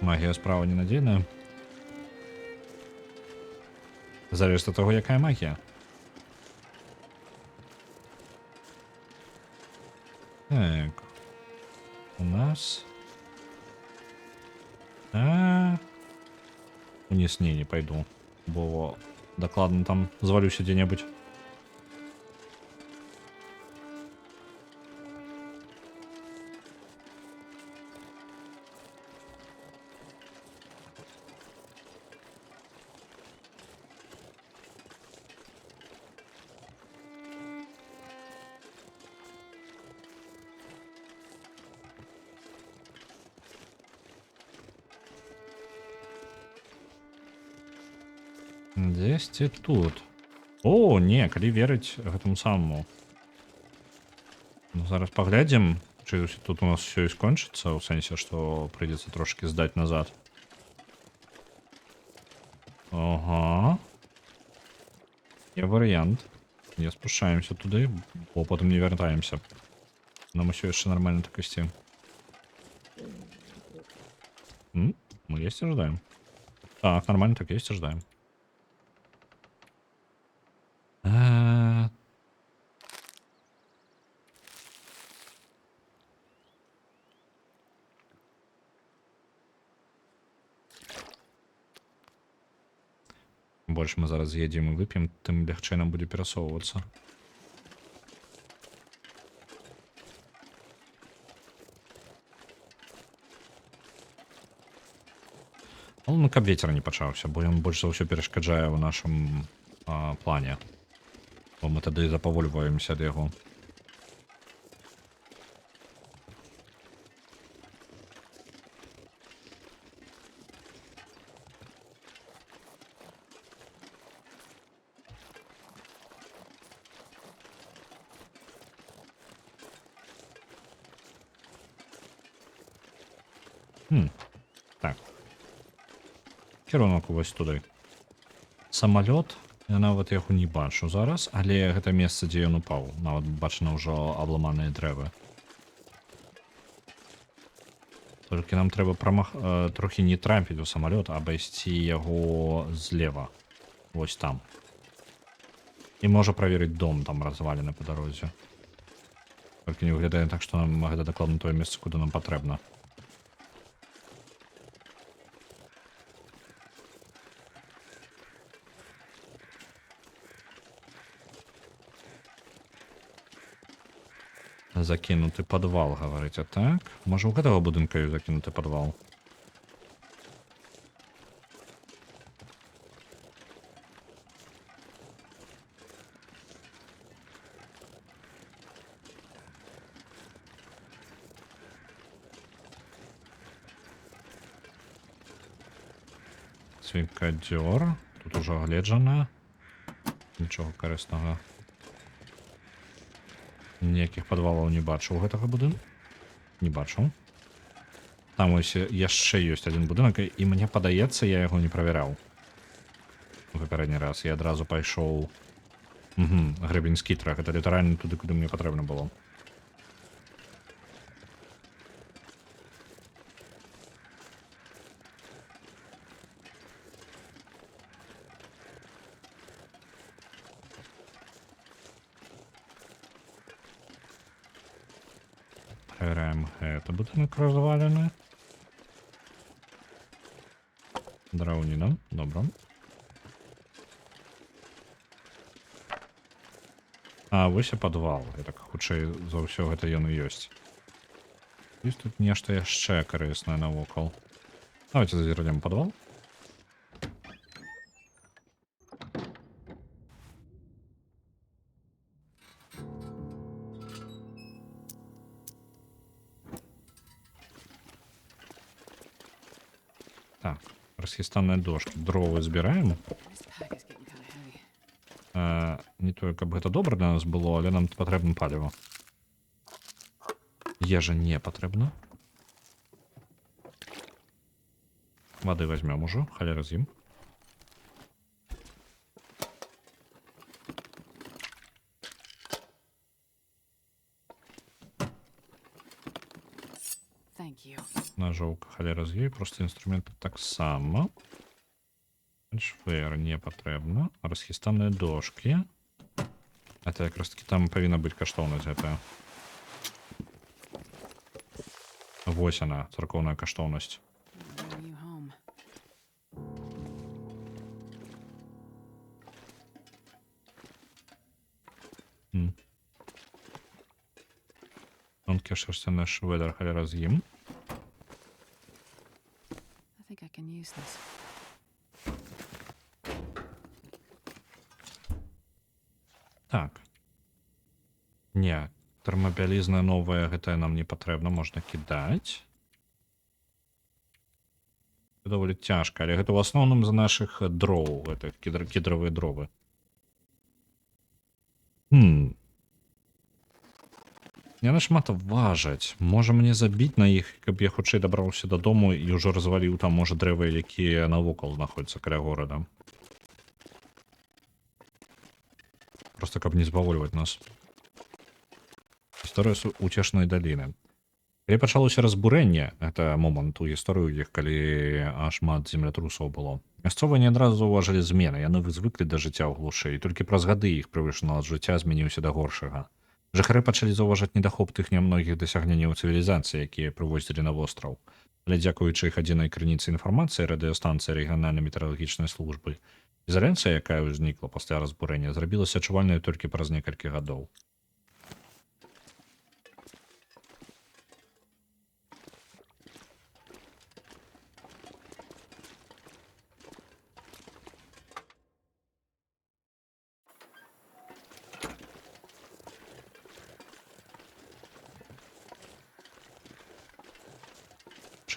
Магія справа ненадзейная. Залежыць ад таго, якая магія. Так. У нас... Униз не пойду. Бо дакладна там звалюся дзе-небудзь. Дзесьці тут. О, не, калі верыць гэтаму самому. Ну, зараз паглядзім, чи тут у нас все і скончыцца, у сэнсе, што прыйдзецца трошки здаць назад. Ага. Є варыянт. Не спушаемся туды, бо потым не вяртаемся. Нам усё яшчэ нормально так ісці. Мы есть ожидаем. Так, нормально так есть ожидаем. больш мы зараз з'едзем і вып'ем, тым лягчэй нам будзе перасоўвацца. Ну, каб вецер не пачаўся, бо ён больш за ўсё перашкаджае ў нашым плане. Бо мы тады запавольваемся ад яго. Так. Кірунак вось туды. Самалёт, я нават яго не бачу зараз, але гэта месца, дзе ён упаў. Нават бачна ўжо абламаныя дрэвы. Толькі нам трэба трохі не трапіць у самалёт, а абайсці яго злева. Вось там. І можа праверыць дом там развалены па дарозе. Толькі не выглядае так, што нам гэта дакладна тое месца, куды нам патрэбна. Закінуты падвал, гаварыце, так? Можа, у гэтага будынка ёсць закінуты падвал? Цвікадзёр. Тут ужо агледжана. Нічога карыснага. Ніякіх падвалаў не бачу у гэтага будынка. Не бачу. Там ось яшчэ ёсць адзін будынак, і мне падаецца, я яго не правяраў. У папярэдні раз я адразу пайшоў... Грэбень скітра. Гэта літаральна туды, куды мне патрэбна было. Проверяем это будинок развалены. Драўніна, добра. А, вось і падвал. Я так хутчэй за ўсё гэта ён і ёсць. Ёсць тут нешта яшчэ карыснае навокал. Давайте зазірнем падвал. Так, расхістаныя дошкі. Дровы збіраем. This pack is getting kind of heavy. Не тое, каб гэта добра для нас было, але нам патрэбна паліва. Ежа не патрэбна. Вады возьмем ужо, халера з ім. Thank you. Ножовка, халера з ёй, просто інструменты таксама. Швер не патрэбна. Расхістаныя дошкі. Это якраз таки там павінна быць каштоўнасць гэтая. Вось она, царкоўная каштоўнасць. Bring you home. Тонкі шерстяны шведер, халера з ім. I think I can use this. Так. Не, тэрмабялізна новая, гэтая нам не патрэбна, можна кідаць. Даволі цяжка, але гэта ў асноўным з нашых дроў, гэта кедравыя дровы. Яны шмат важаць. Можа мне забіць на іх, каб я хутчэй дабраўся дадому і ўжо разваліў там, можа, дрэвы, якія навокал знаходзяцца каля горада. Просто каб не збавольваць нас. Гісторыя з уцешнай даліны. Калі пачалося разбурэнне, гэта момант у гісторыю, калі шмат землятрусаў было. Мясцовыя не адразу заўважылі змены, яны звыклі да жыцця ў глушы, і толькі праз гады іх прывычны лад жыцця змяніўся да горшага. Жыхары пачалі заўважаць недахоп тых нямногіх дасягненняў цывілізацыі, якія прывозілі на востраў. Але дзякуючы іх адзінай крыніцы інфармацыі радыёстанцыі рэгіянальнай метэаралагічнай службы, Ізаляцыя, якая ўзнікла пасля разбурэння, зрабілася адчувальнай толькі праз некалькі гадоў.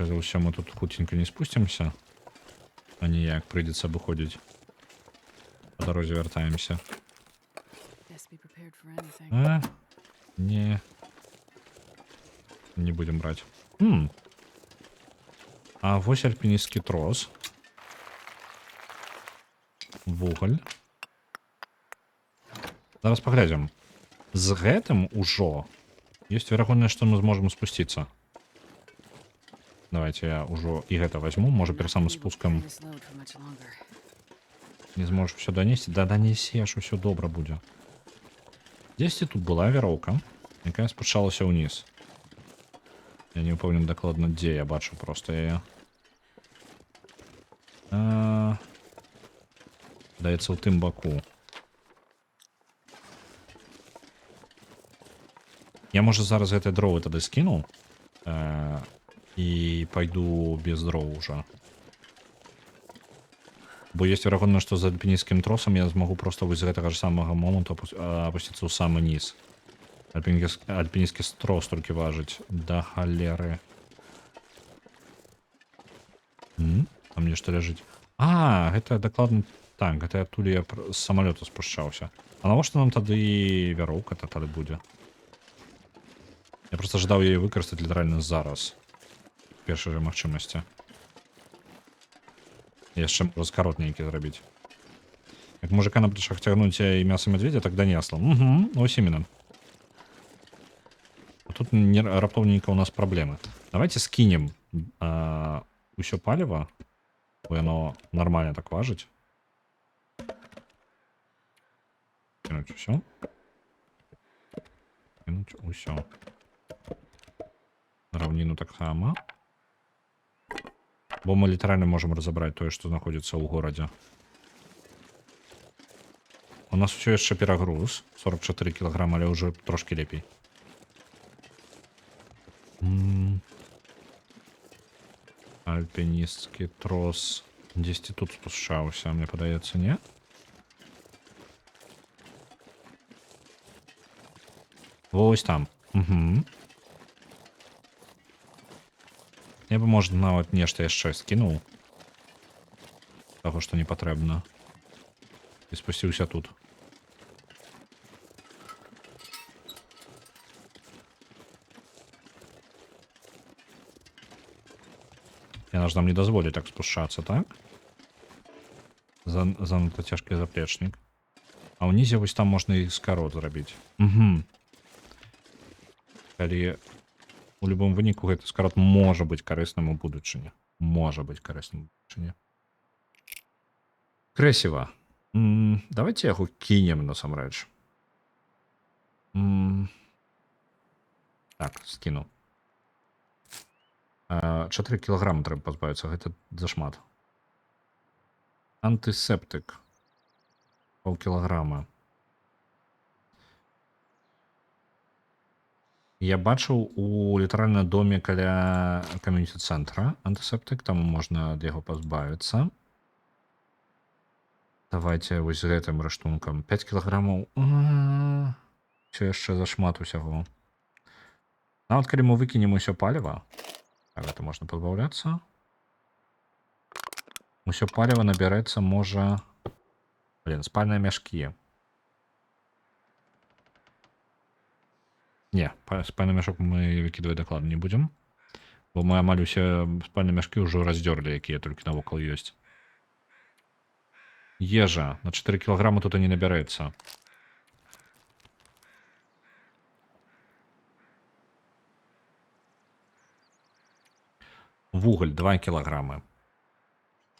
За ўсё мы тут хуценька не спусцімся, а ніяк прыйдзецца абыходзіць. По дарозе вяртаемся. Best be prepared for anything. Не. Не будем брать. А вось альпіністскі трос. Вугаль. Зараз паглядзім. З гэтым ужо ёсць верагоднасць, што мы зможам спусціцца. Давайте я ўжо і гэта возьму. Можа, перед самым спускам This load for much longer. не зможешь все донести. Да донесешь, все добра будет. Дзесьці тут была вяроўка, якая спускалася ўніз. Я не упомню дакладна, дзе я бачу просто яе. Даецца ў тым баку. Я, можа, зараз гэтыя дровы тады скіну і пайду без дроў уже. Бо есть верагоднасць, што з альпіністскім тросам я змагу просто вось з гэтага ж самага моманту апусціцца ў самы низ. Альпіністскі трос толькі важыць. Да халеры. Там нешта ляжыць. Гэта дакладна так, гэта адтуль я з самалёта спушчаўся. А навошта нам тады вяроўка-то тады будзе? Я просто жадаў яе выкарыстаць літаральна зараз. Першай жа магчымасці. Яшчэ раскарот нейкі зрабіць. Як мужика на плечах цягнуць і мяса медведя, так донесла. Ось именно. А тут раптоўненька у нас праблемы. Давайте скінем усё паліва, бо яно нормально так важыць. Кинуть усё. Кинуть усё. Раўніну так само. Бо мы літаральна можам разабраць тое, што знаходзіцца ў горадзе. У нас усё яшчэ перагруз. 44 кілаграма, але ўжо трошки лепей. Альпіністскі трос. Дзесьці тут спушчаўся, мне падаецца, не? Вось там. Я бы, может, нават нешта яшчэ скінуў. Таго, што не патрэбна. І спусціўся тут. Яна ж нам не дазволіць так спушчацца, так? Занадта цяжкі заплечнік. А ўнізе вось там можна і скарот зрабіць. Калі у любым выніку гэты скарот можа быць карысным у будучыні. Можа быць карысным у будучыні. Крэсіва. Давайте яго кінем насамрэч. Так, скіну. 4 кілаграма трэба пазбавіцца, гэта зашмат. Антысептык. Паўкілаграма. Я бачыў у літаральна доме каля камьюніці-цэнтра антысептык, там можна ад яго пазбавіцца. Давайте вось з гэтым раштункам. 5 кілаграмаў. Усё яшчэ зашмат усяго. Нават калі мы выкінем усё паліва, так, гэта можна пазбаўляцца. Усё паліва набярэцца, можа... спальныя мяшкі. Не, спальны мяшок мы выкидывать дакладна не будем. Бо мы амаль усе спальныя мяшкі ўжо раздзёрлі, якія толькі навокал ёсць. Ежа. На 4 кілаграмы тут і не набярэцца. Вугаль 2 кілаграмы.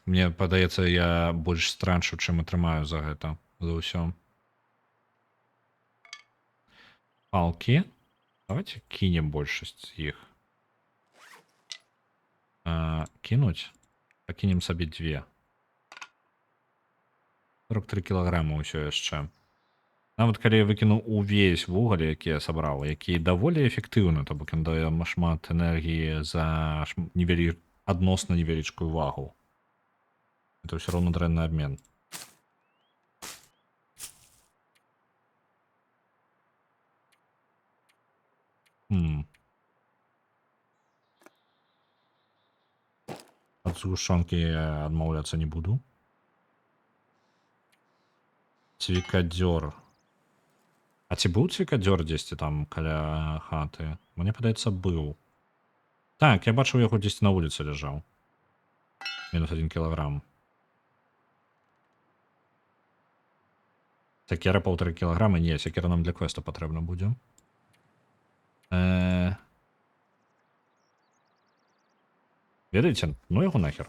Мне падаецца, я больш странчу, чым атрымаю за гэта. За ўсё. Палкі. Давайте кинем большасць з іх. Кинуть. Пакінем сабе 2. 43 кілаграми ўсё яшчэ. Нават калі я выкіну увесь вугаль, які я сабраў, які даволі эфектыўны, то бок ён дае шмат энергіі за адносна невялічкую вагу. Это ўсё роўна дрэнны абмен. Ад згушчонкі я адмаўляцца не буду. Цвікадзёр. А ці быў цвікадзёр дзесьці там каля хаты? Мне падаецца, быў. Так, я бачыў яго дзесьці на вуліцы ляжаў. Мінус 1 кілаграм. Сякера 1,5 кілаграма. Не, сякера нам для квеста патрэбна будзе. Ведаеце, ну яго нахер.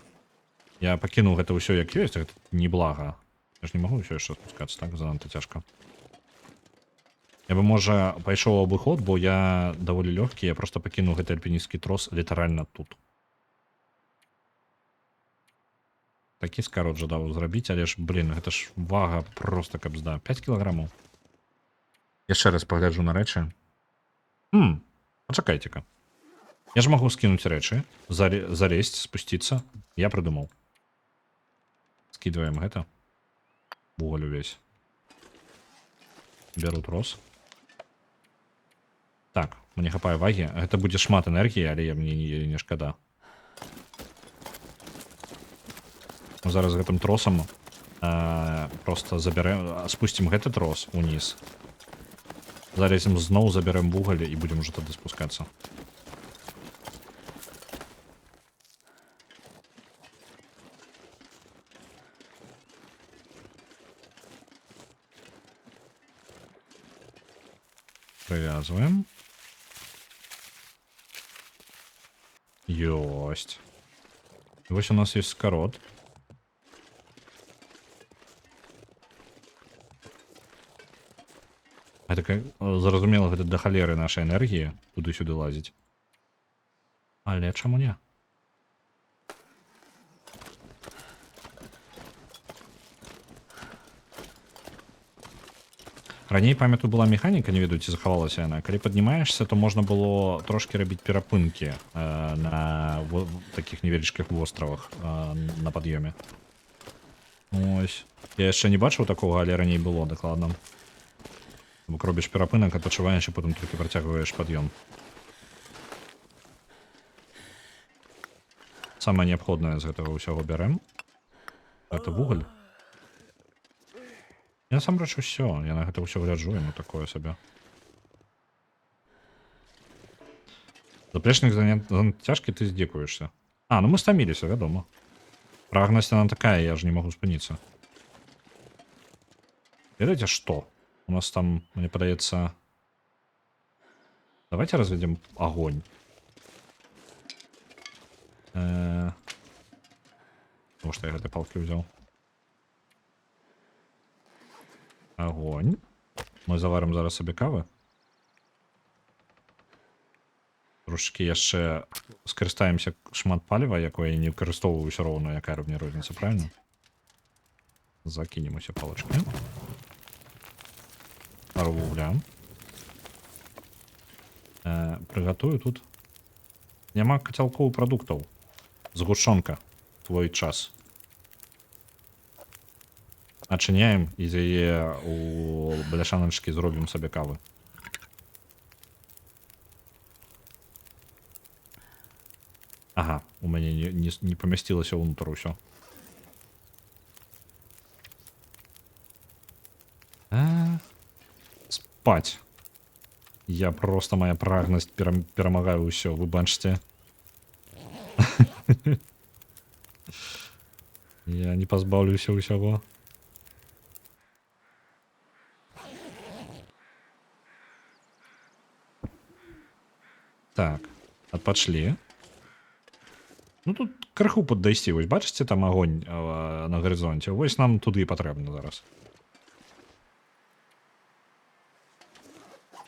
Я пакінуў гэта ўсё як ёсць, гэта неблага. Я ж не магу ўсё яшчэ спускацца, так? Занадта цяжка. Я бы, можа, пайшоў у абыход, бо я даволі лёгкі, я проста пакінуў гэты альпінісцкі трос літаральна тут. Такі скарот жадаў зрабіць, але ж, блін, гэта ж вага проста кабзда. 5 кілаграмаў. Яшчэ раз пагляджу на рэчы. Пачакайце-ка. Я ж магу скінуць рэчы, залезть, спусціцца. Я прыдумаў. Скидываем гэта. Вугаль увесь. Беру трос. Так, мне хапае вагі. Гэта будзе шмат энергіі, але мне не шкада. Зараз гэтым тросам просто забярэм, спусцім гэты трос уніз. Залезем зноў, забярэм вугаль і будзем уже тады спускацца. Привязываем. Ёсть. Вось у нас есть скорот. Это как зразумела, гэта да халеры нашай энергіі туды-сюды лазіць. Але чаму не? Раней, памятаю, была механіка, не ведаю, ці захавалася яна. Калі паднімаешся, то можна было трошки рабіць перапынкі на такіх невялічкіх востравах на пад'ёме. Ось. Я яшчэ не бачыў такога, але раней было дакладна. Бок робіш перапынак, адпачываеш і потым толькі працягваеш пад'ём. Самае неабходнае з гэтага ўсяго бярэм. Это вугаль. Я насамрэч усё, я на гэта ўсё гляджу, яму такое сабе. Заплечнік цяжкі, ты здзекуешся. Ну мы стаміліся, вядома. Прагнасць она такая, я ж не магу спыніцца. Ведаеце што? У нас там, мне падаецца... Давайте разведем огонь. Потому что я гэтай палки ўзяў. Огонь. Мы заварим зараз сабе кавы. Трошки яшчэ скарыстаемся шмат паліва, якое я не выкарыстоўваю ўсё роўна, якая мне розніца, правильно? Закінем усе палачкі. Пару вугля. Прыгатую тут. Няма кацялкоў прадуктаў. Згушчонка. Твой час. Адчыняем і з яе у бляшаначкі зробім сабе кавы. Ага, у мяне не памясцілася ўнутр усё. Спаць. Я просто, моя прагнасць перамагаю ўсё, вы бачыце. Я не пазбаўлюся ўсяго. Так, адпачлі. Ну тут крыху паддайсці, вось бачыце там агонь на гарызонце. Вось нам туды і патрэбна зараз.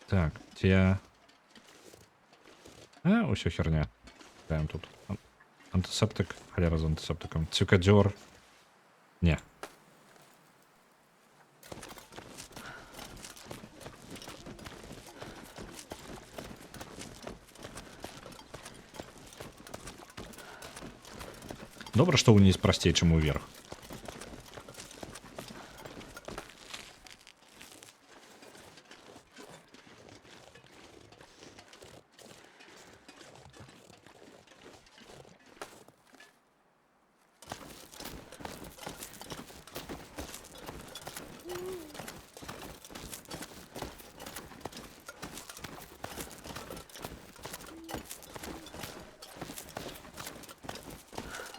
Так, ці... усё херня. Даем тут. Антисептик, халера з антисептиком. Цвікадзёр. Не. Добра, што ўніз прасцей, чым уверх.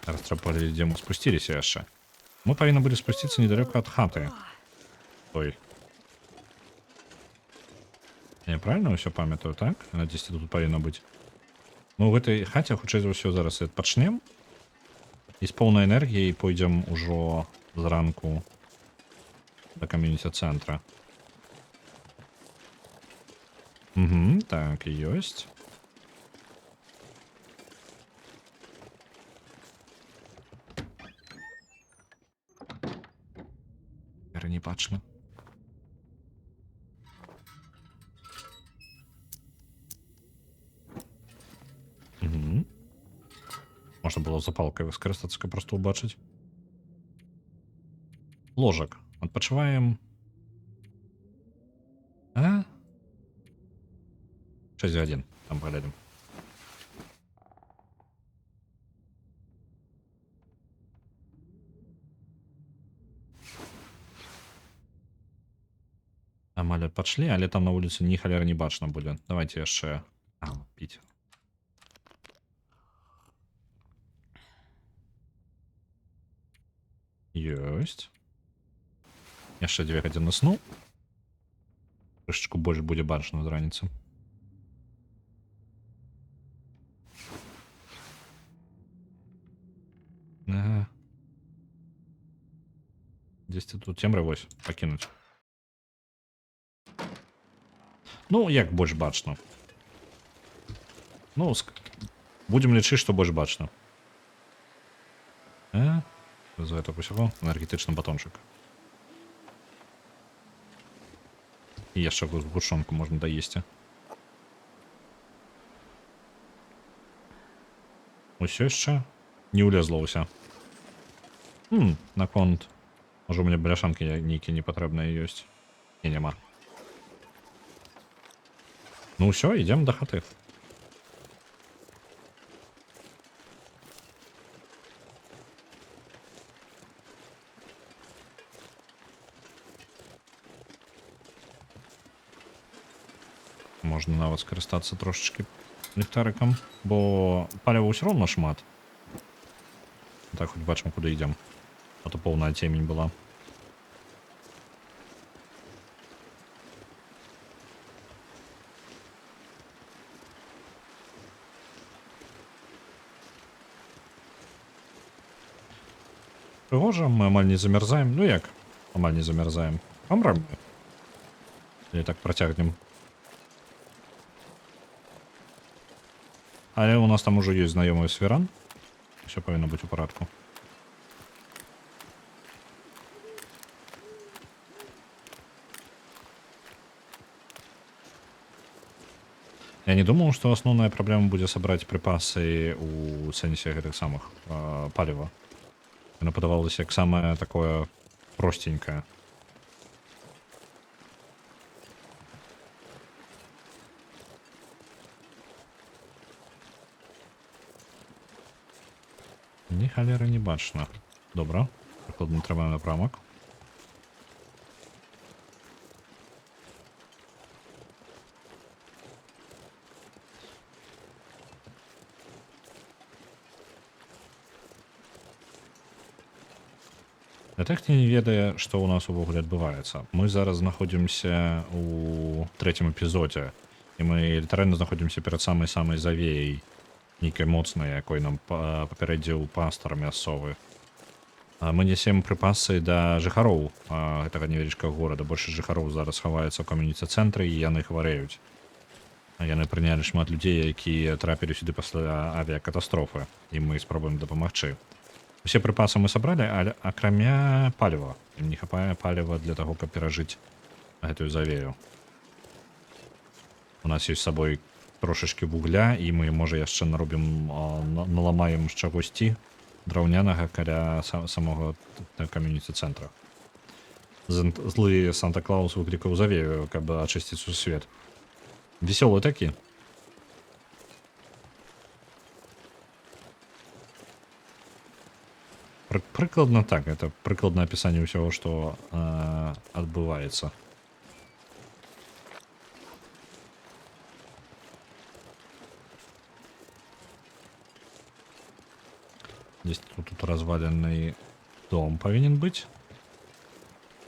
Зараз трэба паглядзець, дзе мы спусціліся яшчэ. Мы павінны былі спусціцца недалёка ад хаты. Ой. Я правильно ўсё памятаю, так? Яна дзесьці тут павінна быць. Мы ў гэтай хаце, хутчэй за ўсё, зараз пачнем. І з поўнай энергіяй пойдзем ужо зранку да кам'юніці-цэнтра. Угу, так, і ёсць. Не бачна. Угу. Можна было запалкай скарыстацца, каб проста ўбачыць. Ложак. Адпачываем. 6 гадзін. Там паглядзім. Амаль адпачлі, але там на вуліцы ні халера не бачна будзе. Давайте яшчэ... піць. Ёсць. Яшчэ 2 гадзіны сну. Трошечку больш будзе бачна з раніцы. Дзесьці тут цемра, вось, пакінуць. Ну, як больш бачна. Ну, будзем лічыць, што больш бачна. За гэта усяго энергетычны батончык. І яшчэ гушонку можна даесці. Усё яшчэ не ўлезла ўся. Наконт. Можа, у мяне бляшанкі нейкія непатрэбныя ёсць. І няма. Ну ўсё, ідзем да хаты. Можна нават скарыстацца трошачкі ліхтарыкам, бо паліва ўсё роўна шмат. Так, хоць бачым, куды ідзем. А то поўная цемень была. Прыгожа, мы амаль не замярзаем. Ну як? Амаль не замярзаем. Памрам. Или так працягнем. Але у нас там уже ёсць знаёмы свіран. Усё павінна быць у парадку. Я не думаў, што асноўная праблема будзе сабраць прыпасы у сэнсе гэтых самых паліва. Яно падавалася як самае такое простенькае. Ні халеры не бачна. Добра. Прыкладна трымаем напрамак. Для тых, хто не ведае, што ў нас увогуле адбываецца. Мы зараз знаходзімся ў 3-м эпізодзе. І мы літаральна знаходзімся перад самай-самай завеяй. Нейкай моцнай, якой нам папярэдзіў пастар мясцовы. Мы несем прыпасы да жыхароў гэтага невялічкага горада. Большасць жыхароў зараз хаваецца ў кам'юніці-цэнтры, і яны хварэюць. Яны прынялі шмат людзей, якія трапілі сюды пасля авіякатастрофы. І мы спробуем дапамагчы. Усе прыпасы мы сабралі, але акрамя паліва. Не хапае паліва для таго, каб перажыць гэтую завею. У нас ёсць з сабой трошачкі вугля, і мы, можа, яшчэ наробім, наламаем з чагосьці, драўнянага каля самого кам'юніці-цэнтра. Злы Санта-Клаус выклікаў завею, каб ачысціць сусвет. Весёлы такі. Прыкладна так, это прыкладнае апісанне ўсяго, што адбываецца. Здесь тут разваленный дом павінен быць.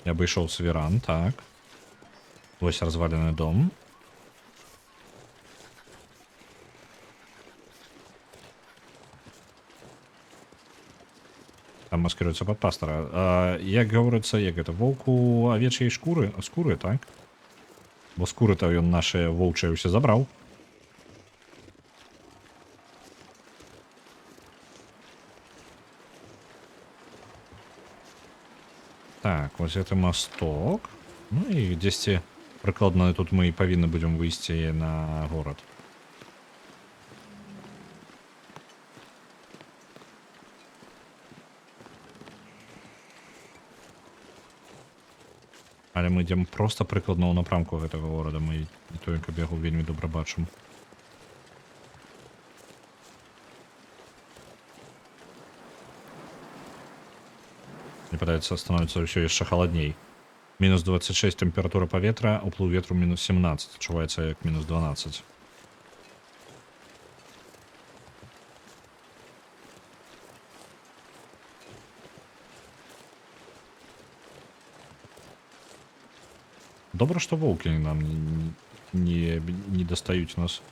Я абышоў свіран, так. Вось развалены дом. Там маскируется под пастора. Як гаворыцца, як гэта воўку авечьей скуры, так? Бо скуры-то ён наши воўчыя ўсе забраў. Так, вось гэта масток. Ну і дзесьці прыкладна тут мы і павінны будзем выйсці на горад. Але мы ідзем проста прыкладна ў напрамку гэтага горада. Мы не тое, каб яго вельмі добра бачым. Мне падаецца, становіцца ўсё яшчэ халадней. Мінус 26 тэмпература паветра, уплыў ветру мінус 17. Адчуваецца як мінус 12. Добра, што воўкі нам не дастаюць нас.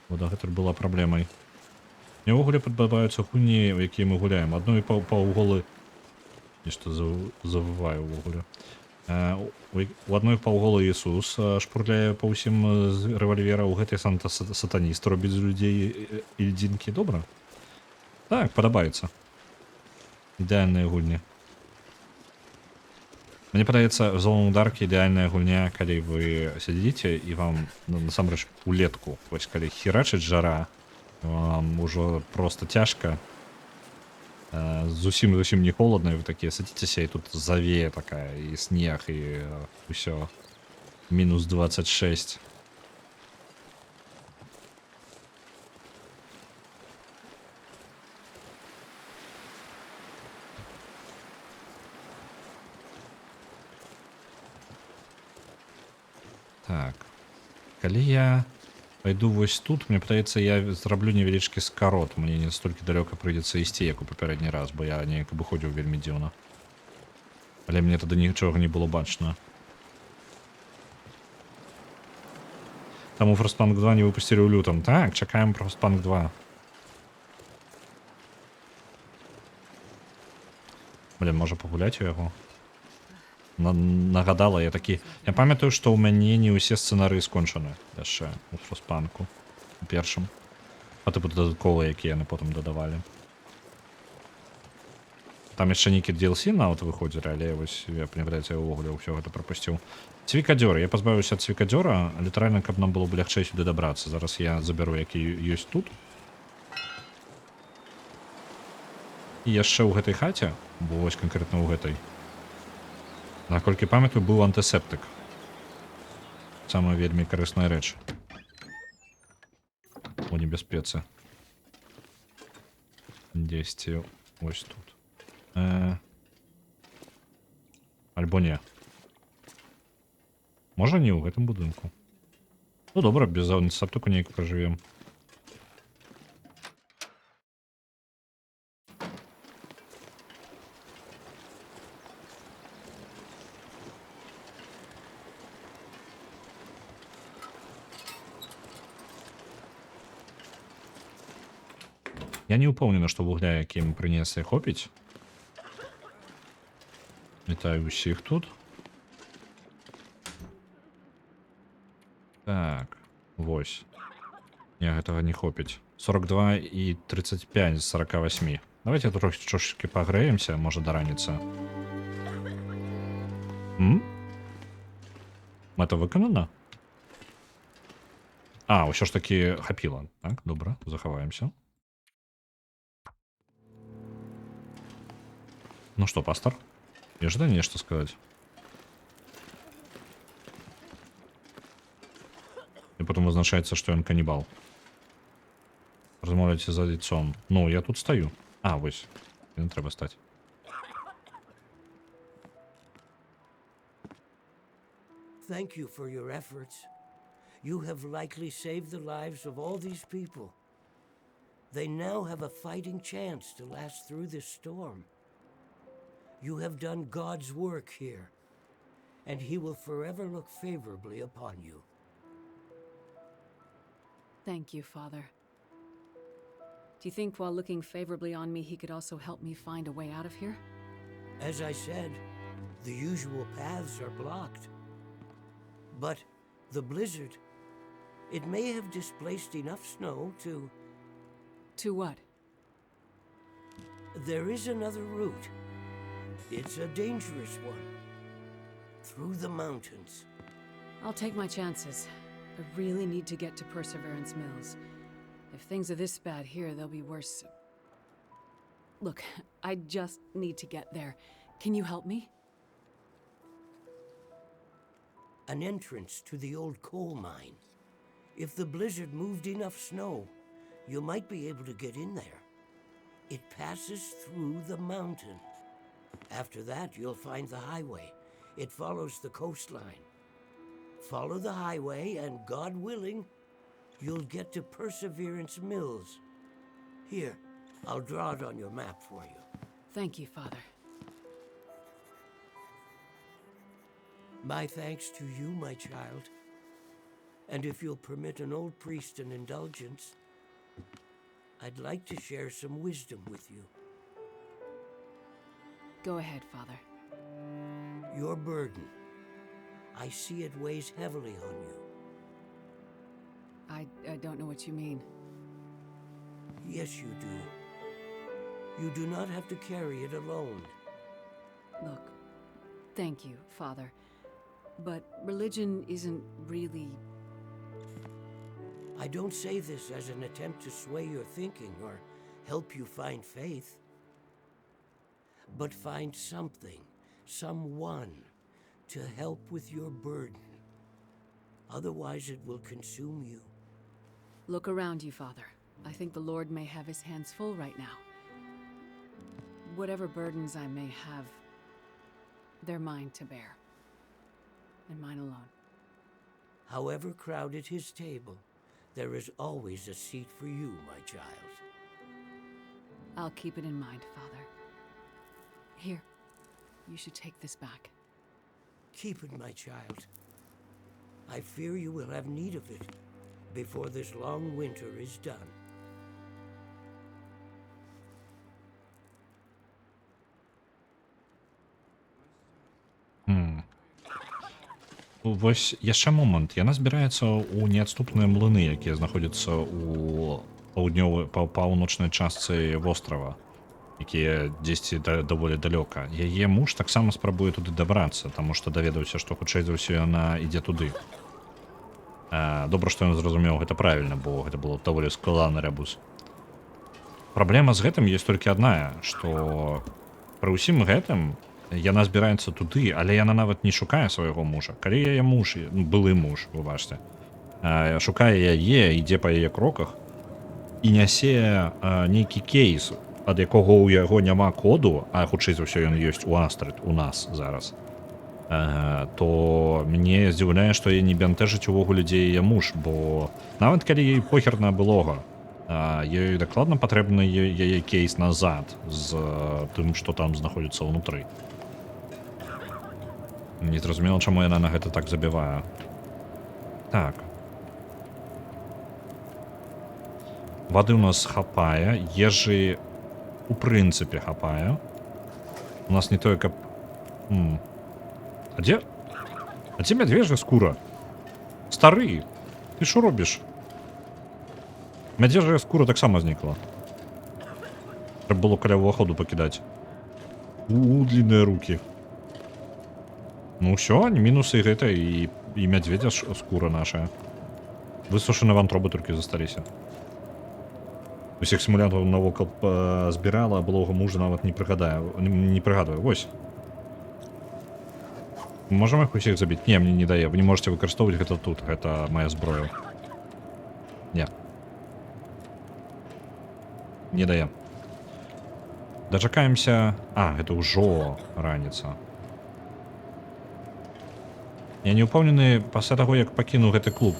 Бо дагэтуль была праблемай. Мне ўвогуле падабаюцца гульні, у якія мы гуляем. Адной паўголы... Нешта завываю ўвогуле. У адной паўголы Ісус шпурляе па ўсім з рэвальвера. У гэтай сатаніст робіць з людзей ільдзінкі. Добра? Так, падабаецца. Ідэальныя гульні. Мне падаецца, Zone of Dark ідэальная гульня, калі вы сядзіце і вам, насамрэч, улетку, вось калі херачыць жара, вам ужо проста цяжка, зусім не холодна, і вы такія садзіцеся, і тут завея такая, і снег, і ўсё. Мінус 26. Так. Калі я пойду вось тут, мне падаецца, я зраблю невялічкі скарот. Мне не столькі далёка прыйдзецца ісці, як у папярэдні раз, бо я неяк абыходзіў вельмі дзіўна. Але мне тады нічога не было бачна. Таму Frostpunk 2 не выпусцілі ў лютым. Так, чакаем Frostpunk 2. Блин, можа пагуляць у яго? Нагадала, я такі... Я памятаю, што ў мяне не ўсе сцэнарыі скончаны яшчэ у Frostpunk у першым. А тыпу дадатковыя, якія яны потым дадавалі. Там яшчэ нейкі DLC нават выходзілі, але вось, я памятаеце, я ўвогуле ўсё гэта прапусціў. Цвікадзёр. Я пазбавіўся ад цвікадзёра, літаральна, каб нам было б лягчэй сюды дабрацца. Зараз я забяру, які ёсць тут. І яшчэ ў гэтай хаце, бо вось канкрэтна ў гэтай, наколькі памятаю, быў антысептык. Самая вельмі карысная рэч. У небяспецы. Дзесьці ось тут. Альбо не. Можа не ў гэтым будынку. Ну добра, без антысептыку неяк пражывем. Я не ўпэўнены, што вугля, які ім прынеслі, хопіць. Вітаю ўсіх тут. Так, вось. Не, гэтага не хопіць. 42 і 35 з 48. Давайте трошки пагрэемся, можа, да раніцы. Мэта выканана? А, ўсё ж такі хапіла. Так, добра, захаваемся. Ну что, пастор? Есть да нечто сказать? И потом означается, что он каннибал. Размовляйте за лицом. Ну, я тут стою. А, вось. Не треба стать. Thank you for your efforts. You have likely saved the lives of all these people. They now have a fighting chance to last through this storm. You have done God's work here, and He will forever look favorably upon you. Thank you, Father. Do you think while looking favorably on me, he could also help me find a way out of here? As I said, the usual paths are blocked. But the blizzard, it may have displaced enough snow to... To what? There is another route. It's a dangerous one. Through the mountains. I'll take my chances. I really need to get to Perseverance Mills. If things are this bad here, they'll be worse. Look, I just need to get there. Can you help me? An entrance to the old coal mine. If the blizzard moved enough snow, you might be able to get in there. It passes through the mountain. After that, you'll find the highway. It follows the coastline. Follow the highway, and God willing, you'll get to Perseverance Mills. Here, I'll draw it on your map for you. Thank you, Father. My thanks to you, my child. And if you'll permit an old priest an indulgence, I'd like to share some wisdom with you. Go ahead, Father. Your burden. I see it weighs heavily on you. I don't know what you mean. Yes, you do. You do not have to carry it alone. Look, thank you, Father. But religion isn't really... I don't say this as an attempt to sway your thinking or help you find faith. But find something, someone, to help with your burden. Otherwise it will consume you. Look around you, Father. I think the Lord may have his hands full right now. Whatever burdens I may have, they're mine to bear. And mine alone. However crowded his table, there is always a seat for you, my child. I'll keep it in mind, Father. Here, you should take this back. Keep it, my child. I fear you will have need of it before this long winter is done. Вось яшчэ момант. Яна збіраецца ў неадступныя млыны, якія знаходзяцца ў паўночнай частцы вострава, якія дзесьці даволі далёка. Яе муж таксама спрабуе туды дабрацца, таму што даведаўся, што хутчэй за ўсё яна ідзе туды. Добра, што ён зразумеў гэта правільна, бо гэта было даволі складаны рябус. Праблема з гэтым ёсць толькі адная, што пры ўсім гэтым яна збіраецца туды, але яна нават не шукае свайго мужа. Калі яе муж, былы муж, выбачце, шукае яе, ідзе па яе кроках і нясе нейкі кейс, ад якога ў яго няма коду, а хутчэй за ўсё ён ёсць у Астрид, у нас зараз, то мне здзіўляе, што яе не бянтэжыць увогуле дзе яе муж, бо нават калі ёй похер на былога, ёй дакладна патрэбны яе кейс назад з тым, што там знаходзіцца ўнутры. Незразумела, чаму яна на гэта так забівае. Так. Вады ў нас хапае, ежы у прынцыпе хапае. У нас не тое, каб... А дзе мядвежья скура? Стары, ты што робіш? Мядвежья скура таксама знікла. Трэба было каля ўваходу пакідаць. Длинныя рукі. Ну ўсё, мінусы гэта і мядзведзя скура наша. Высушаны вантробы толькі засталіся. Усіх симулянтів навокал збирала, а былого мужа нават не пригадую. Вось. Можем их усіх забіць? Не, мне не дае. Вы не можете выкарыстоўваць гэта тут. Гэта моя зброя. Не. Не дае. Дачакаемся... А, гэта ўжо раніца. Я не ўпэўнены пасля таго, як пакінуў гэты клуб.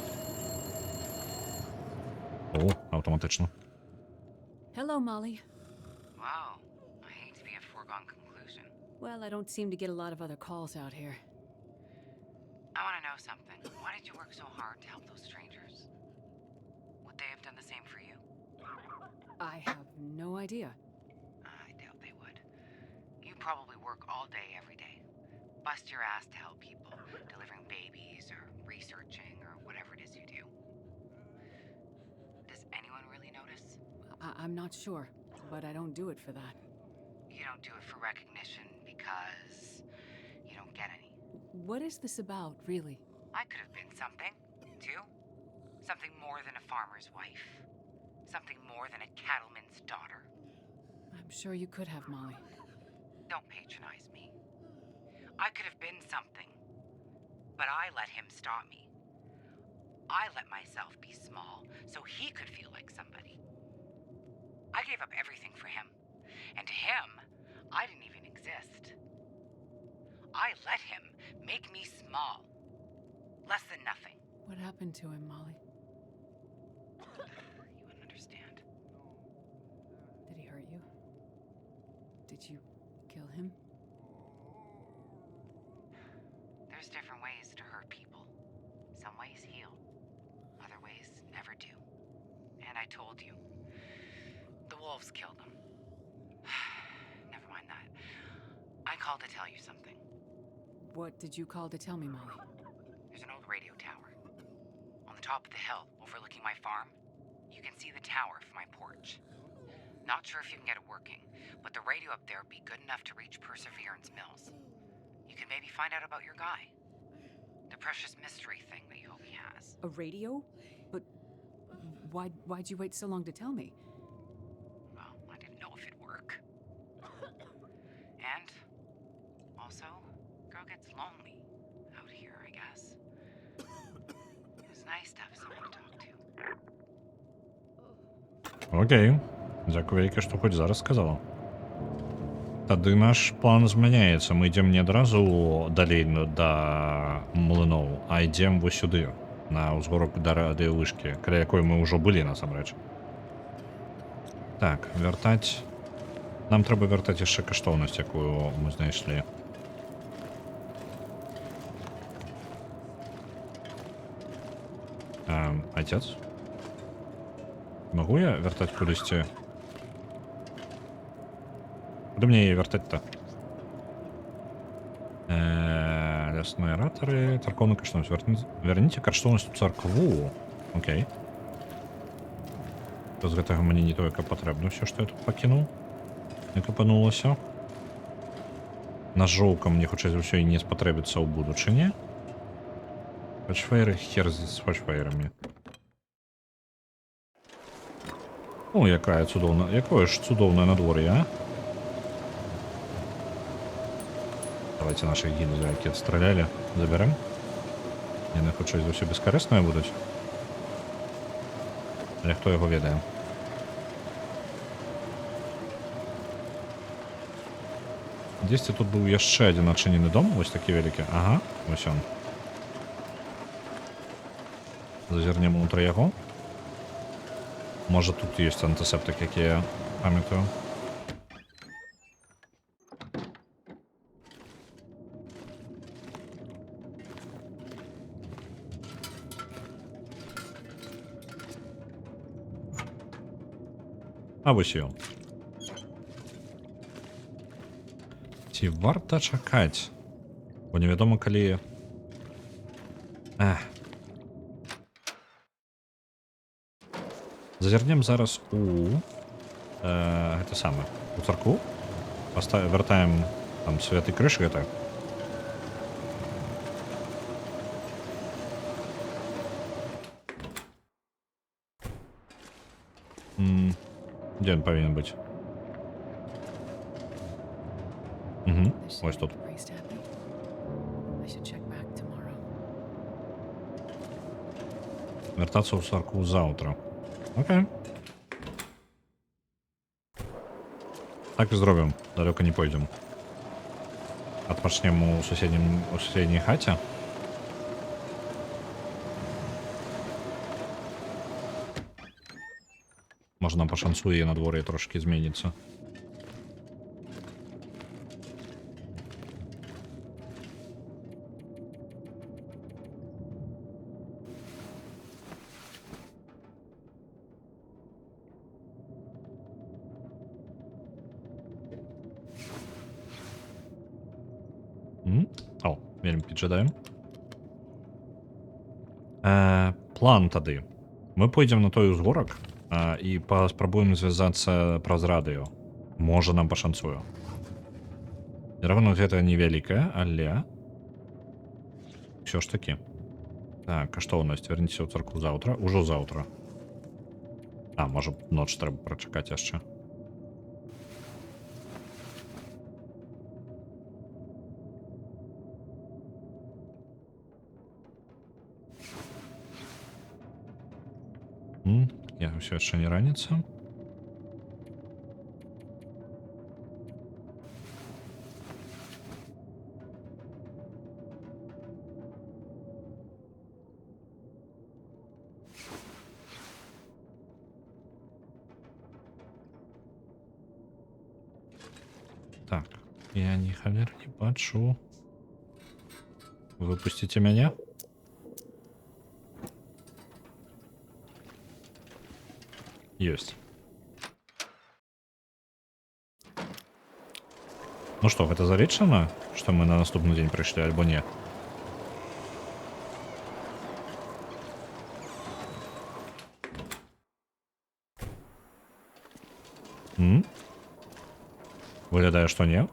О, аўтаматычна. Hello, Molly. Wow. I hate to be a foregone conclusion. Well, I don't seem to get a lot of other calls out here. I want to know something. Why did you work so hard to help those strangers? Would they have done the same for you? I have no idea. I doubt they would. You probably work all day, every day. Bust your ass to help people, delivering babies or researching or whatever it is you do. Does anyone really notice? I'm not sure, but I don't do it for that. You don't do it for recognition because you don't get any. What is this about, really? I could have been something, too. Something more than a farmer's wife. Something more than a cattleman's daughter. I'm sure you could have, Molly. Don't patronize me. I could have been something, but I let him stop me. I let myself be small so he could feel like somebody. I gave up everything for him, and to him, I didn't even exist. I let him make me small. Less than nothing. What happened to him, Molly? You wouldn't understand. Did he hurt you? Did you kill him? There's different ways to hurt people. Some ways heal. Other ways never do. And I told you. The wolves killed him. Never mind that. I called to tell you something. What did you call to tell me, Molly? There's an old radio tower. On the top of the hill, overlooking my farm. You can see the tower from my porch. Not sure if you can get it working, but the radio up there would be good enough to reach Perseverance Mills. You can maybe find out about your guy. The precious mystery thing that you hope he has. A radio? But why'd you wait so long to tell me? Well, I didn't know if it'd work. And also, girl gets lonely out here, I guess. It's nice to have someone to talk to. Окей. Дякую велике, што хоць зараз сказала. Тады наш план змяняецца. Мы ідзем не адразу далей да млыноў, а ідзем вось сюды, на ўзгорак да радыёвышкі, каля якой мы ўжо былі насамрэч. Так, вяртаць... Нам трэба вяртаць яшчэ каштоўнасць, якую мы знайшлі. Отец? Могу я вяртаць кудысьці? Куды мне яе вяртаць-то? Лясныя ратары, царкоўны каштоўнасць. Вярніце каштоўнасць у царкву. Окей. То з гэтага мне не тое, каб патрэбна ўсё, што я тут пакінуў. Не капанулася. Нажоўка мне хутчэй за ўсё і не спатрэбіцца ў будучыні. Фачфейры, хер з фачфейрамі. О, якая цудоўная, якое ж цудоўнае надвор'е, а? Давайте наших гільдів, які отстріляли, заберем. Яны хутчэй за ўсё бескарисныя будуць. Але хто яго ведае? Дзесьці тут быў яшчэ адзін адчынены дом, вось такі вялікі. Ага, вось ён. Зазірнем унутры яго. Можа тут ёсць антысептык, які я памятаю. А вось ён. Ці варта чакаць? Бо невядома, калі... Зазірнем зараз у... гэта саме. У царкву. Вяртаем там святы крыш гэта. Де він повинен бути? Угу, This ось should тут. make the priest happy. I should check back tomorrow. Вертатися у церкву завтра. Окей. Так і зробимо. Далеко не пойдемо. Отпочнемо у сусідній хаті. Може нам пошансує і на дворі трошки зміниться. О, вельми піджадаємо. План тады. Мы пойдем на той узгорок і спробуємо зв'язатися праз радыё. Можа нам пашанцуе. Верагоднасць гэта невялікая, але ўсё ж такі. Так, а што ў нас? Верніце ў царкву заўтра. Ужо заўтра. А, можа, ноч трэба прачакаць яшчэ. Я ўсё яшчэ не раніца. Так, я ні халер не бачу. Выпусціце мяне? Есть. Ну что, гэта залічана, што мы на наступны дзень прыйшлі, альбо не? Выглядае, што не.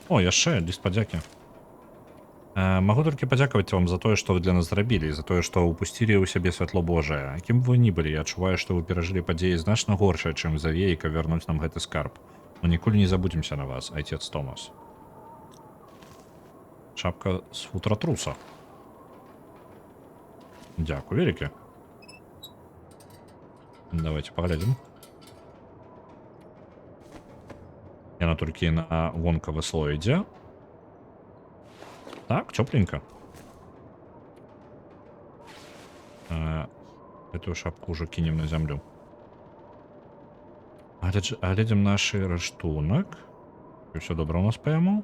О, яшчэ ліст падзякі. Магу толькі падзякаваць вам за тое, што вы для нас зрабілі, за тое, што ўпусцілі ў сябе святло Божае. Якім бы вы ні былі, я адчуваю, што вы перажылі падзеі значна горшае, чым завей, каб вярнуць нам гэты скарб. Мы ніколі не забудземся на вас, айцец Томас. Шапка з футра труса. Дзякуй вялікі. Давайте паглядзім. Яна толькі на вонкавы слой ідзе. Так, тепленько. Эту шапку уже кинем на землю. Глядзім наш раштунак. І все добра у нас пойму.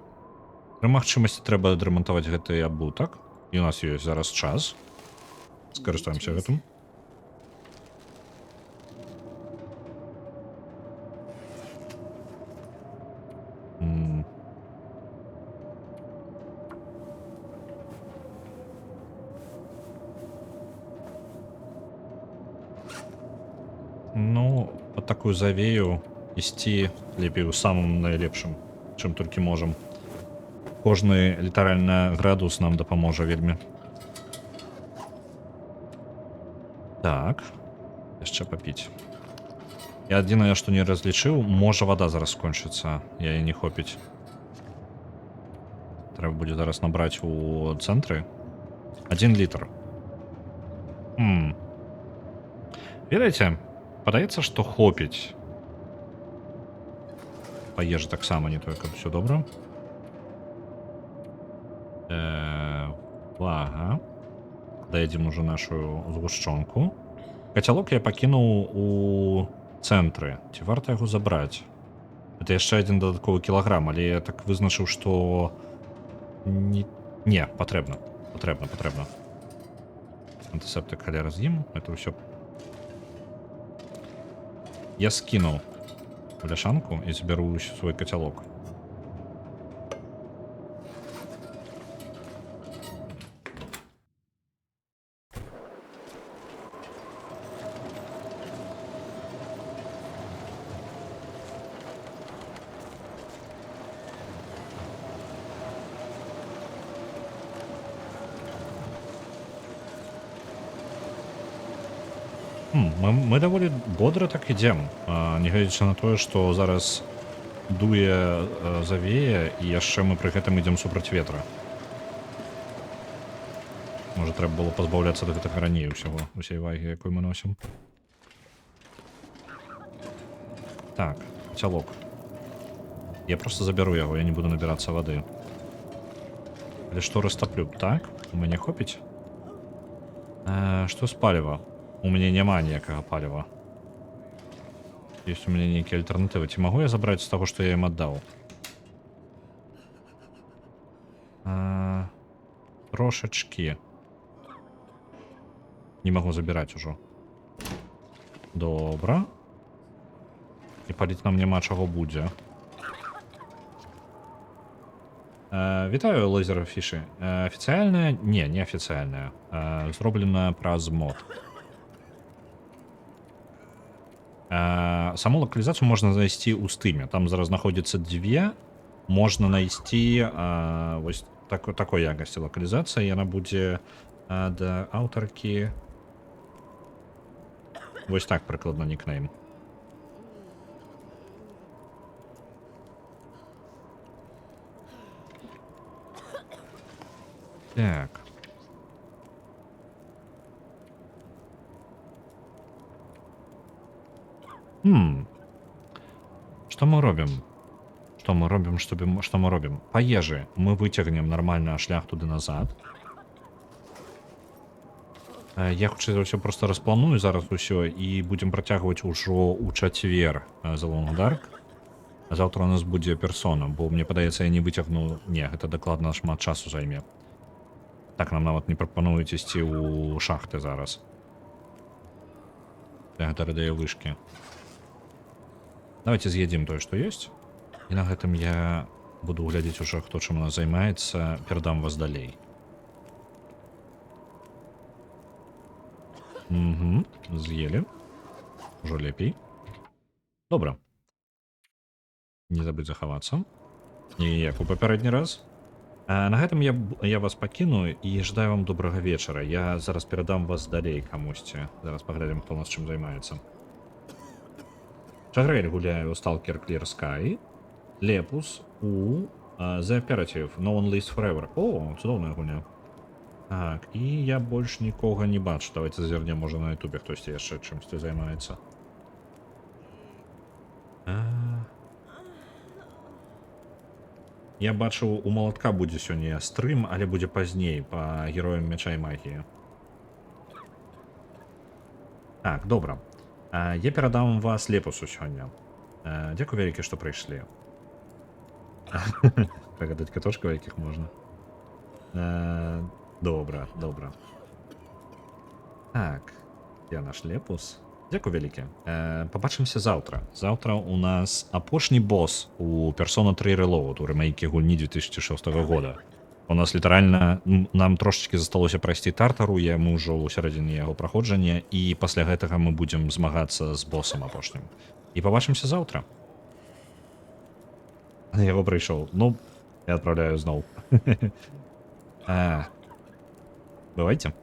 Пры магчымасці трэба адрамантаваць гэты абутак. І у нас ёсць зараз час. Скарыстаемся гэтым. Ну, под такую завею ісці лепей у самым найлепшым, чым толькі можам. Кожны літаральна градус нам дапаможа вельмі. Так, яшчэ папіць. Я адзінае, што не разлічыў, можа вада зараз скончыцца, яе не хопіць. Трэба будзе зараз набраць у цэнтры 1 літр. Ведаеце, падаецца, што хопіць. Па ежы таксама не тое, каб усё добра. Ага. Даедзем уже нашу згушчонку. Кацялок я пакінуў у цэнтры. Ці варта яго забраць? Это яшчэ адзін дадатковы кілаграм, але я так вызначыў, што не, патрэбна. Патрэбна. Антысептык халера з ім. Это ўсё. Я скінуў бляшанку і забяру свой кацялок. Мы даволі бодра так ідзем, нягледзячы на тое, што зараз дуе завее, і яшчэ мы пры гэтым ідзем супраць ветра. Можа, трэба было пазбаўляцца да гэтага раней усяго, усей вагі, якой мы носім. Так, цялок. Я просто забяру яго, я не буду набірацца вады. Але што растаплю? Так, у мяне хопіць? Што з паліва? У мяне няма ніякага паліва. Ёсць у мяне нейкія альтэрнатывы. Ці магу я забраць з таго, што я ім аддаў? Трошачкі. Не магу забіраць ужо. Добра. І паліць нам няма чаго будзе. Вітаю, лазер-фішы. Афіцыяльная? Не, не афіцыяльная. Зроблена праз мод. Саму локалізацыю можна знайсці ў стыме. Там зараз знаходзіцца дзве. Можна знайсці вось такой якасці локалізацыі. Яна будзе да аўтаркі. Вось так прыкладна нікнейм. Так. Што мы робім? Што мы робім, што мы робім? Па ежы мы выцягнем нармальна шлях туды назад. Я хутчэй за ўсё просто распланую зараз усё і будзем працягваць ужо ў чацвер за Long Dark. Заўтра у нас будзе персона, бо мне падаецца, я не выцягну. Не, гэта дакладна шмат часу займе. Так нам нават не прапануюць ісці ў шахты зараз. Гэта радыё вышкі. Давайте з'едзім тое, што ёсць. І на гэтым я буду глядзець ужо, хто чым у нас займаецца, перадам вас далей. З'елі. Ужо лепей. Добра. Не забудь захавацца. Як у папярэдні раз. На гэтым я вас пакіну і жадаю вам добрага вечара. Я зараз перадам вас далей камусьці. Зараз паглядзім, хто у нас чым займаецца. Чагрэль гуляе ў Stalker Clear Sky. Лепус у The Operative No One Lives Forever. О, цудоўная гуня. Так, і я больш нікога не бачу. Давайте зазірнем, можа на ютубе хтосьці яшчэ чымсьці займаецца. Я бачыў, у малатка будзе сёння стрым, але будзе пазней па героям мяча і магіі. Так, добра. Я перадам вас Лепусу сёння. Дзякуй вялікі, што прыйшлі. Прыгадаць катошкаў, якіх можна. Добра, добра. Так, я наш Лепус. Дзякуй вялікі. Пабачымся заўтра. Заўтра у нас апошні босс у Persona 3 Reload, у рэмейке гульні 2006 года. У нас літаральна, нам трошечкі засталося прайсці Тартару, мы ўжо ў сярэдзіне яго праходжання, і пасля гэтага мы будзем змагацца з боссам апошнім. І пабачымся заўтра. Яго прыйшоў. Ну, я адпраўляю зноў. Бывайце.